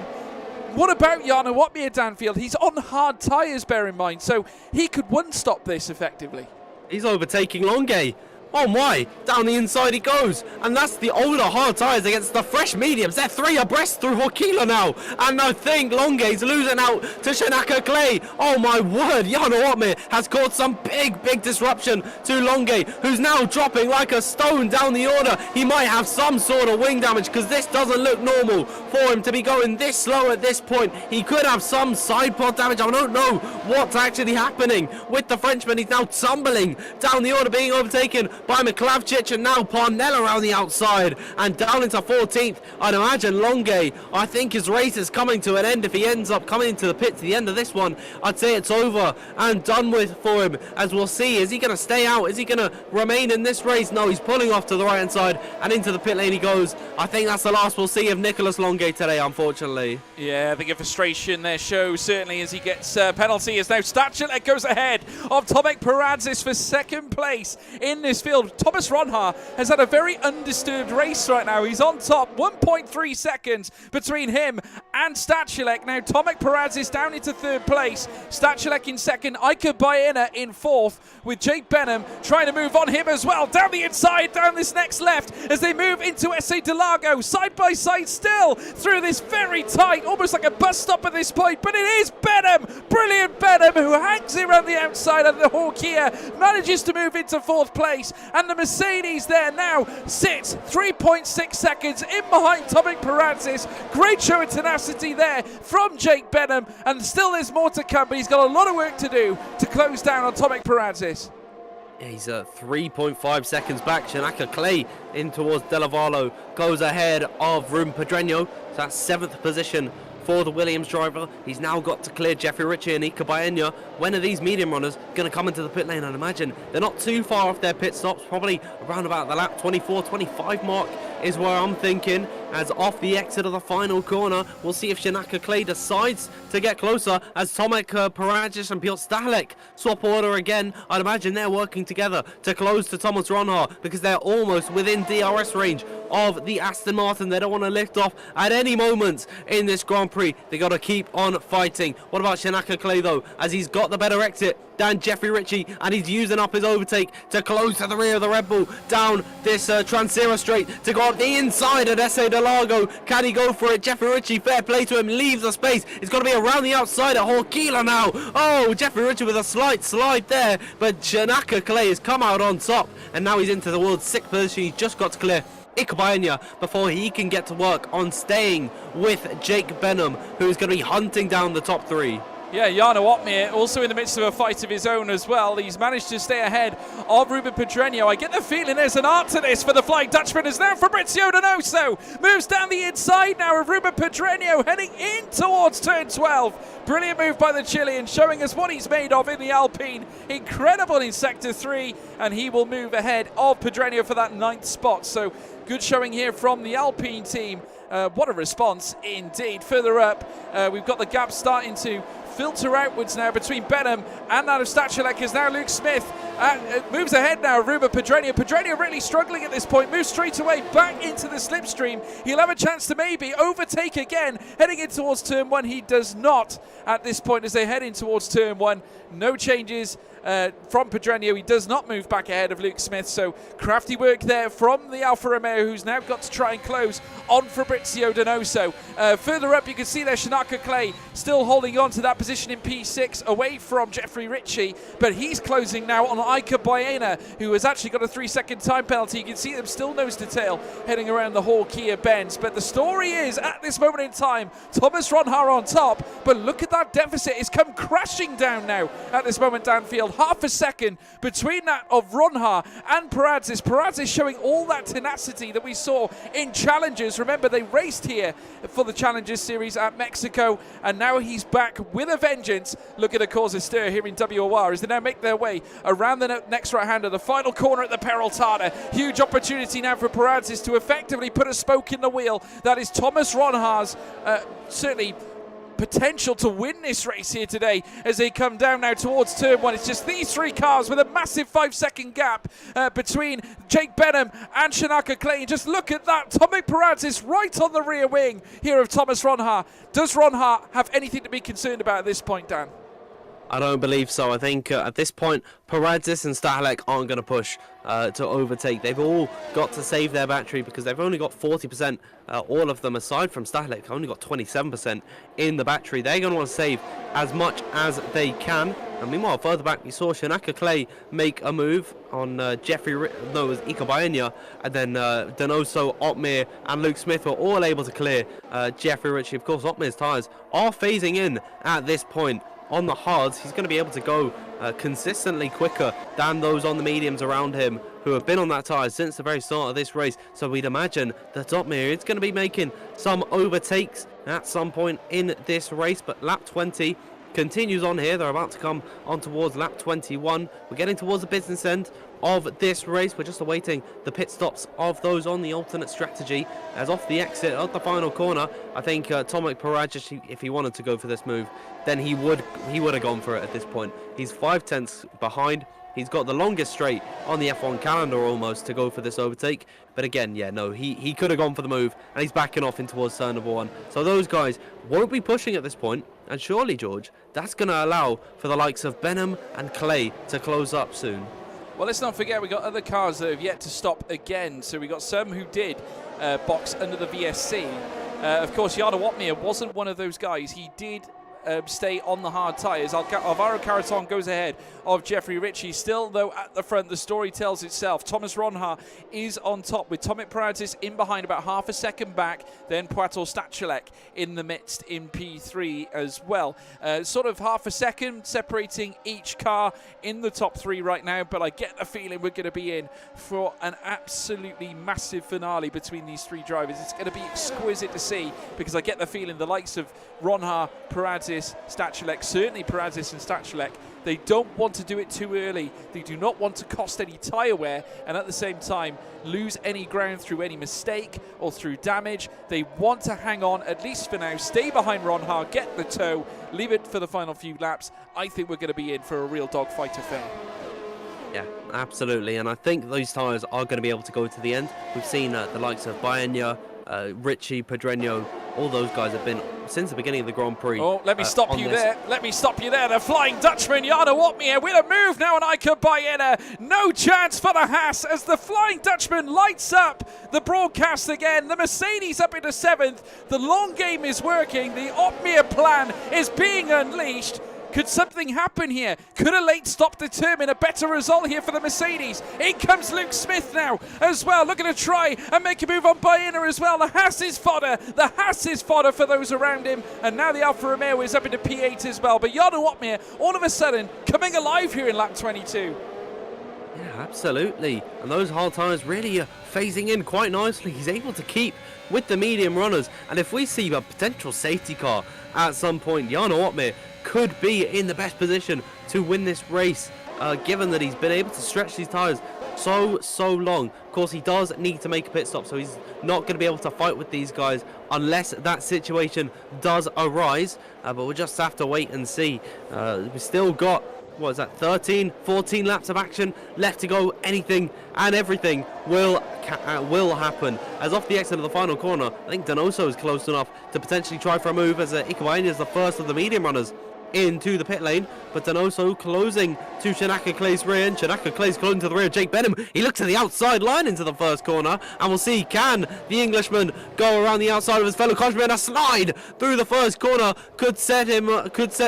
what about Jarno Wotmir Danfield? He's on hard tyres, bear in mind, so he could one-stop this effectively. He's overtaking Longuet. Oh my, down the inside he goes. And that's the older hard tyres against the fresh mediums. They're three abreast through Horkila now. And I think Longuet's losing out to Shanaka Clay. Oh my word, Jarno Wotmir has caused some big disruption to Longuet, who's now dropping like a stone down the order. He might have some sort of wing damage because this doesn't look normal for him to be going this slow at this point. He could have some side pod damage. I don't know what's actually happening with the Frenchman. He's now tumbling down the order, being overtaken by Miklavcic, and now Parnell around the outside and down into 14th. I'd imagine Longuet, I think his race is coming to an end. If he ends up coming into the pit to the end of this one, I'd say it's over and done with for him, as we'll see. Is he going to stay out? Is he going to remain in this race? No, he's pulling off to the right hand side and into the pit lane he goes. I think that's the last we'll see of Nicholas Longuet today, unfortunately. Yeah, I think a frustration there shows certainly as he gets penalty, as now Stachelek goes ahead of Tomek Poradzic for second place in this field. Thomas Ronha has had a very undisturbed race right now. He's on top, 1.3 seconds between him and Stachelek. Now Tomek Poradzic down into third place, Stachelek in second, Iker Baena in fourth, with Jake Benham trying to move on him as well. Down the inside, down this next left, as they move into SA Delago, side by side still, through this very tight, almost like a bus stop at this point, but it is Benham, brilliant Benham, who hangs it around the outside of the Horkia, manages to move into fourth place, and the Mercedes there now sits 3.6 seconds in behind Tomek Poradzic. Great show of tenacity there from Jake Benham, and still there's more to come, but he's got a lot of work to do to close down on Tomek Poradzic. Yeah, he's 3.5 seconds back. Shanaka Clay in towards Delavallo goes ahead of Ruben Pedreño. So that's 7th position for the Williams driver. He's now got to clear Jeffrey Ritchie and Iker Baena. When are these medium runners going to come into the pit lane? I'd imagine they're not too far off their pit stops, probably around about the lap 24-25 mark is where I'm thinking. As off the exit of the final corner, we'll see if Shanaka Clay decides to get closer as Tomek Poradzic and Piotr Stahelek swap order again. I'd imagine they're working together to close to Thomas Ronha because they're almost within DRS range of the Aston Martin. They don't want to lift off at any moment in this Grand Prix. They got to keep on fighting. What about Shanaka Clay though, as he's got the better exit than Jeffrey Ritchie, and he's using up his overtake to close to the rear of the Red Bull down this Transira straight to go up the inside at SA Delago. Can he go for it? Jeffrey Ritchie, fair play to him, leaves the space. It's got to be around the outside at Horkila now. Oh, Jeffrey Ritchie with a slight slide there, but Shanaka Clay has come out on top, and now he's into the world's 6th position. He's just got to clear Iker Baena before he can get to work on staying with Jake Benham, who's going to be hunting down the top 3. Yeah, Jarno Ottmeier also in the midst of a fight of his own as well. He's managed to stay ahead of Ruben Pedreño. I get the feeling there's an art to this for the Flying Dutchman as now Fabrizio Donoso moves down the inside now of Ruben Pedreño, heading in towards turn 12. Brilliant move by the Chilean, showing us what he's made of in the Alpine. Incredible in Sector 3, and he will move ahead of Pedreño for that 9th spot. So good showing here from the Alpine team. What a response indeed. Further up, we've got the gap starting to filter outwards now between Benham and that of Stachulek as now Luke Smith moves ahead now. Ruben Pedreño. Pedreño really struggling at this point. Moves straight away back into the slipstream. He'll have a chance to maybe overtake again. Heading in towards turn 1. He does not at this point as they head in towards turn 1. No changes from Pedreño. He does not move back ahead of Luke Smith. So crafty work there from the Alfa Romeo, who's now got to try and close on Fabrizio Donoso. Further up, you can see there Shanaka Clay still holding on to that position in P6 away from Jeffrey Ritchie, but he's closing now on Iker Baena, who has actually got a 3-second time penalty. You can see them still nose to tail heading around the Hall Kia bends. But the story is, at this moment in time, Thomas Ronhaar on top, but look at that deficit. It's come crashing down now at this moment downfield. Half a second between that of Ronhaar and Paradzis. Paradzis showing all that tenacity that we saw in Challengers. Remember, they raced here for the Challengers series at Mexico, and now he's back with a vengeance. Looking to cause a stir here in WOR as they now make their way around the next right-hander, the final corner at the Peraltada. Huge opportunity now for Paradzis to effectively put a spoke in the wheel. That is Thomas Ronhaar's certainly potential to win this race here today as they come down now towards turn 1. It's just these 3 cars with a massive 5-second gap between Jake Benham and Shanaka Clay. Just look at that. Tomek Paradzis right on the rear wing here of Thomas Ronhaar. Does Ronhaar have anything to be concerned about at this point, Dan? I don't believe so. I think at this point, Paradzis and Stachulek aren't going to push to overtake. They've all got to save their battery because they've only got 40%. All of them, aside from Stachulek, only got 27% in the battery. They're going to want to save as much as they can. And meanwhile, further back, we saw Shanaka Clay make a move on it was Iker Baena, and then Donoso, Ottmeier, and Luke Smith were all able to clear Jeffrey Ritchie. Of course, Ottmeier's tyres are phasing in at this point. On the hards, he's going to be able to go consistently quicker than those on the mediums around him who have been on that tyre since the very start of this race. So we'd imagine that Ottmeier is going to be making some overtakes at some point in this race. But lap 20 continues on here. They're about to come on towards lap 21. We're getting towards the business end of this race. We're just awaiting the pit stops of those on the alternate strategy. As off the exit of the final corner, I think Tomek Paradzis, if he wanted to go for this move, then he would have gone for it at this point. He's 5/10 behind. He's got the longest straight on the F1 calendar almost to go for this overtake. But again, yeah, no, he could have gone for the move, and he's backing off in towards turn number 1. So those guys won't be pushing at this point. And surely, George, that's going to allow for the likes of Benham and Clay to close up soon. Well, let's not forget, we got other cars that have yet to stop again. So we got some who did box under the VSC. Of course, Jarno Ottmeier wasn't one of those guys. He did stay on the hard tyres. Alvaro Caraton goes ahead of Jeffrey Ritchie. Still, though, at the front, the story tells itself. Thomas Ronhaar is on top with Tomek Paradzis in behind, about half a second back. Then Puato Stachulek in the midst in P3 as well. Sort of half a second separating each car in the top 3 right now, but I get the feeling we're going to be in for an absolutely massive finale between these 3 drivers. It's going to be exquisite to see, because I get the feeling the likes of Ronhaar, Paradzis, Stachulek, certainly Paradzis and Stachulek, they don't want to do it too early. They do not want to cost any tyre wear and at the same time lose any ground through any mistake or through damage. They want to hang on, at least for now, stay behind Ronhaar, get the tow, leave it for the final few laps. I think we're going to be in for a real dogfight affair. Yeah, absolutely, and I think those tyres are going to be able to go to the end. We've seen the likes of Baena, Ritchie, Pedreño, all those guys have been since the beginning of the Grand Prix. Oh, let me stop you there. Let me stop you there. The Flying Dutchman, Jarno Ottmeier, with a move now on Iker Baena. No chance for the Haas as the Flying Dutchman lights up the broadcast again. The Mercedes up into 7th. The long game is working. The Ottmeier plan is being unleashed. Could something happen here? Could a late stop determine a better result here for the Mercedes? In comes Luke Smith now as well, looking to try and make a move on Baena as well. The Haas is fodder. The Haas is fodder for those around him. And now the Alfa Romeo is up into P8 as well. But Jarno Opmeer, all of a sudden, coming alive here in lap 22. Yeah, absolutely. And those hard tyres really are phasing in quite nicely. He's able to keep with the medium runners. And if we see a potential safety car at some point, Jarno Opmeer could be in the best position to win this race, given that he's been able to stretch these tyres so long. Of course, he does need to make a pit stop, so he's not going to be able to fight with these guys unless that situation does arise. But we'll just have to wait and see. We've still got, what is that, 13, 14 laps of action left to go. Anything and everything will happen. As off the exit of the final corner, I think Donoso is close enough to potentially try for a move, as Ikawaini is the first of the medium runners into the pit lane, but Donoso closing to Shanaka Clay's rear, and Shanaka Clay's closing to the rear of Jake Benham. He looks to the outside line into the first corner, and we'll see, can the Englishman go around the outside of his fellow countryman? A slide through the first corner could set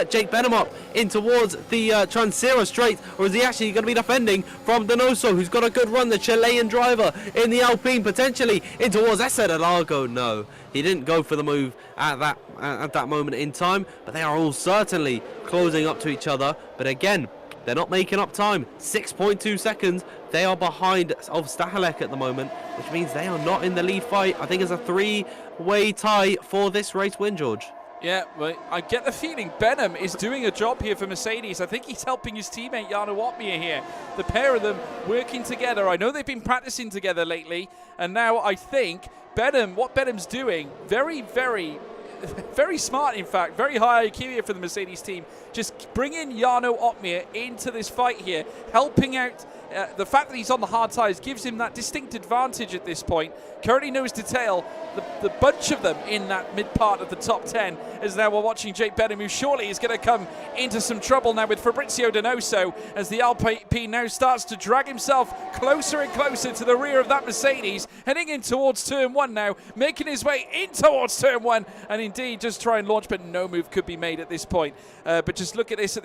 Jake Benham up in towards the Transira straight, or is he actually going to be defending from Donoso, who's got a good run, the Chilean driver in the Alpine, potentially in towards Esser Largo? No, he didn't go for the move at that moment in time, but they are all certainly closing up to each other. But again, they're not making up time. 6.2 seconds they are behind of Stahelek at the moment, which means they are not in the lead fight. I think it's a three-way tie for this race win, George. Yeah, well, I get the feeling Benham is doing a job here for Mercedes. I think he's helping his teammate Jarno Opmeer here. The pair of them working together. I know they've been practicing together lately, and now I think what Benham's doing, very, very, very smart, in fact, very high IQ here for the Mercedes team. Just bringing Jarno Opmeer into this fight here, helping out. The fact that he's on the hard tyres gives him that distinct advantage at this point. Currently knows to tail the bunch of them in that mid part of the top 10, as now we're watching Jake Benham, who surely is going to come into some trouble now with Fabrizio Donoso, as the Alpine now starts to drag himself closer and closer to the rear of that Mercedes, heading in towards turn 1 now, making his way in towards turn 1, and indeed just try and launch, but no move could be made at this point. But just look at this at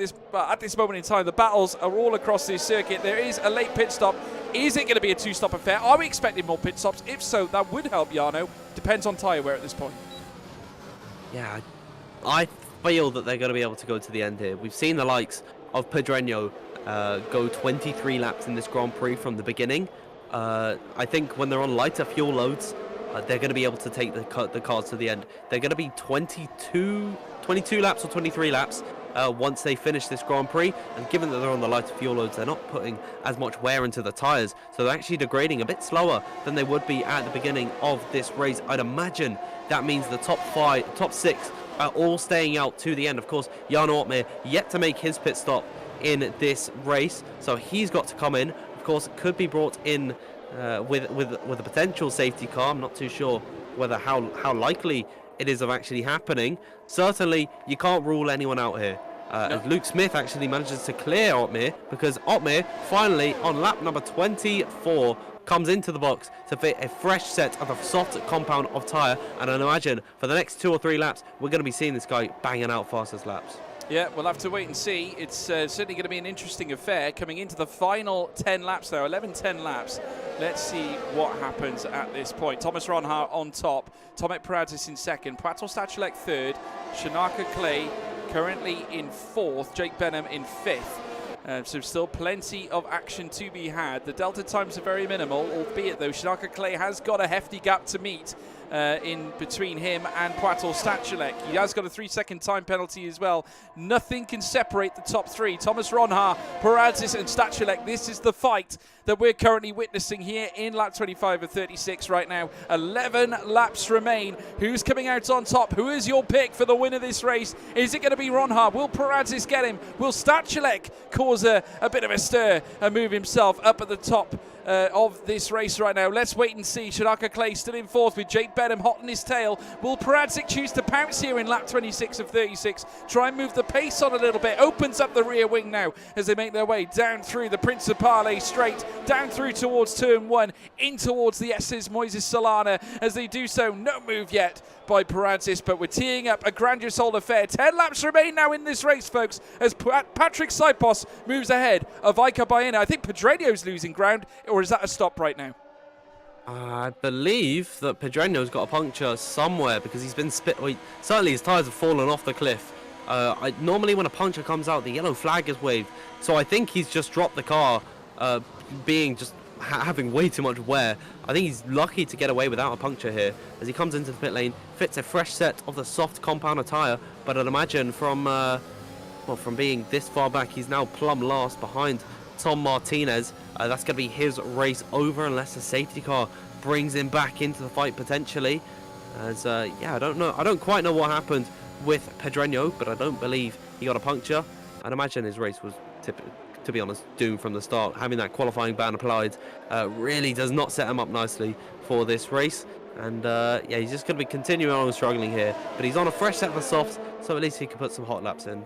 this moment in time. The battles are all across this circuit. There is a late pit stop. Is it going to be a two-stop affair? Are we expecting more pit stops? If so, that would help Jarno. Depends on tyre wear at this point. Yeah, I feel that they're going to be able to go to the end here. We've seen the likes of Pedreño go 23 laps in this Grand Prix from the beginning. I think when they're on lighter fuel loads, they're going to be able to take the cars to the end. They're going to be 22 laps or 23 laps once they finish this Grand Prix, and given that they're on the lighter fuel loads, they're not putting as much wear into the tyres, so they're actually degrading a bit slower than they would be at the beginning of this race. I'd imagine that means the top 6 are all staying out to the end. Of course, Jarno Opmeer yet to make his pit stop in this race, so he's got to come in. Of course, it could be brought in with a potential safety car. I'm not too sure whether how likely it is of actually happening. Certainly, you can't rule anyone out here. No. Luke Smith actually manages to clear Opmeer, because Opmeer finally on lap number 24 comes into the box to fit a fresh set of a soft compound of tyre, and I imagine for the next 2 or 3 laps we're going to be seeing this guy banging out fastest laps. Yeah, we'll have to wait and see. It's certainly going to be an interesting affair coming into the final 10 laps though, 11-10 laps. Let's see what happens at this point. Thomas Ronhart on top, Tomek Paratis in second, Pratol Stachulek third, Shanaka Clay currently in fourth, Jake Benham in fifth. So still plenty of action to be had. The delta times are very minimal, albeit though Shanaka Clay has got a hefty gap to meet in between him and Pratol Stachulek. He has got a 3-second time penalty as well. Nothing can separate the top 3. Thomas Ronhart, Paratis and Stachulek. This is the fight that we're currently witnessing here in lap 25 of 36 right now. 11 laps remain. Who's coming out on top? Who is your pick for the win of this race? Is it going to be Ronhart? Will Paratis get him? Will Stachulek cause a bit of a stir and move himself up at the top of this race right now. Let's wait and see. Shanaka Clay still in fourth with Jake Benham hot on his tail. Will Paradzik choose to pounce here in lap 26 of 36? Try and move the pace on a little bit. Opens up the rear wing now as they make their way down through the Principale straight, down through towards turn 1, in towards the S's Moises Solana. As they do so, no move yet by Paradzik, but we're teeing up a grandiose old affair. 10 laps remain now in this race, folks, as Patrick Saipos moves ahead of Iker Baena. I think Pedreño's losing ground, or is that a stop right now? I believe that Pedreño's got a puncture somewhere because he's been certainly his tyres have fallen off the cliff. Normally when a puncture comes out, the yellow flag is waved. So I think he's just dropped the car, having way too much wear. I think he's lucky to get away without a puncture here as he comes into the pit lane, fits a fresh set of the soft compounder tyre. But I'd imagine from being this far back, he's now plumb last behind Tom Martinez. That's going to be his race over unless a safety car brings him back into the fight potentially. As I don't know. I don't quite know what happened with Pedreño, but I don't believe he got a puncture. I'd imagine his race was, to be honest, doomed from the start. Having that qualifying ban applied really does not set him up nicely for this race. And he's just going to be continuing on struggling here. But he's on a fresh set of softs, so at least he can put some hot laps in.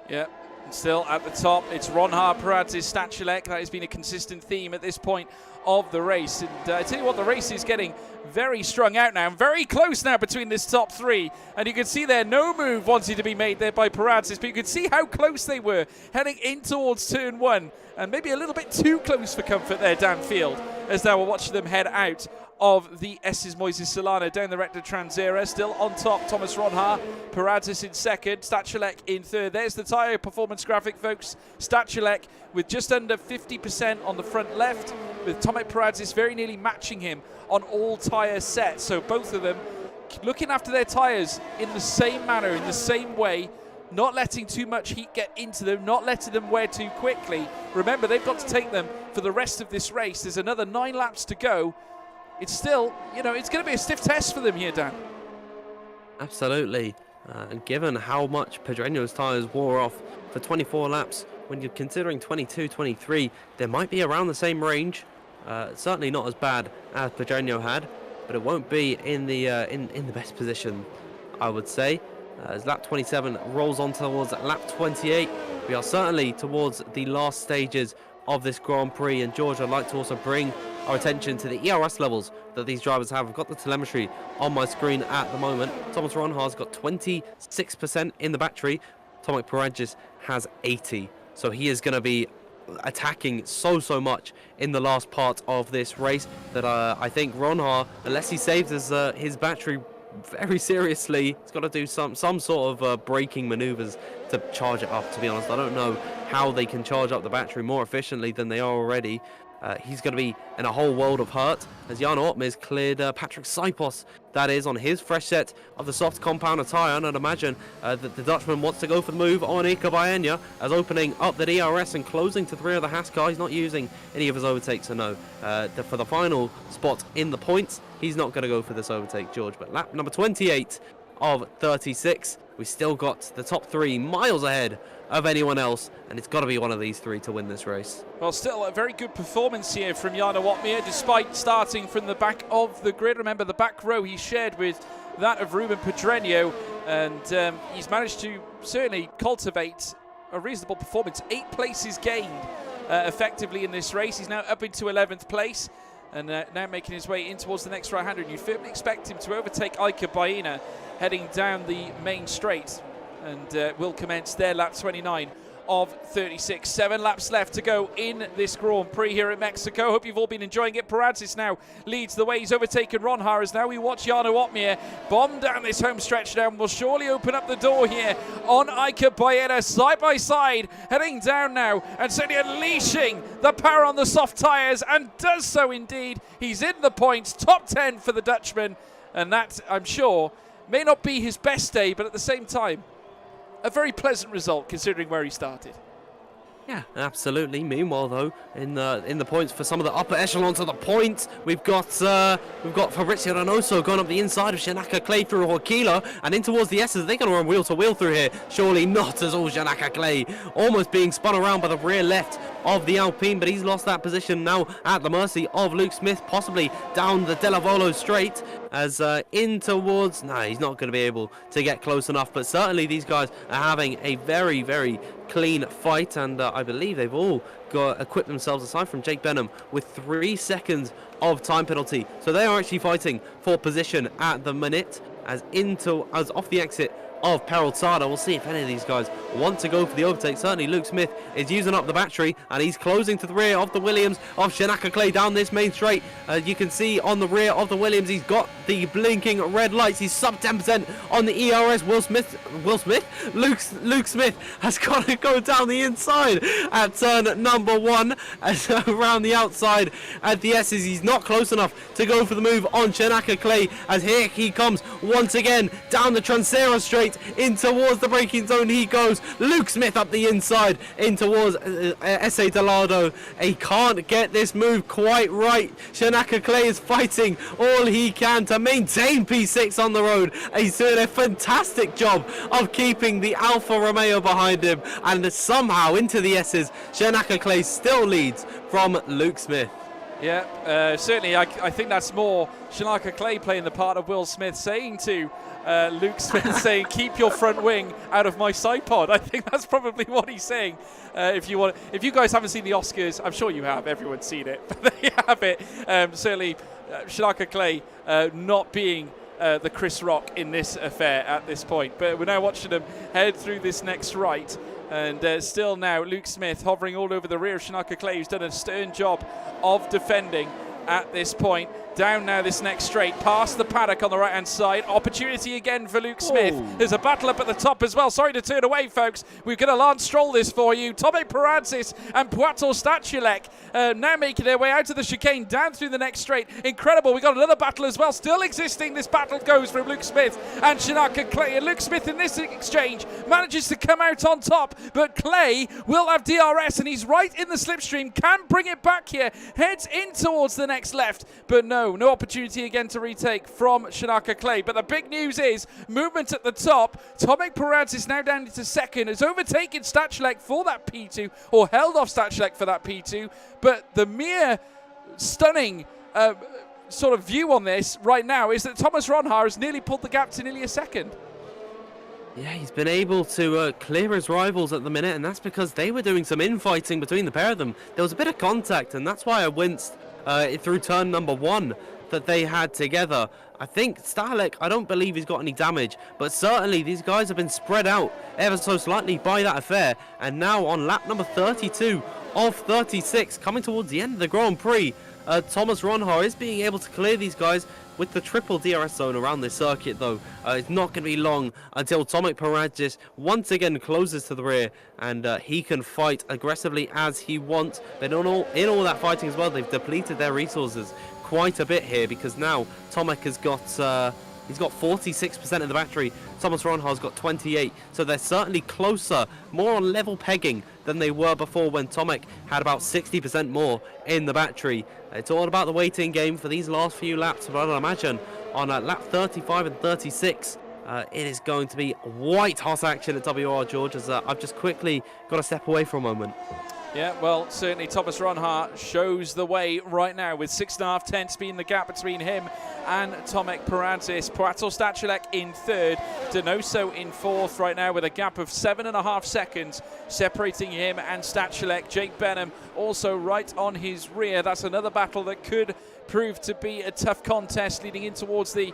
Yeah. Still at the top, it's Ronhar, Paradzik, Stachulek. That has been a consistent theme at this point of the race. And I tell you what, the race is getting very strung out now. Very close now between this top three. And you can see there, no move wanted to be made there by Paradzik. But you can see how close they were heading in towards turn 1. And maybe a little bit too close for comfort there downfield. As now we're watching them head out of the S's Moises Solana down the Recta Transera. Still on top, Thomas Ronhar. Paradzik in second, Stachulek in third. There's the tyre performance graphic, folks. Stachulek with just under 50% on the front left, with Tomek Paradzik very nearly matching him on all tyre sets. So both of them looking after their tyres in the same manner, in the same way, not letting too much heat get into them, not letting them wear too quickly. Remember, they've got to take them for the rest of this race. There's another 9 laps to go. It's still, it's going to be a stiff test for them here, Dan. Absolutely. And given how much Pedreño's tyres wore off for 24 laps, when you're considering 22, 23, they might be around the same range. Certainly not as bad as Pedreño had, but it won't be in the best position, I would say. As lap 27 rolls on towards lap 28, we are certainly towards the last stages of this Grand Prix. And George, I'd like to also bring our attention to the ERS levels that these drivers have. I've got the telemetry on my screen at the moment. Thomas Ronhar's got 26% in the battery. Tomek Paradzik has 80. So he is going to be attacking so much in the last part of this race that I think Ronhar, unless he saves his battery very seriously, he's got to do some sort of braking maneuvers to charge it up. To be honest, I don't know how they can charge up the battery more efficiently than they are already. He's going to be in a whole world of hurt as Jarno Opmeers cleared Patrick Saipos, that is, on his fresh set of the soft compounder tyre. And I'd imagine that the Dutchman wants to go for the move on Iker Baena as opening up the DRS and closing to 3 of the Haas car. He's not using any of his overtakes, so no. For the final spot in the points, he's not going to go for this overtake, George. But lap number 28 of 36, we still got the top 3 miles ahead of anyone else, and it's got to be one of these 3 to win this race. Well, still a very good performance here from Jarno Opmeers, despite starting from the back of the grid. Remember, the back row he shared with that of Ruben Pedreño, and he's managed to certainly cultivate a reasonable performance. 8 places gained effectively in this race. He's now up into 11th place, and now making his way in towards the next right-hander. And you firmly expect him to overtake Iker Baena heading down the main straight, and will commence their lap 29 of 36. 7 laps left to go in this Grand Prix here at Mexico. Hope you've all been enjoying it. Paradzik now leads the way. He's overtaken Ronhar as now we watch Jarno Opmeers bomb down this home stretch now, and will surely open up the door here on Iker Baena, side by side, heading down now and certainly unleashing the power on the soft tyres, and does so indeed. He's in the points, top 10 for the Dutchman, and that, I'm sure, may not be his best day, but at the same time, a very pleasant result considering where he started. Yeah, absolutely. Meanwhile, though, in the points for some of the upper echelons of the points, we've got Fabrizio Reynoso going up the inside of Shanaka Clay through Horkila and in towards the S's. They're going to run wheel to wheel through here. Surely not as all. Shanaka Clay almost being spun around by the rear left of the Alpine, but he's lost that position now at the mercy of Luke Smith, possibly down the Delavolo straight as in towards. No, he's not going to be able to get close enough, but certainly these guys are having a very, very clean fight, and I believe they've all got equipped themselves, aside from Jake Benham, with 3 seconds of time penalty. So they are actually fighting for position at the minute as off the exit of Peraltada. We'll see if any of these guys want to go for the overtake. Certainly Luke Smith is using up the battery and he's closing to the rear of the Williams of Shanaka Clay down this main straight. You can see on the rear of the Williams, he's got the blinking red lights. He's sub 10% on the ERS. Luke Smith has got to go down the inside at turn number 1 as around the outside at the S's. He's not close enough to go for the move on Shanaka Clay as here he comes once again down the Transera straight in towards the braking zone. He goes. Luke Smith up the inside in towards S.A. Delado. He can't get this move quite right. Shanaka Clay is fighting all he can to maintain P6 on the road. He's doing a fantastic job of keeping the Alfa Romeo behind him, and somehow into the S's, Shanaka Clay still leads from Luke Smith. Yeah, certainly I think that's more Shanaka Clay playing the part of Will Smith, saying to Luke Smith, saying, keep your front wing out of my side pod. I think that's probably what he's saying. If you guys haven't seen the Oscars, I'm sure you have, everyone's seen it, but there you have it. Certainly Shanaka Clay not being the Chris Rock in this affair at this point, but we're now watching him head through this next right. And still now Luke Smith hovering all over the rear of Shanaka Clay, who's done a stern job of defending at this point. Down now this next straight, past the paddock on the right hand side. Opportunity again for Luke Smith. There's a battle up at the top as well. Sorry to turn away, folks. We're going to Lance Stroll this for you. Tomek Perantzis and Puato Stachulek now making their way out of the chicane, down through the next straight. Incredible. We got another battle as well, still existing. This battle goes from Luke Smith and Shanaka Clay. And Luke Smith in this exchange manages to come out on top, but Clay will have DRS and he's right in the slipstream. Can bring it back here. Heads in towards the next left, but no opportunity again to retake from Shanaka Clay. But the big news is movement at the top. Tomek Perantzis now down into second, has overtaken Stachulek for that P2, or held off Stachulek for that P2. But the mere stunning sort of view on this right now is that Thomas Ronhaar has nearly pulled the gap to nearly a second. Yeah, he's been able to clear his rivals at the minute, and that's because they were doing some infighting between the pair of them. There was a bit of contact, and that's why I winced through turn number 1 that they had together. I think Stachulek, I don't believe he's got any damage, but certainly these guys have been spread out ever so slightly by that affair. And now on lap number 32 of 36, coming towards the end of the Grand Prix, Thomas Ronhaar is being able to clear these guys with the triple DRS zone around this circuit, though. It's not going to be long until Tomek Perantzis once again closes to the rear, and he can fight aggressively as he wants. But in all that fighting as well, they've depleted their resources quite a bit here, because now Tomek has got he's got 46% of the battery. Thomas Ronhaar's got 28, so they're certainly closer, more on level pegging than they were before, when Tomek had about 60% more in the battery. It's all about the waiting game for these last few laps, but I'd imagine on lap 35 and 36, it is going to be white hot action at WOR, George, as I've just quickly got to step away for a moment. Yeah, well, certainly Thomas Ronhaar shows the way right now, with 6.5 tenths being the gap between him and Tomek Perantzis. Puato Stachulek in third, Donoso in fourth right now, with a gap of 7.5 seconds separating him and Stachulek. Jake Benham also right on his rear. That's another battle that could prove to be a tough contest leading in towards the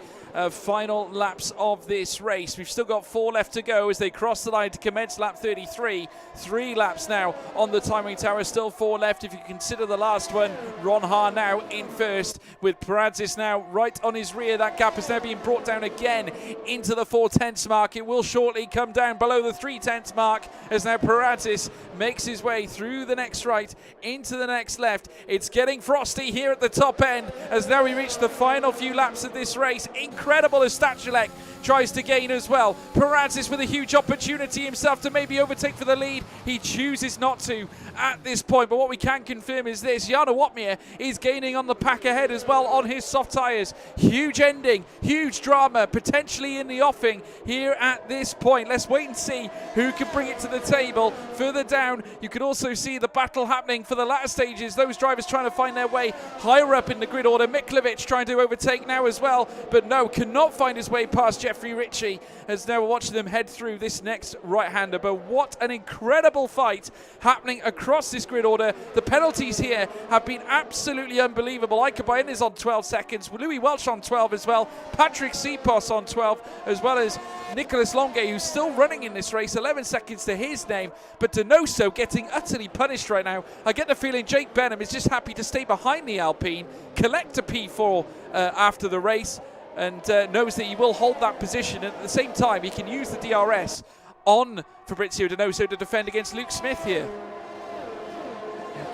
final laps of this race. We've still got 4 left to go as they cross the line to commence lap 33. 3 laps now on the timing tower, still 4 left if you consider the last one. Ronhaar now in first, with Perantzis now right on his rear. That gap is now being brought down again into the 4 tenths mark. It will shortly come down below the 3 tenths mark as now Perantzis makes his way through the next right into the next left. It's getting frosty here at the top end as now we reach the final few laps of this race. Incredible as Stachulek tries to gain as well. Parazis with a huge opportunity himself to maybe overtake for the lead. He chooses not to at this point, but what we can confirm is this: Jarno Wotmir is gaining on the pack ahead as well on his soft tyres. Huge ending, huge drama, potentially in the offing here at this point. Let's wait and see who can bring it to the table. Further down, you can also see the battle happening for the latter stages. Those drivers trying to find their way higher up in the grid order. Miklovic trying to overtake now as well, but no, cannot find his way past Jeffrey Ritchie, as now we're watching them head through this next right-hander. But what an incredible fight happening across this grid order. The penalties here have been absolutely unbelievable. Ikabayan is on 12 seconds, Louis Welch on 12 as well, Patrick Sipos on 12, as well as Nicholas Longue, who's still running in this race, 11 seconds to his name, but Donoso getting utterly punished right now. I get the feeling Jake Benham is just happy to stay behind the Alpine, collect a P4 after the race, and knows that he will hold that position. And at the same time, he can use the DRS on Fabrizio Donoso to defend against Luke Smith here.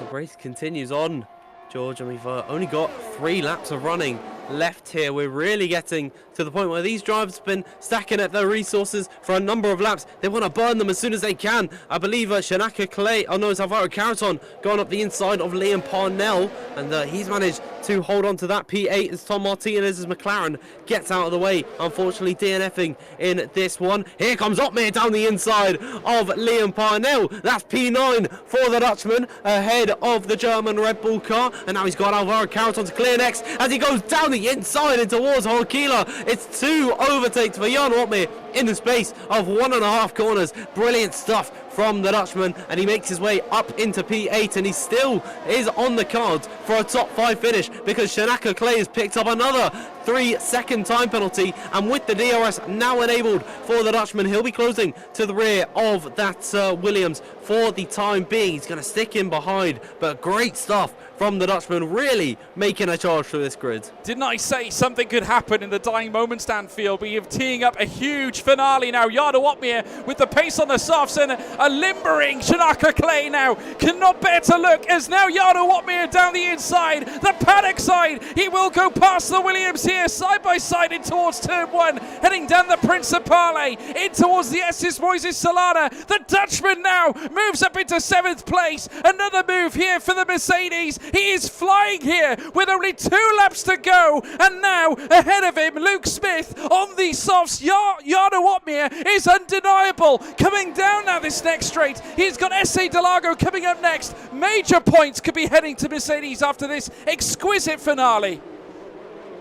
The race continues on, George, and we've only got 3 laps of running left here. We're really getting to the point where these drivers have been stacking up their resources for a number of laps. They want to burn them as soon as they can. I believe Shanaka Clay, it's Alvaro Caraton going up the inside of Liam Parnell, and he's managed to hold on to that P8 as Tom Martinez's McLaren gets out of the way. Unfortunately, DNFing in this one. Here comes Otmir down the inside of Liam Parnell. That's P9 for the Dutchman ahead of the German Red Bull car, and now he's got Alvaro Caraton to clear next as he goes down the inside and towards Horkila. It's 2 overtakes for Jan Otmir in the space of 1.5 corners. Brilliant stuff from the Dutchman, and he makes his way up into P8, and he still is on the cards for a top 5 finish, because Shanaka Clay has picked up another 3-second time penalty, and with the DRS now enabled for the Dutchman, he'll be closing to the rear of that Williams for the time being. He's going to stick in behind, but great stuff from the Dutchman, really making a charge through this grid. Didn't I say something could happen in the dying moments, Stanfield? We have teeing up a huge finale now. Jarno Wotmir with the pace on the softs, and a limbering Shanaka Clay now cannot bear to look, as now Jarno Wotmir down the inside, the paddock side. He will go past the Williams here, side by side in towards turn 1, heading down the Principale, in towards the Estes Moises Solana. The Dutchman now moves up into 7th place. Another move here for the Mercedes. He is flying here with only 2 laps to go, and now ahead of him, Luke Smith on the softs. Jarno Wotmir is undeniable. Coming down now this next straight, he's got S.A. Delago coming up next. Major points could be heading to Mercedes after this exquisite finale.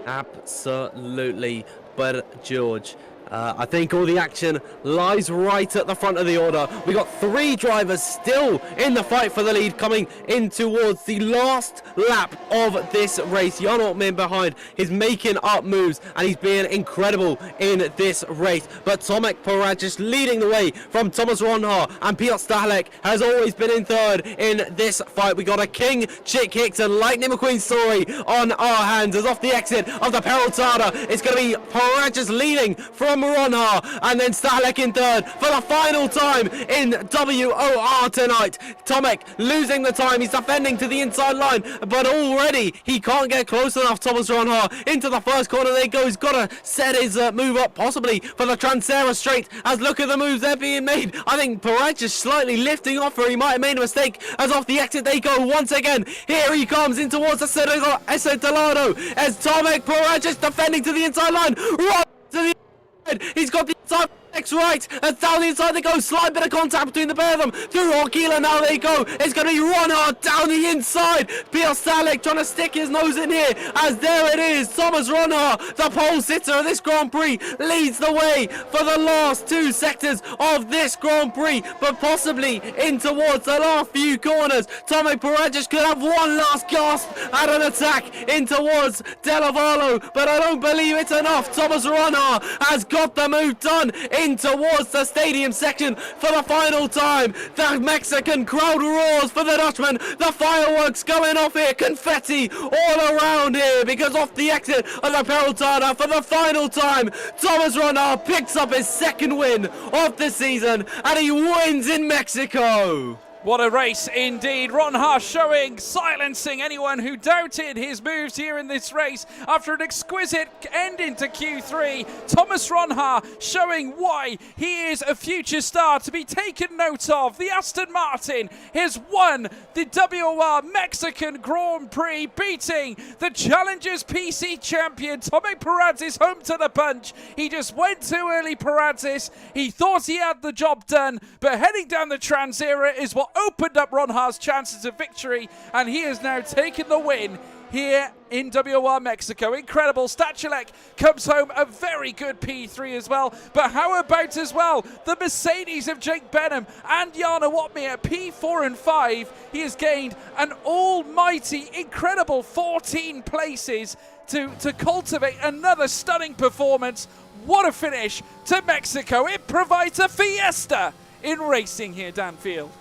Absolutely, but George, I think all the action lies right at the front of the order. We got 3 drivers still in the fight for the lead coming in towards the last lap of this race. Jan Otmir behind is making up moves, and he's being incredible in this race. But Tomek Paragis leading the way from Thomas Ronhaar, and Piotr Stahlek has always been in 3rd in this fight. We got a King, Chick Hicks and Lightning McQueen story on our hands, as off the exit of the Peraltada, it's going to be Paragis leading from Ronhaar, and then Stahlek in 3rd for the final time in WOR tonight. Tomek losing the time, he's defending to the inside line, but already he can't get close enough. Thomas Ronhaar into the first corner they go. He's got to set his move up possibly for the Transera straight, as look at the moves they're being made. I think Perez is slightly lifting off, or he might have made a mistake, as off the exit they go once again. Here he comes in towards the Delano, as Tomek Perez is defending to the inside line, right to the he's got the inside next right, and down the inside they go. Slight bit of contact between the pair of them. Through Horkila now they go. It's going to be Ronhaar down the inside. Piotr Stahlek trying to stick his nose in here, as there it is. Thomas Ronhaar, the pole sitter of this Grand Prix, leads the way for the last 2 sectors of this Grand Prix, but possibly in towards the last few corners. Tomek Paragis could have one last gasp at an attack in towards Delavallo, but I don't believe it's enough. Thomas Ronhaar has got the move done in towards the stadium section for the final time. The Mexican crowd roars for the Dutchman. The fireworks going off here, confetti all around here, because off the exit of the Peraltada for the final time, Thomas Ronhaar picks up his 2nd win of the season, and he wins in Mexico. What a race indeed. Ronha showing, silencing anyone who doubted his moves here in this race after an exquisite ending to Q3. Thomas Ronha showing why he is a future star to be taken note of. The Aston Martin has won the WOR Mexican Grand Prix, beating the Challengers PC champion Tomek Paradzis home to the punch. He just went too early, Paradzis. He thought he had the job done, but heading down the trans era is what opened up Ronha's chances of victory, and he has now taken the win here in WOR Mexico. Incredible. Stachulek comes home a very good P3 as well, but how about as well the Mercedes of Jake Benham and Jana Watmir, P4 and 5. He has gained an almighty incredible 14 places to cultivate another stunning performance. What a finish to Mexico. It provides a fiesta in racing here, Dan Field.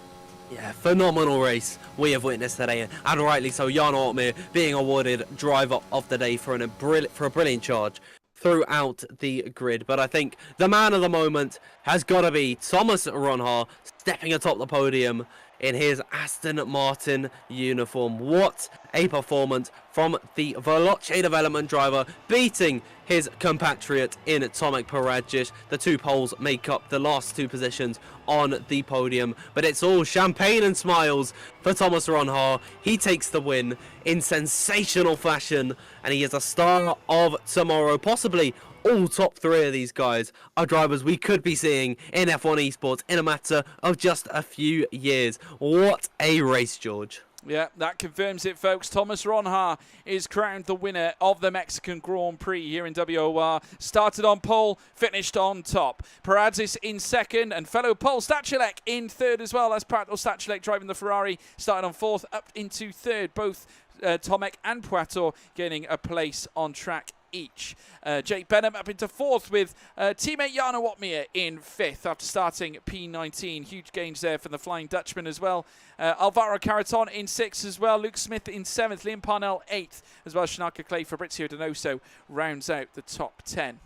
Yeah, phenomenal race we have witnessed today, and rightly so. Jan Ortmir being awarded driver of the day for a brilliant charge throughout the grid. But I think the man of the moment has got to be Thomas Ronha, stepping atop the podium in his Aston Martin uniform. What a performance from the Veloce development driver, beating his compatriot in Tomek Paradzis. The two poles make up the last two positions on the podium, but it's all champagne and smiles for Thomas Ronha. He takes the win in sensational fashion, and he is a star of tomorrow. Possibly all top three of these guys are drivers we could be seeing in F1 esports in a matter of just a few years. What a race, George. Yeah, that confirms it, folks. Thomas Ronha is crowned the winner of the Mexican Grand Prix here in WOR. Started on pole, finished on top. Paradzis in second, and fellow pole Stachulek in third as well. That's Prato Stachulek driving the Ferrari, starting on fourth, up into third. Both Tomek and Prato getting a place on track each. Jake Benham up into fourth with teammate Jana Watmir in fifth after starting P19. Huge gains there from the Flying Dutchman as well. Alvaro Caraton in sixth as well. Luke Smith in seventh. Liam Parnell eighth as well. Shanaka Clay, Fabrizio Donoso rounds out the top 10.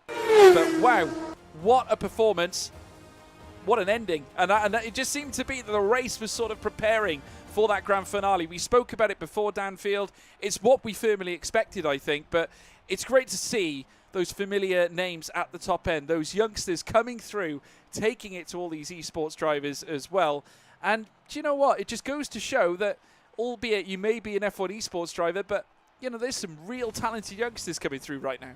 But wow, what a performance. What an ending. And it just seemed to be that the race was sort of preparing for that grand finale. We spoke about it before, Danfield. It's what we firmly expected, I think, but it's great to see those familiar names at the top end, those youngsters coming through, taking it to all these esports drivers as well. And do you know what? It just goes to show that, albeit you may be an F1 esports driver, but you know, there's some real talented youngsters coming through right now.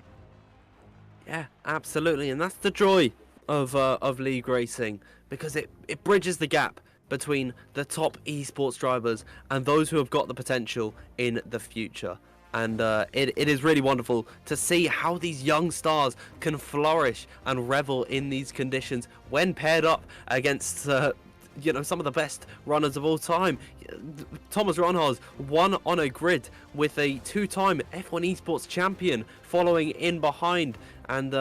Yeah, absolutely, and that's the joy of league racing, because it bridges the gap between the top esports drivers and those who have got the potential in the future. And it is really wonderful to see how these young stars can flourish and revel in these conditions when paired up against some of the best runners of all time. Thomas Ronha's won on a grid with a two-time F1 esports champion following in behind, and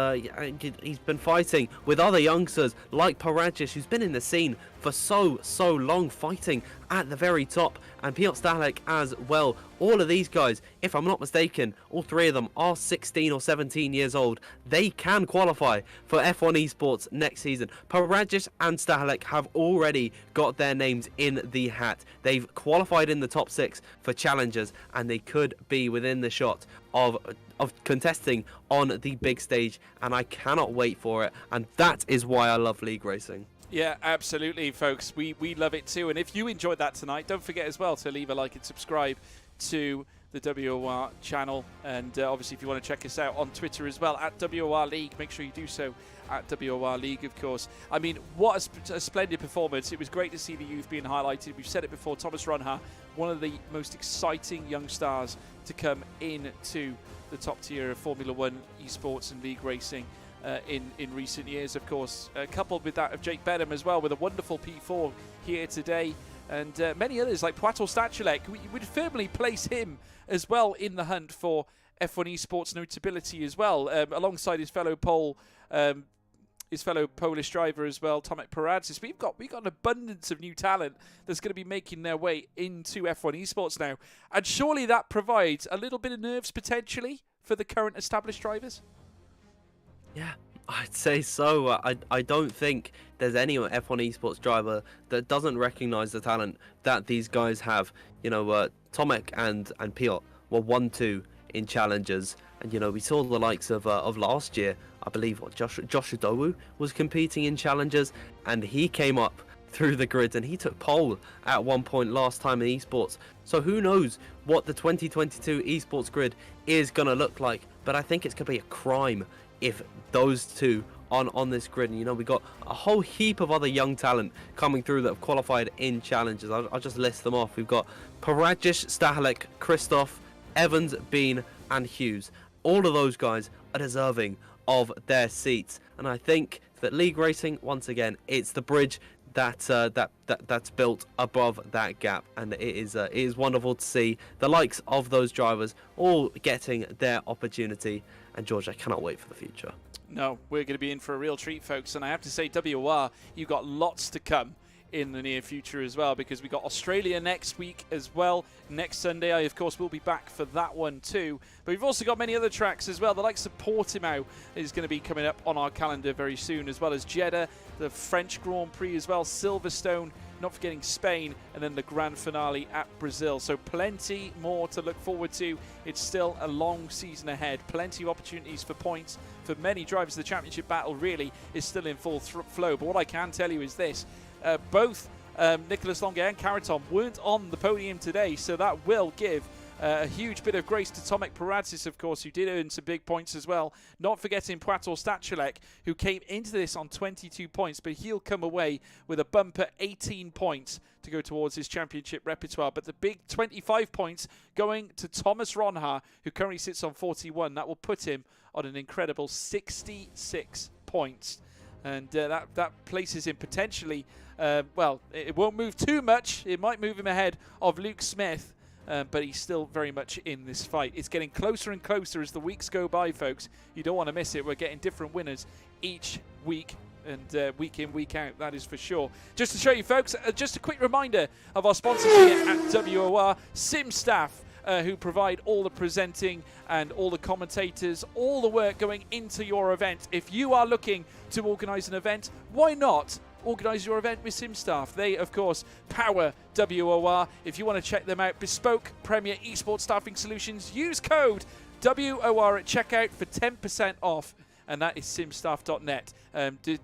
he's been fighting with other youngsters like Paradzis, who's been in the scene for so long, fighting at the very top, and Piotr Stachulek as well. All of these guys, if I'm not mistaken, all three of them are 16 or 17 years old. They can qualify for F1 esports next season. Paradzis and Stachulek have already got their names in the hat. They've qualified in the top 6 for challengers, and they could be within the shot of contesting on the big stage, and I cannot wait for it, and that is why I love league racing. Yeah, absolutely, folks. We love it too. And if you enjoyed that tonight, don't forget as well to leave a like and subscribe to the WOR channel. And obviously, if you want to check us out on Twitter as well, at WOR League, make sure you do so at WOR League, of course. I mean, what a splendid performance. It was great to see the youth being highlighted. We've said it before, Thomas Ronha, one of the most exciting young stars to come into the top tier of Formula One esports and league racing in recent years, of course, coupled with that of Jake Benham as well, with a wonderful P4 here today, and many others like Prato Stachulek. We would firmly place him as well in the hunt for F1 esports notability as well, alongside his fellow Polish driver as well, Tomek Paradzis. We've got an abundance of new talent that's going to be making their way into F1 esports now, and surely that provides a little bit of nerves potentially for the current established drivers. I'd say so. I don't think there's any F1 esports driver that doesn't recognize the talent that these guys have. You know, Tomek and Piotr were 1-2 in challenges, and you know, we saw the likes of last year. I believe Josh Udowu was competing in challenges, and he came up through the grids and he took pole at one point last time in esports. So who knows what the 2022 esports grid is gonna look like, but I think it's gonna be a crime if those two on this grid. And you know, we got a whole heap of other young talent coming through that have qualified in challenges. I'll just list them off. We've got Parajish, Stahalek, Christoph, Evans, Bean and Hughes. All of those guys are deserving of their seats, and I think that League Racing, once again, it's the bridge that's built above that gap, and it is wonderful to see the likes of those drivers all getting their opportunity. And George, I cannot wait for the future. No, we're going to be in for a real treat, folks, and I have to say, WOR, you've got lots to come in the near future as well, because we got Australia next week as well. Next Sunday, I of course will be back for that one too, but we've also got many other tracks as well. The likes of Portimao is going to be coming up on our calendar very soon, as well as Jeddah, the French Grand Prix as well, Silverstone, not forgetting Spain, and then the grand finale at Brazil. So plenty more to look forward to. It's still a long season ahead, plenty of opportunities for points for many drivers. The championship battle really is still in full flow, but what I can tell you is this: both Nicholas Longa and Karatom weren't on the podium today, so that will give a huge bit of grace to Tomek Paradis, of course, who did earn some big points as well. Not forgetting Płator Stachulek, who came into this on 22 points, but he'll come away with a bumper 18 points to go towards his championship repertoire. But the big 25 points going to Thomas Ronha, who currently sits on 41. That will put him on an incredible 66 points. And that places him potentially, well, it won't move too much. It might move him ahead of Luke Smith, but he's still very much in this fight. It's getting closer and closer as the weeks go by, folks. You don't want to miss it. We're getting different winners each week, and week in, week out, that is for sure. Just to show you, folks, just a quick reminder of our sponsors here at WOR, SimStaff, who provide all the presenting and all the commentators, all the work going into your event. If you are looking to organise an event, why not organise your event with SimStaff? They, of course, power WOR. If you want to check them out, bespoke Premier Esports Staffing Solutions, use code WOR at checkout for 10% off. And that is simstaff.net.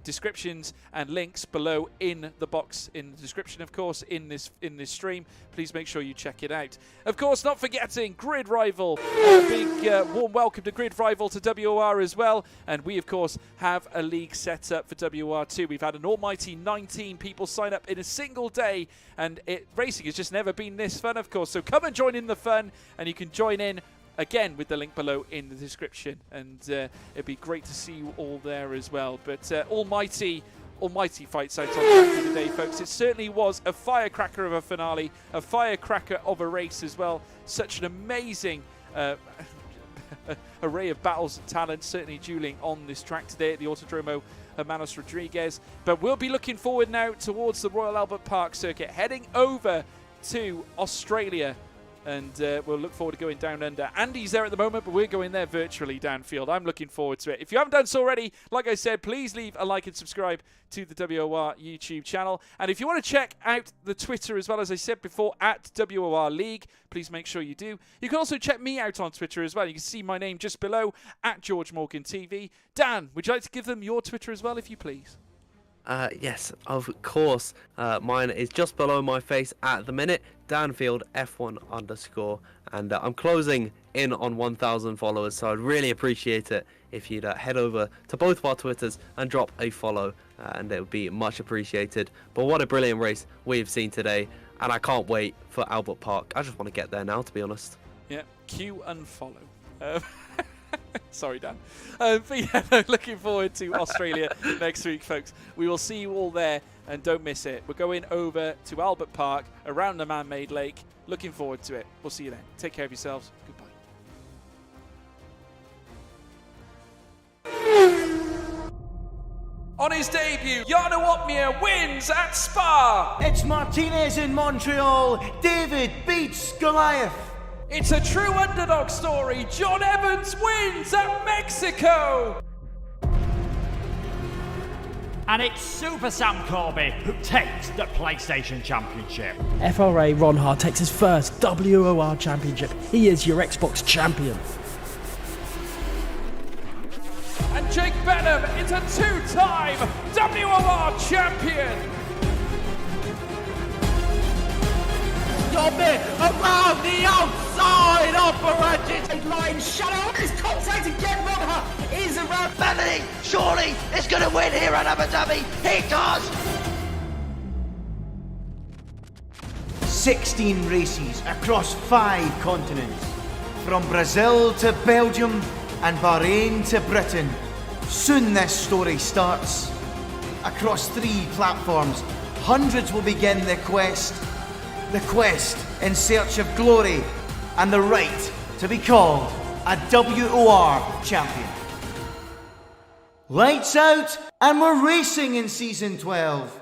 Descriptions and links below in the box in the description, of course, in this stream. Please make sure you check it out. Of course, not forgetting Grid Rival. A big warm welcome to Grid Rival to WOR as well. And we, of course, have a league set up for WOR too. We've had an almighty 19 people sign up in a single day, and racing has just never been this fun, of course. So come and join in the fun, and you can join in again with the link below in the description, and it'd be great to see you all there as well. But almighty fights out on track today, folks. It certainly was a firecracker of a finale, a firecracker of a race as well. Such an amazing array of battles and talents certainly dueling on this track today at the Autodromo Hermanos Rodriguez. But we'll be looking forward now towards the Royal Albert Park circuit, heading over to Australia. And we'll look forward to going down under. Andy's there at the moment, but we're going there virtually downfield. I'm looking forward to it. If you haven't done so already, like I said, please leave a like and subscribe to the WOR YouTube channel. And if you want to check out the Twitter as well, as I said before, at WOR League, please make sure you do. You can also check me out on Twitter as well. You can see my name just below, at George Morgan TV. Dan, would you like to give them your Twitter as well, if you please? Yes, of course. Mine is just below my face at the minute, Danfield F1_, and I'm closing in on 1,000 followers, so I'd really appreciate it if you'd head over to both of our Twitters and drop a follow, and it would be much appreciated. But what a brilliant race we've seen today, and I can't wait for Albert Park. I just want to get there now, to be honest. Yeah, cue and follow. Sorry, Dan. But yeah, looking forward to Australia next week, folks. We will see you all there, and don't miss it. We're going over to Albert Park, around the man-made lake. Looking forward to it. We'll see you then. Take care of yourselves. Goodbye. On his debut, Jarno Opmeer wins at Spa. It's Martinez in Montreal. David beats Goliath. It's a true underdog story. John Evans wins at Mexico. And it's Super Sam Corby who takes the PlayStation Championship. FRA Ronhard takes his first WOR Championship. He is your Xbox champion. And Jake Benham is a two-time WOR champion. Dobbin around the outside of the line. Shadow is contact again. Ronha is around. Melanie, surely is going to win here at Abu Dhabi. He does. 16 races across 5 continents. From Brazil to Belgium and Bahrain to Britain. Soon this story starts. Across 3 platforms, hundreds will begin the quest. The quest in search of glory and the right to be called a WOR champion. Lights out, and we're racing in Season 12.